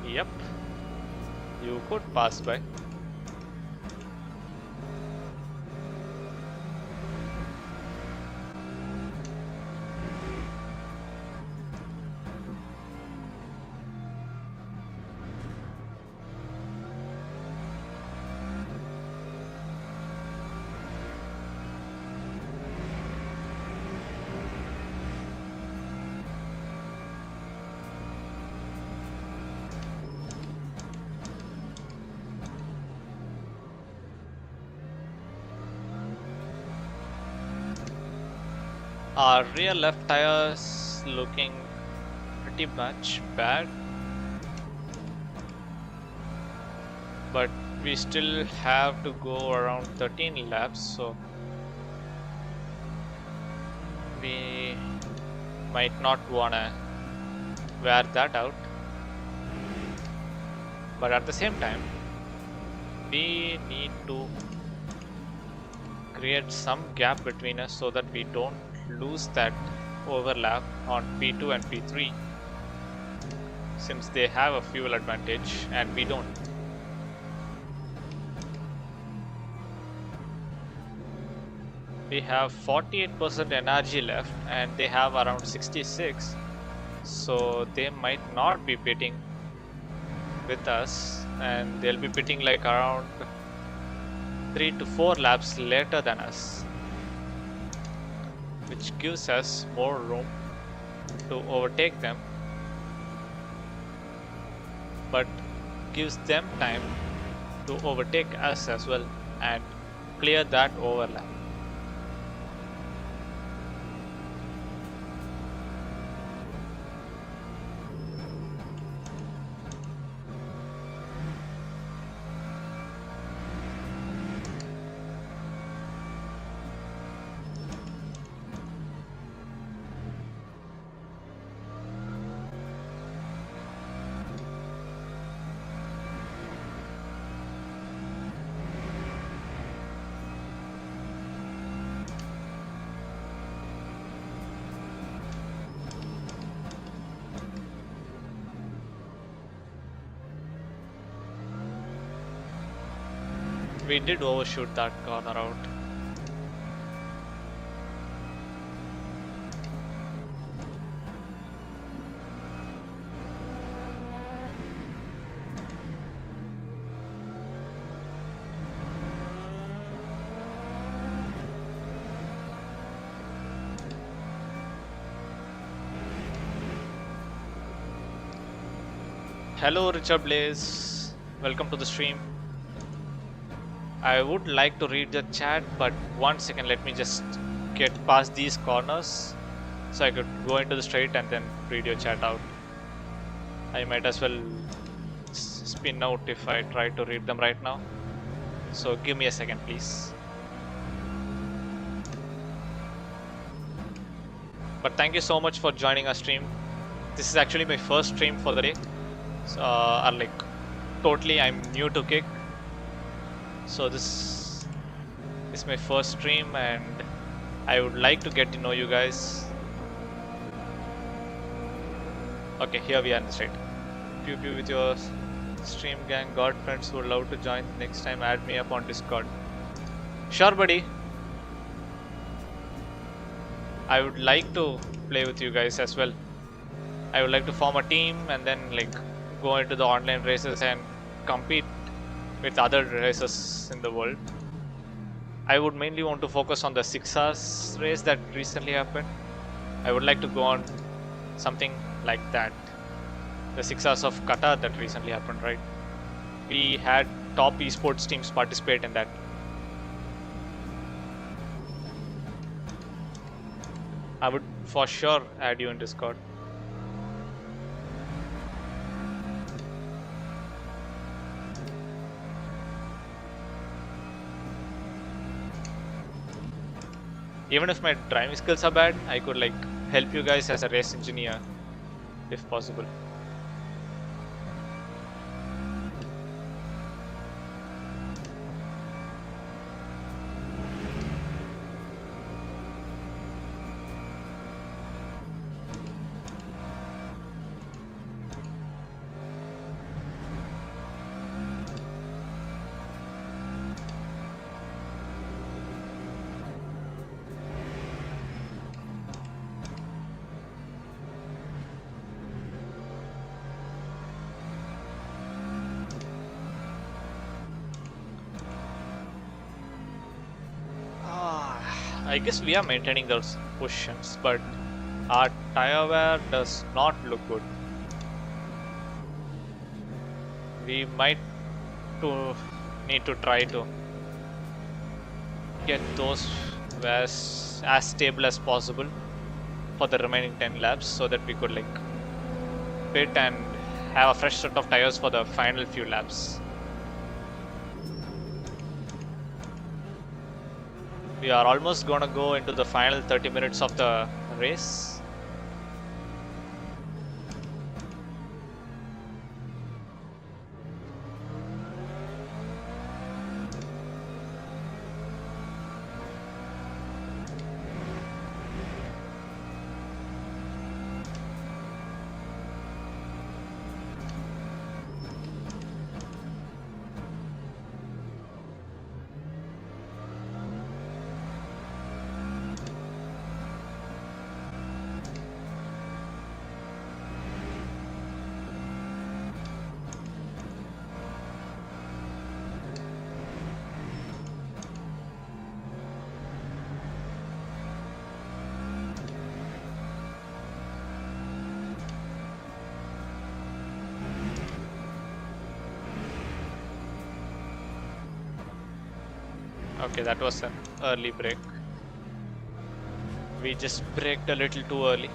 Speaker 3: Yep, you could pass by. Our rear left tire is looking pretty much bad, but we still have to go around 13 laps, so we might not wanna wear that out. But at the same time, we need to create some gap between us so that we don't lose that overlap on P2 and P3, since they have a fuel advantage and we don't. We have 48% energy left and they have around 66, so they might not be pitting with us, and they'll be pitting like around 3 to 4 laps later than us, which gives us more room to overtake them, but gives them time to overtake us as well and clear that overlap. We did overshoot that corner out. Hello Richard Blaze, welcome to the stream. I would like to read the chat, but 1 second, let me just get past these corners so I could go into the straight and then read your chat out. I might as well spin out if I try to read them right now. So give me a second, please. But thank you so much for joining our stream. This is actually my first stream for the day. are like totally I'm new to kick, so this is my first stream and I would like to get to know you guys. Okay, here we are in the straight. Pew pew with your stream gang. God friends who would love to join next time, add me up on Discord. Sure buddy, I would like to play with you guys as well. I would like to form a team and then like go into the online races and compete with other races in the world. I would mainly want to focus on the 6 hours race that recently happened. I would like to go on something like that. The 6 hours of Qatar that recently happened, right? We had top esports teams participate in that. I would for sure add you in Discord. Even if my driving skills are bad, I could like help you guys as a race engineer if possible. I guess we are maintaining those positions, but our tire wear does not look good. We might need to try to get those wears as stable as possible for the remaining 10 laps so that we could like pit and have a fresh set of tires for the final few laps. We are almost gonna go into the final 30 minutes of the race. Okay, that was an early break. We just braked a little too early.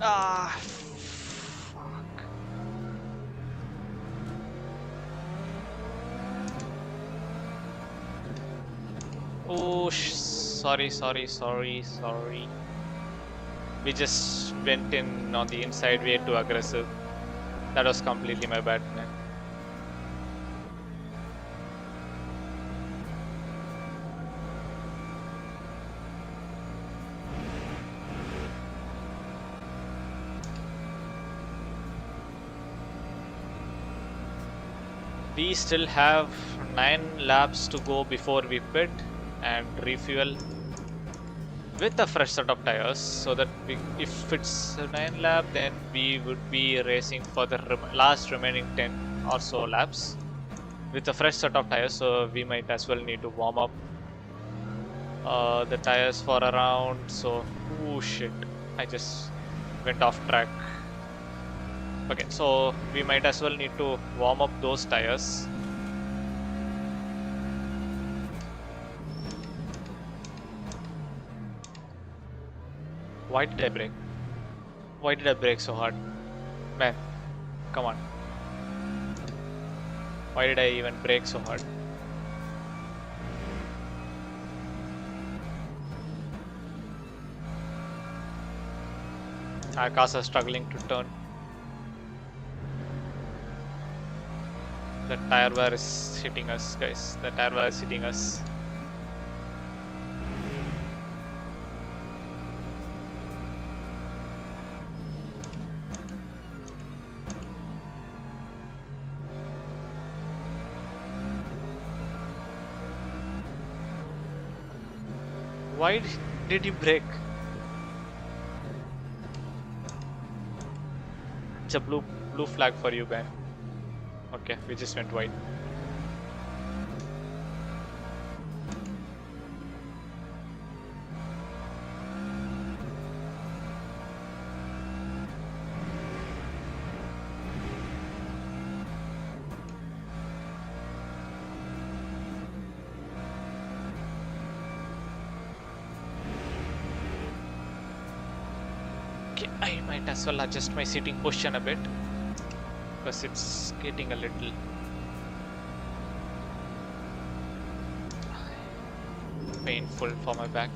Speaker 3: Ah, fuck. Oh, sorry. We just went in on the inside way too aggressive. That was completely my bad, man. We still have 9 laps to go before we pit and refuel with a fresh set of tires, so that if it's a 9 lap, then we would be racing for the last remaining 10 or so laps with a fresh set of tires. So we might as well need to warm up the tires for around. So oh shit, I just went off track. Okay, so we might as well need to warm up those tires. Why did I brake? Why did I brake so hard? Man, come on. Why did I even brake so hard? Our cars are struggling to turn. The tire wear is hitting us, guys. The tire wear is hitting us. Why did you brake? It's a blue flag for you, Ben. Okay, we just went wide. Okay, I might as well adjust my seating position a bit because it's getting a little painful for my back.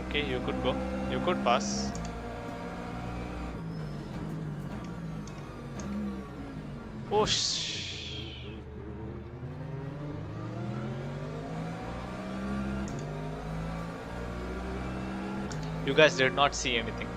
Speaker 3: Okay, you could go. You could pass. Oh, you guys did not see anything.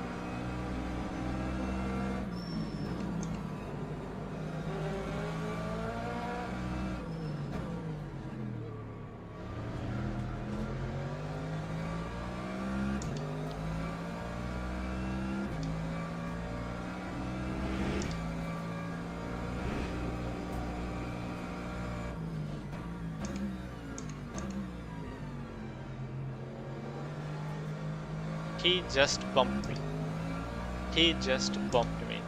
Speaker 3: He just bumped me. He just bumped me.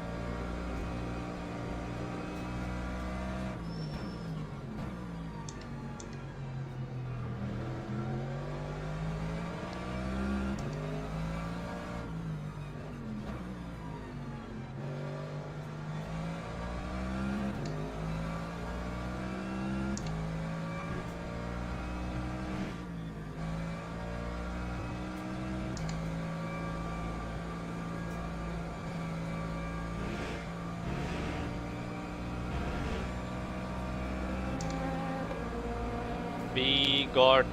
Speaker 3: We got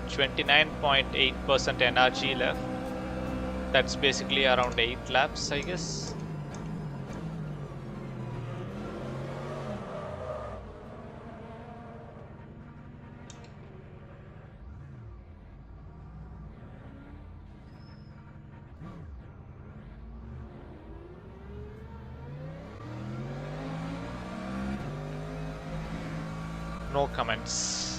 Speaker 3: 29.8% energy left. That's basically around 8 laps, I guess. No comments.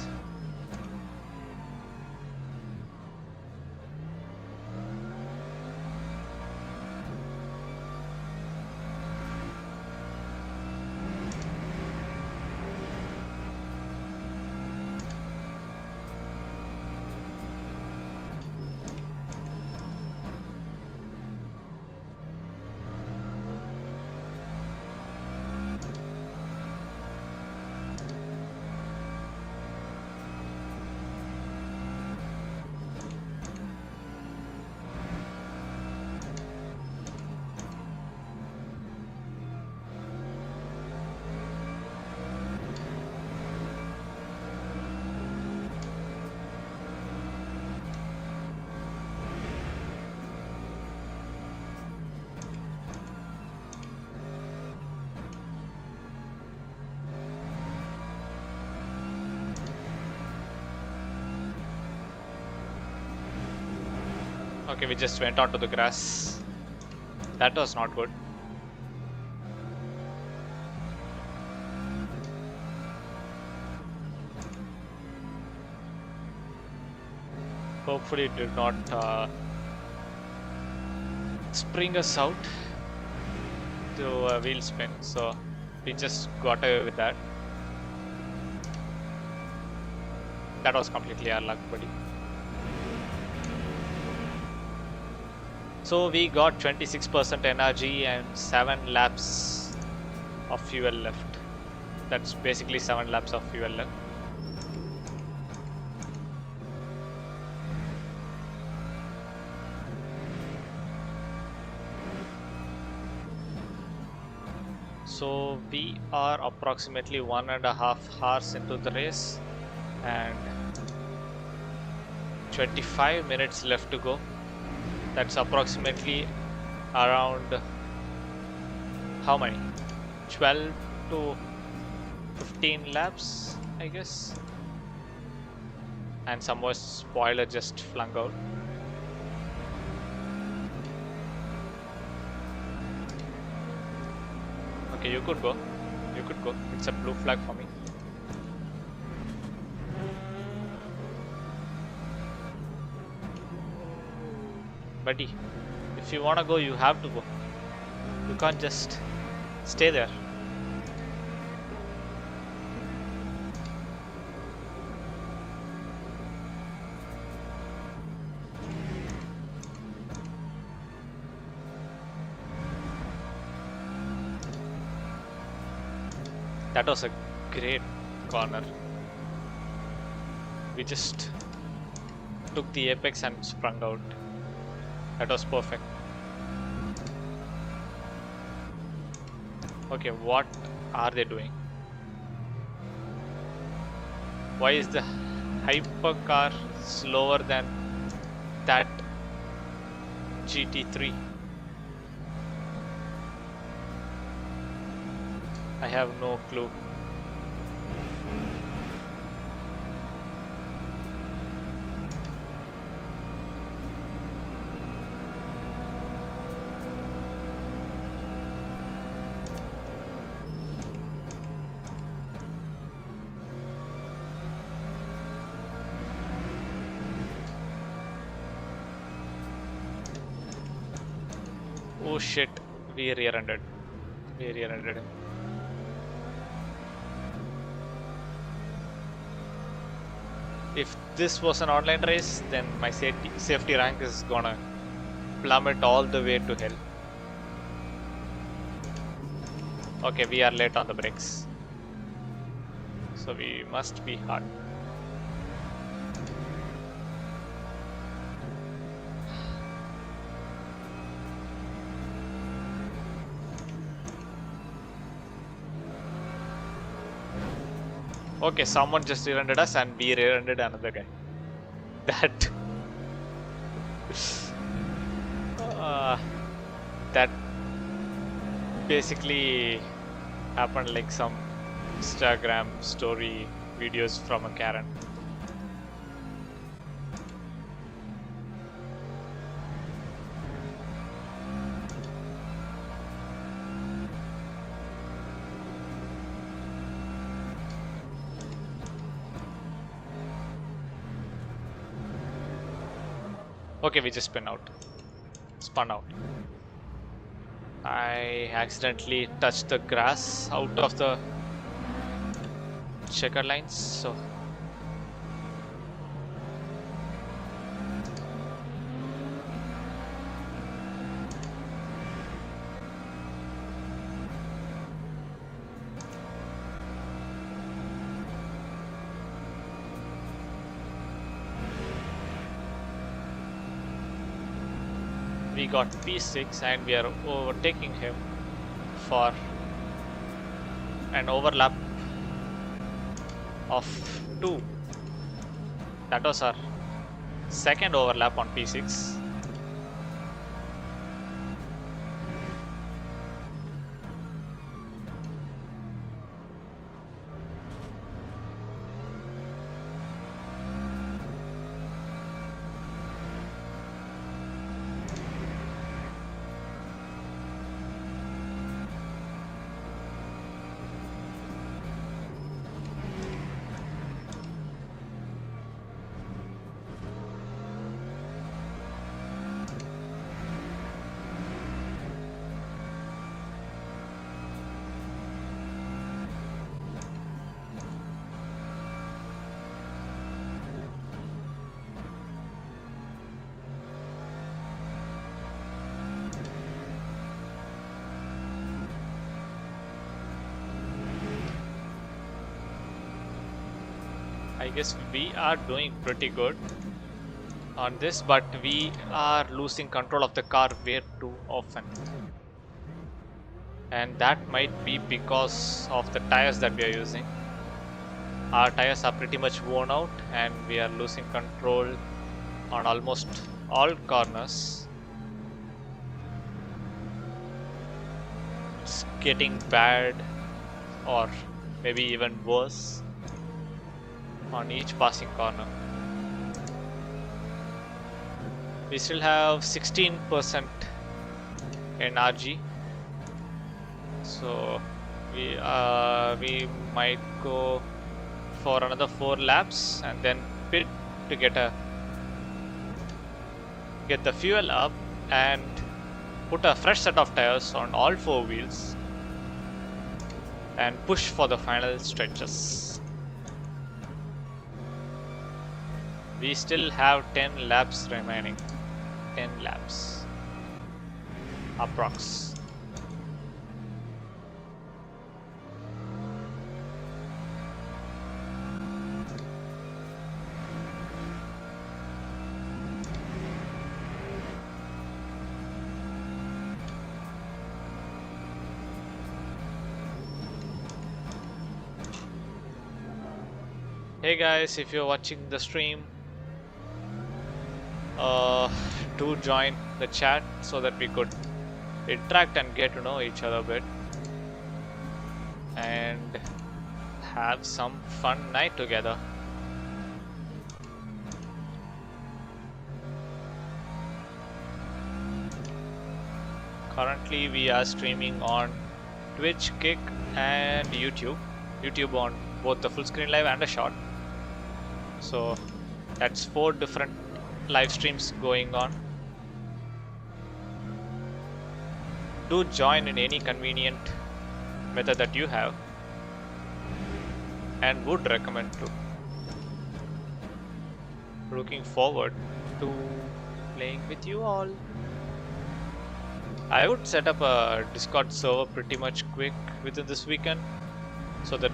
Speaker 3: Okay, we just went onto the grass. That was not good. Hopefully it did not spring us out to a wheel spin, so we just got away with that. That was completely our luck, buddy. So we got 26% energy and 7 laps of fuel left. That's basically 7 laps of fuel left. So we are approximately 1.5 hours into the race and 25 minutes left to go. That's approximately around how many? 12 to 15 laps, I guess. And some more spoiler just flung out. Okay, you could go. You could go. It's a blue flag for me. Buddy, if you wanna go, you have to go. You can't just stay there. That was a great corner. We just took the apex and sprung out. That was perfect. Okay, what are they doing? Why is the hypercar slower than that GT3? I have no clue. Oh shit, we rear-ended. We rear-ended him. If this was an online race, then my safety rank is gonna plummet all the way to hell. Okay, we are late on the brakes. So we must be hard. Okay, someone just rear-ended us and we rear-ended another guy. That basically happened like some Instagram story videos from a Karen. Okay, we just spun out. I accidentally touched the grass out of the checker lines, so we got P6 and we are overtaking him for an overlap of 2. That was our second overlap on P6. I guess we are doing pretty good on this, but we are losing control of the car way too often. And that might be because of the tires that we are using. Our tires are pretty much worn out and we are losing control on almost all corners. It's getting bad, or maybe even worse, on each passing corner. We still have 16% in RG, so we might go for another 4 laps and then pit to get the fuel up and put a fresh set of tires on all 4 wheels and push for the final stretches. We still have 10 laps remaining. 10 laps approx. Hey guys, if you're watching the stream, do join the chat so that we could interact and get to know each other a bit and have some fun night together. Currently we are streaming on Twitch, Kick and YouTube. YouTube on both the full screen live and a short. So that's 4 different live streams going on. Do join in any convenient method that you have, and would recommend to. Looking forward to playing with you all. I would set up a Discord server pretty much quick within this weekend so that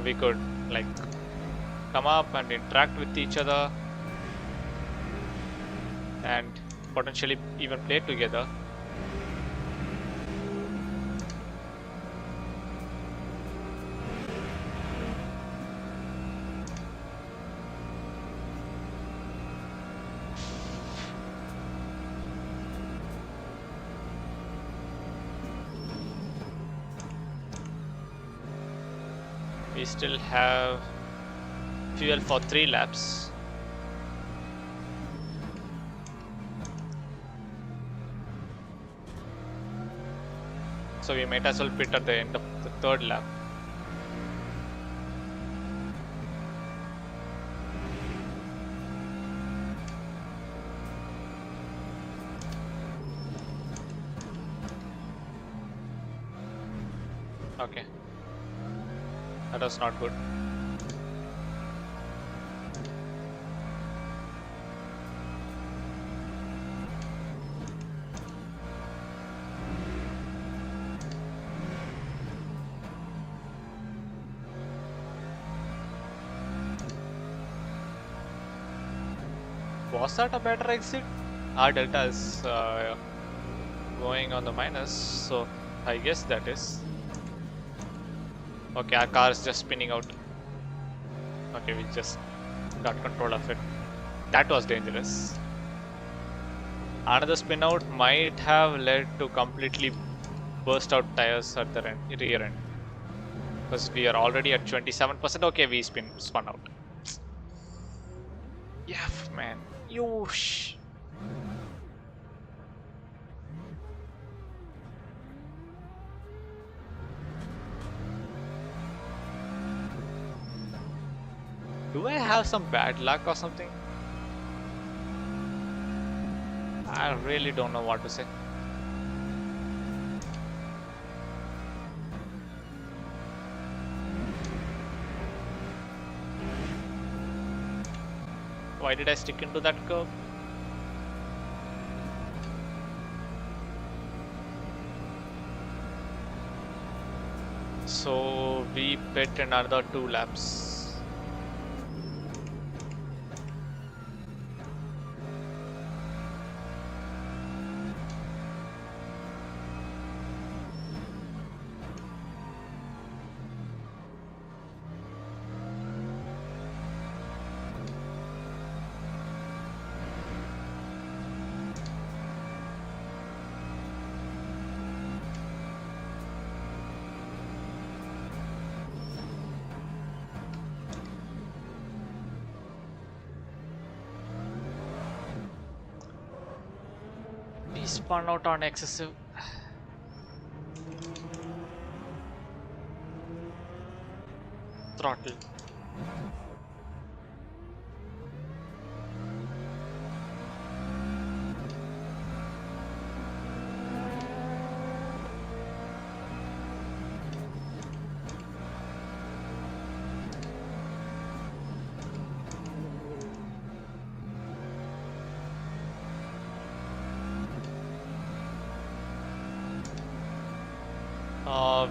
Speaker 3: we could like come up and interact with each other and potentially even play together. We still have fuel for 3 laps. So we might as well pit at the end of the 3rd lap. Okay. That was not good. Was that a better exit? Our delta is going on the minus, so I guess that is. Okay, our car is just spinning out. Okay, we just got control of it. That was dangerous. Another spin out might have led to completely burst out tires at the rear end. Because we are already at 27%. Okay, we spun out. Yeah, man. Yoosh. Do I have some bad luck or something? I really don't know what to say. Why did I stick into that curve? So we pit another 2 laps. spun out on excessive. Throttle.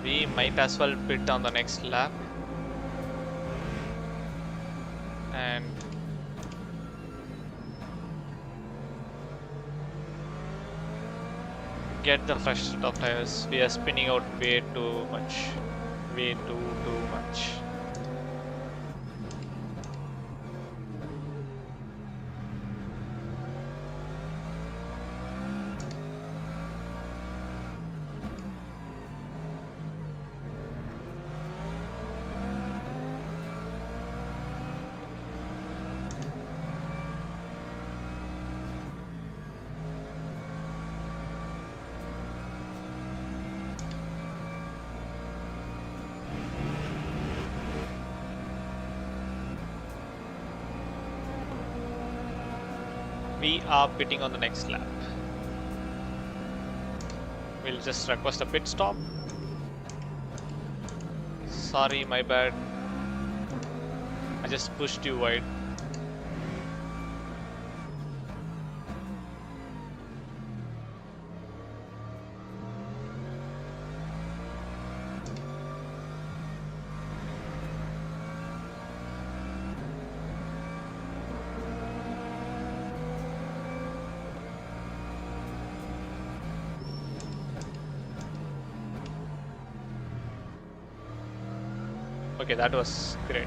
Speaker 3: We might as well pit on the next lap and get the fresh set of tires. We are spinning out way too much. Way too much. We are pitting on the next lap. We'll just request a pit stop. Sorry, my bad. I just pushed you wide. Okay, that was great.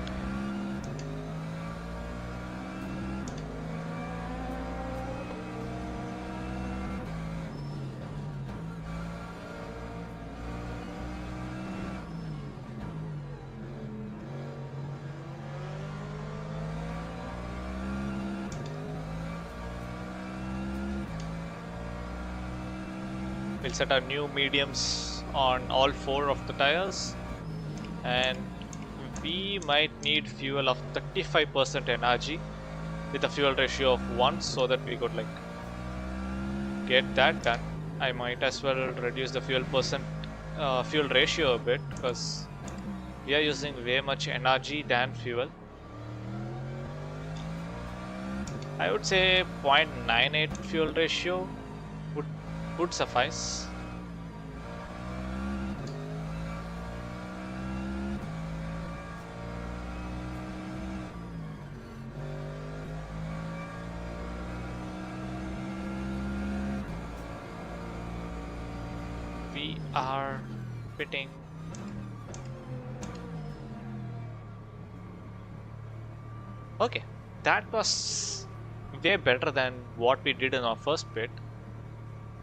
Speaker 3: We'll set our new mediums on all 4 of the tires, and we might need fuel of 35% energy with a fuel ratio of 1 so that we could get that done. I might as well reduce the fuel ratio a bit because we are using way much energy than fuel. I would say 0.98 fuel ratio would suffice. We are pitting. Okay, that was way better than what we did in our first pit,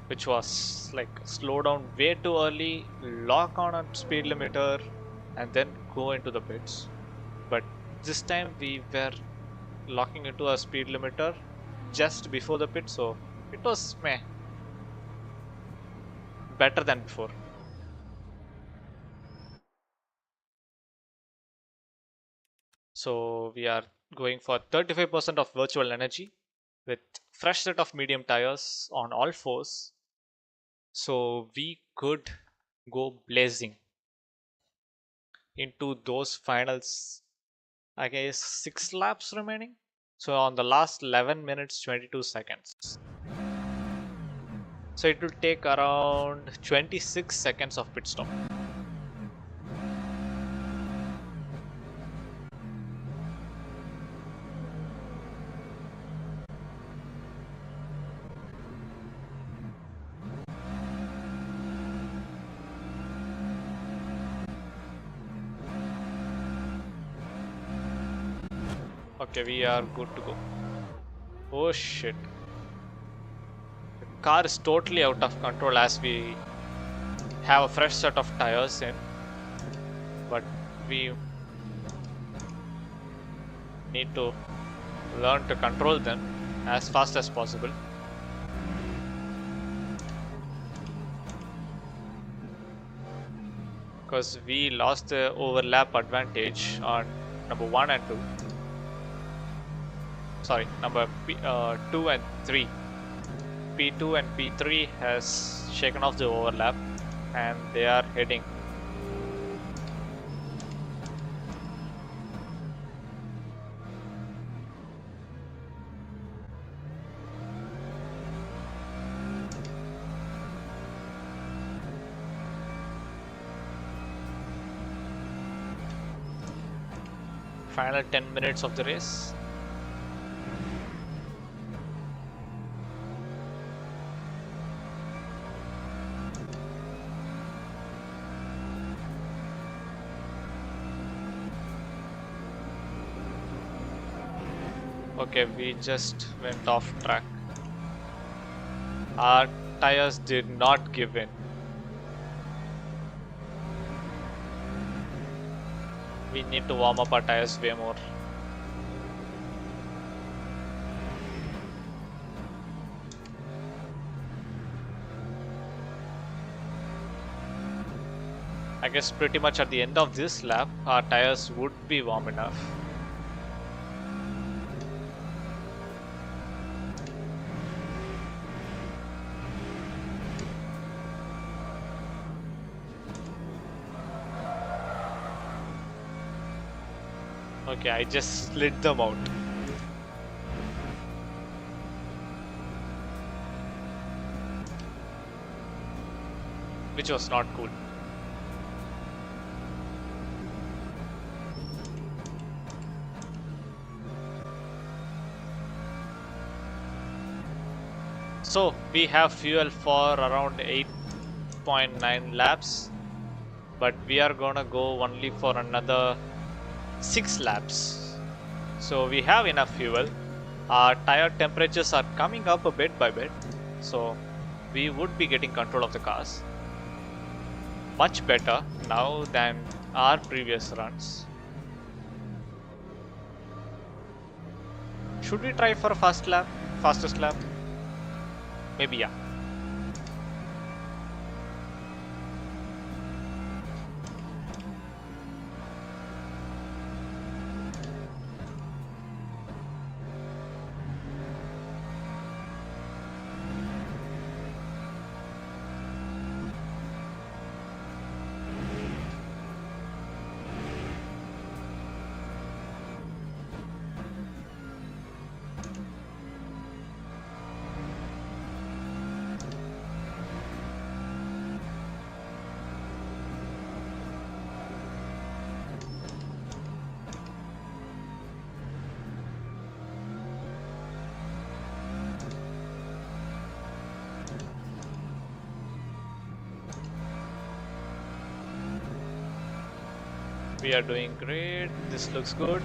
Speaker 3: which was slow down way too early, lock on a speed limiter, and then go into the pits. But this time we were locking into a speed limiter just before the pit, so it was better than before. So we are going for 35% of virtual energy with fresh set of medium tires on all 4s. So we could go blazing into those finals, I guess 6 laps remaining. So on the last 11 minutes 22 seconds. So it will take around 26 seconds of pit stop. Okay, we are good to go. Oh shit. The car is totally out of control as we have a fresh set of tires in. But we need to learn to control them as fast as possible. because we lost the overlap advantage on number 1 and 2. Sorry, number 2 and 3. P2 and P3 has shaken off the overlap and they are heading. Final 10 minutes of the race. Okay, we just went off track. Our tires did not give in. We need to warm up our tires way more. I guess pretty much at the end of this lap, our tires would be warm enough. Okay, I just slid them out. Which was not cool. So we have fuel for around 8.9 laps, but we are gonna go only for another 6 laps. So we have enough fuel. Our tire temperatures are coming up a bit by bit, so we would be getting control of the cars much better now than our previous runs. Should we try for a fastest lap? Maybe, yeah. We are doing great. This looks good.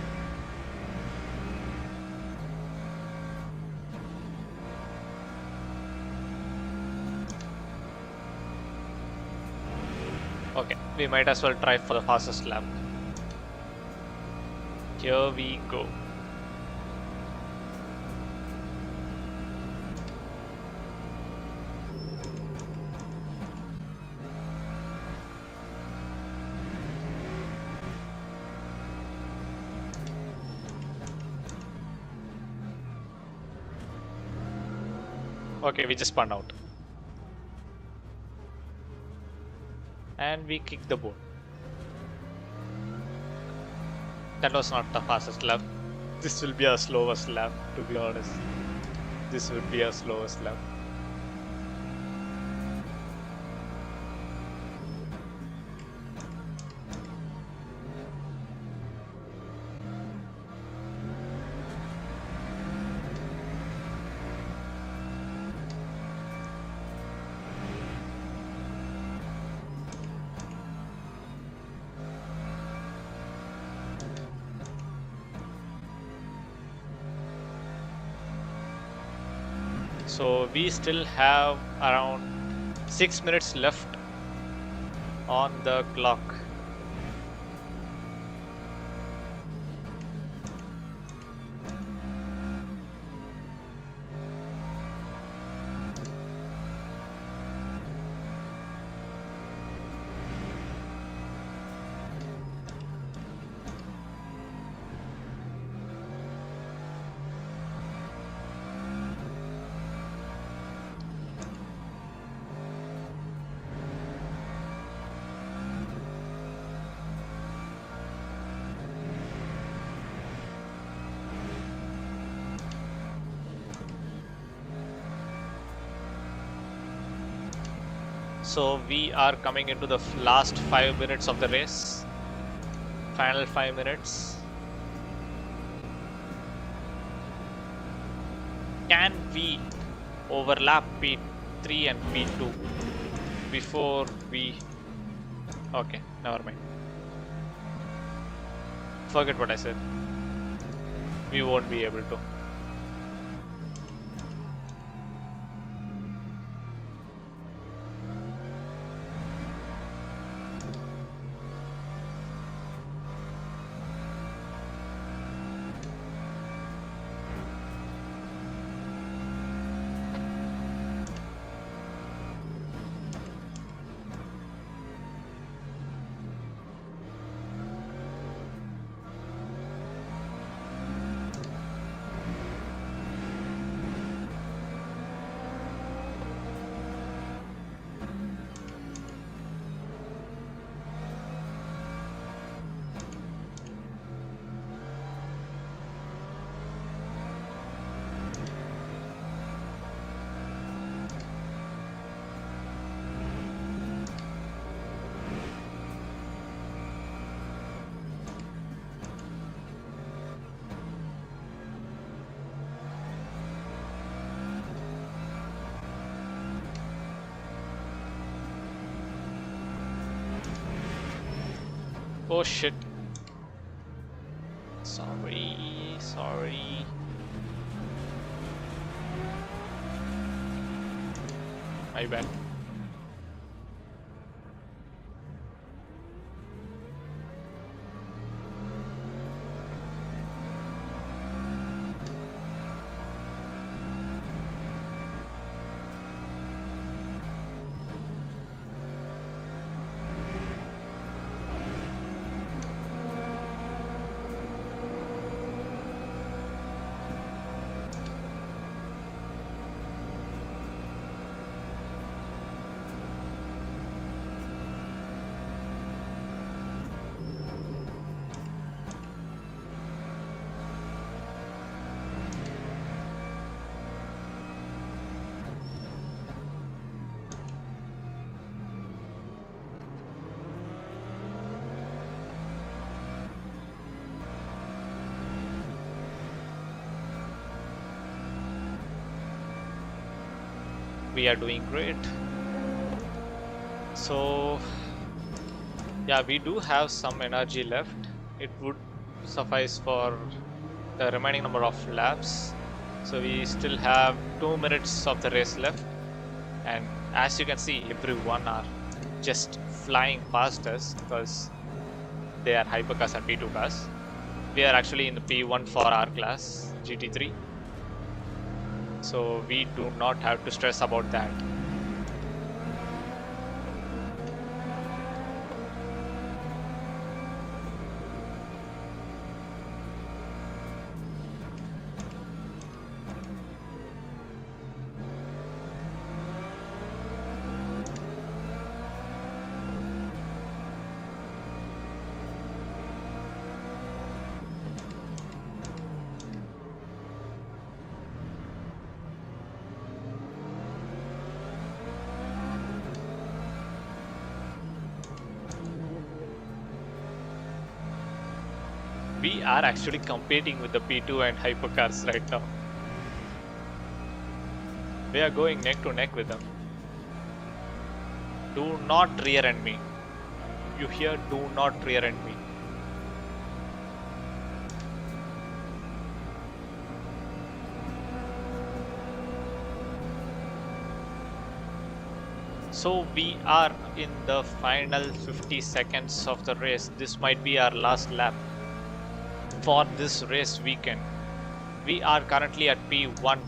Speaker 3: Okay, we might as well try for the fastest lap. Here we go. Okay, we just spun out. And we kicked the board. That was not the fastest lap. This will be our slowest lap, to be honest. This would be our slowest lap. So we still have around 6 minutes left on the clock. So we are coming into the last 5 minutes of the race. Final 5 minutes. Can we overlap P3 and P2 before we... Okay, never mind. Forget what I said. We won't be able to. Oh shit. Sorry. My bad. We are doing great. So yeah, we do have some energy left. It would suffice for the remaining number of laps. So we still have 2 minutes of the race left, and as you can see, everyone are just flying past us because they are hypercars and P2 cars. We are actually in the P1 for our class, GT3. So we do not have to stress about that. We are actually competing with the P2 and hypercars right now. We are going neck to neck with them. Do not rear end me. You hear? Do not rear end me. So we are in the final 50 seconds of the race. This might be our last lap for this race weekend. We are currently at P1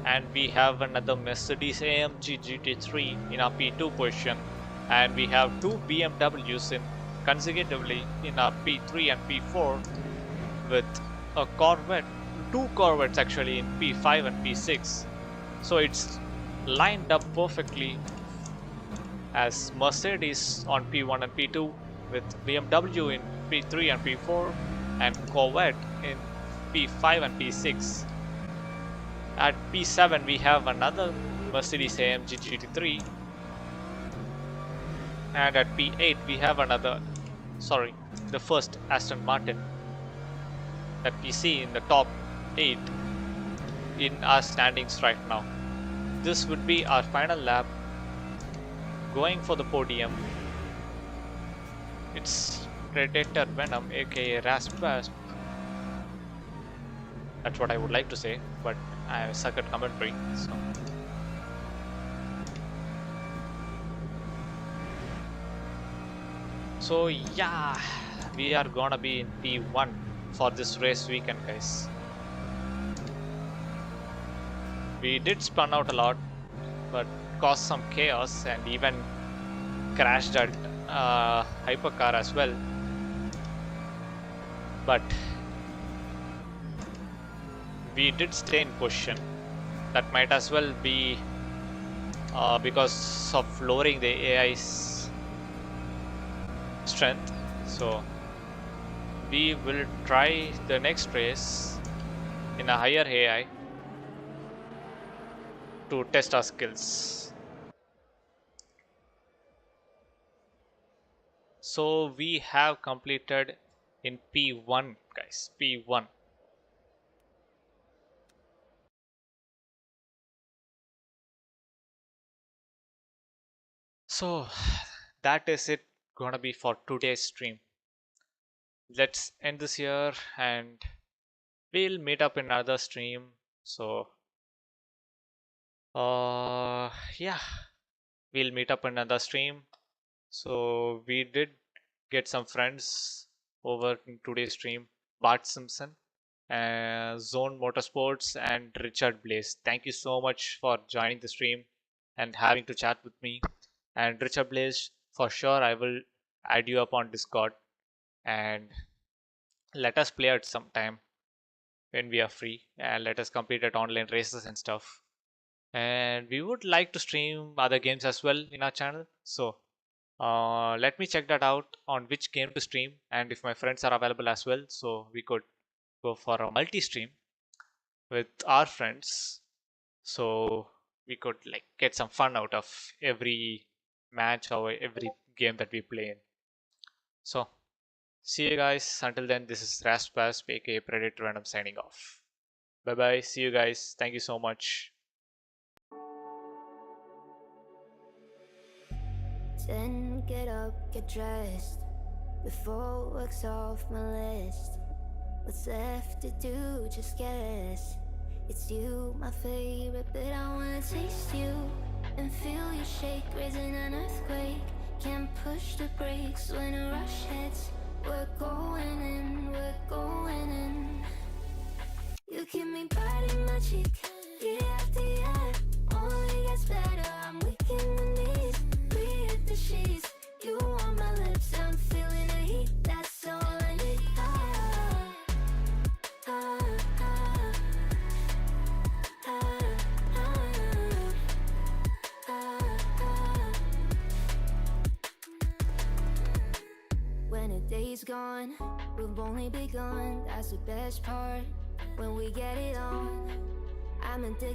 Speaker 3: and we have another Mercedes AMG GT3 in our P2 position, and we have two BMWs in consecutively in our P3 and P4 with a Corvette, two Corvettes actually in P5 and P6. So it's lined up perfectly as Mercedes on P1 and P2 with BMW in P3 and P4 and Corvette in P5 and P6. At P7 we have another Mercedes AMG GT3. And at P8 we have the first Aston Martin that we see in the top 8 in our standings right now. This would be our final lap, going for the podium. It's Predator Venom aka Rasp. That's what I would like to say, but I suck at commentary, so yeah, we are gonna be in P1 for this race weekend, guys. We did spun out a lot, but caused some chaos and even crashed at hypercar as well. But we did stay in position. That might as well be because of lowering the AI's strength. So we will try the next race in a higher AI to test our skills. So we have completed in P1, guys. P1. So that is it gonna be for today's stream. Let's end this here and we'll meet up in another stream. So yeah, we'll meet up in another stream. So we did get some friends over in today's stream: Bart Simpson, Zone Motorsports, and Richard Blaze. Thank you so much for joining the stream and having to chat with me. And Richard Blaze, for sure I will add you up on Discord and let us play at some time when we are free, and let us compete at online races and stuff. And we would like to stream other games as well in our channel, so let me check that out on which game to stream and if my friends are available as well, so we could go for a multi-stream with our friends, so we could like get some fun out of every match or every game that we play in. So see you guys. Until then, this is Raspas aka Predator and I'm signing off. Bye bye. See you guys. Thank you so much.
Speaker 1: Then get up, get dressed. Before work's off my list. What's left to do? Just guess. It's you, my favorite, but I wanna taste you and feel you shake, raising an earthquake. Can't push the brakes when a rush hits. We're going in, we're going in. You keep me biting my cheek, year after year. Only gets better, I'm weak in the knees. We hit the sheets, you on my lips, I'm feeling the heat. That's all I need. When a day's gone, we've only begun. That's the best part. When we get it on, I'm addicted.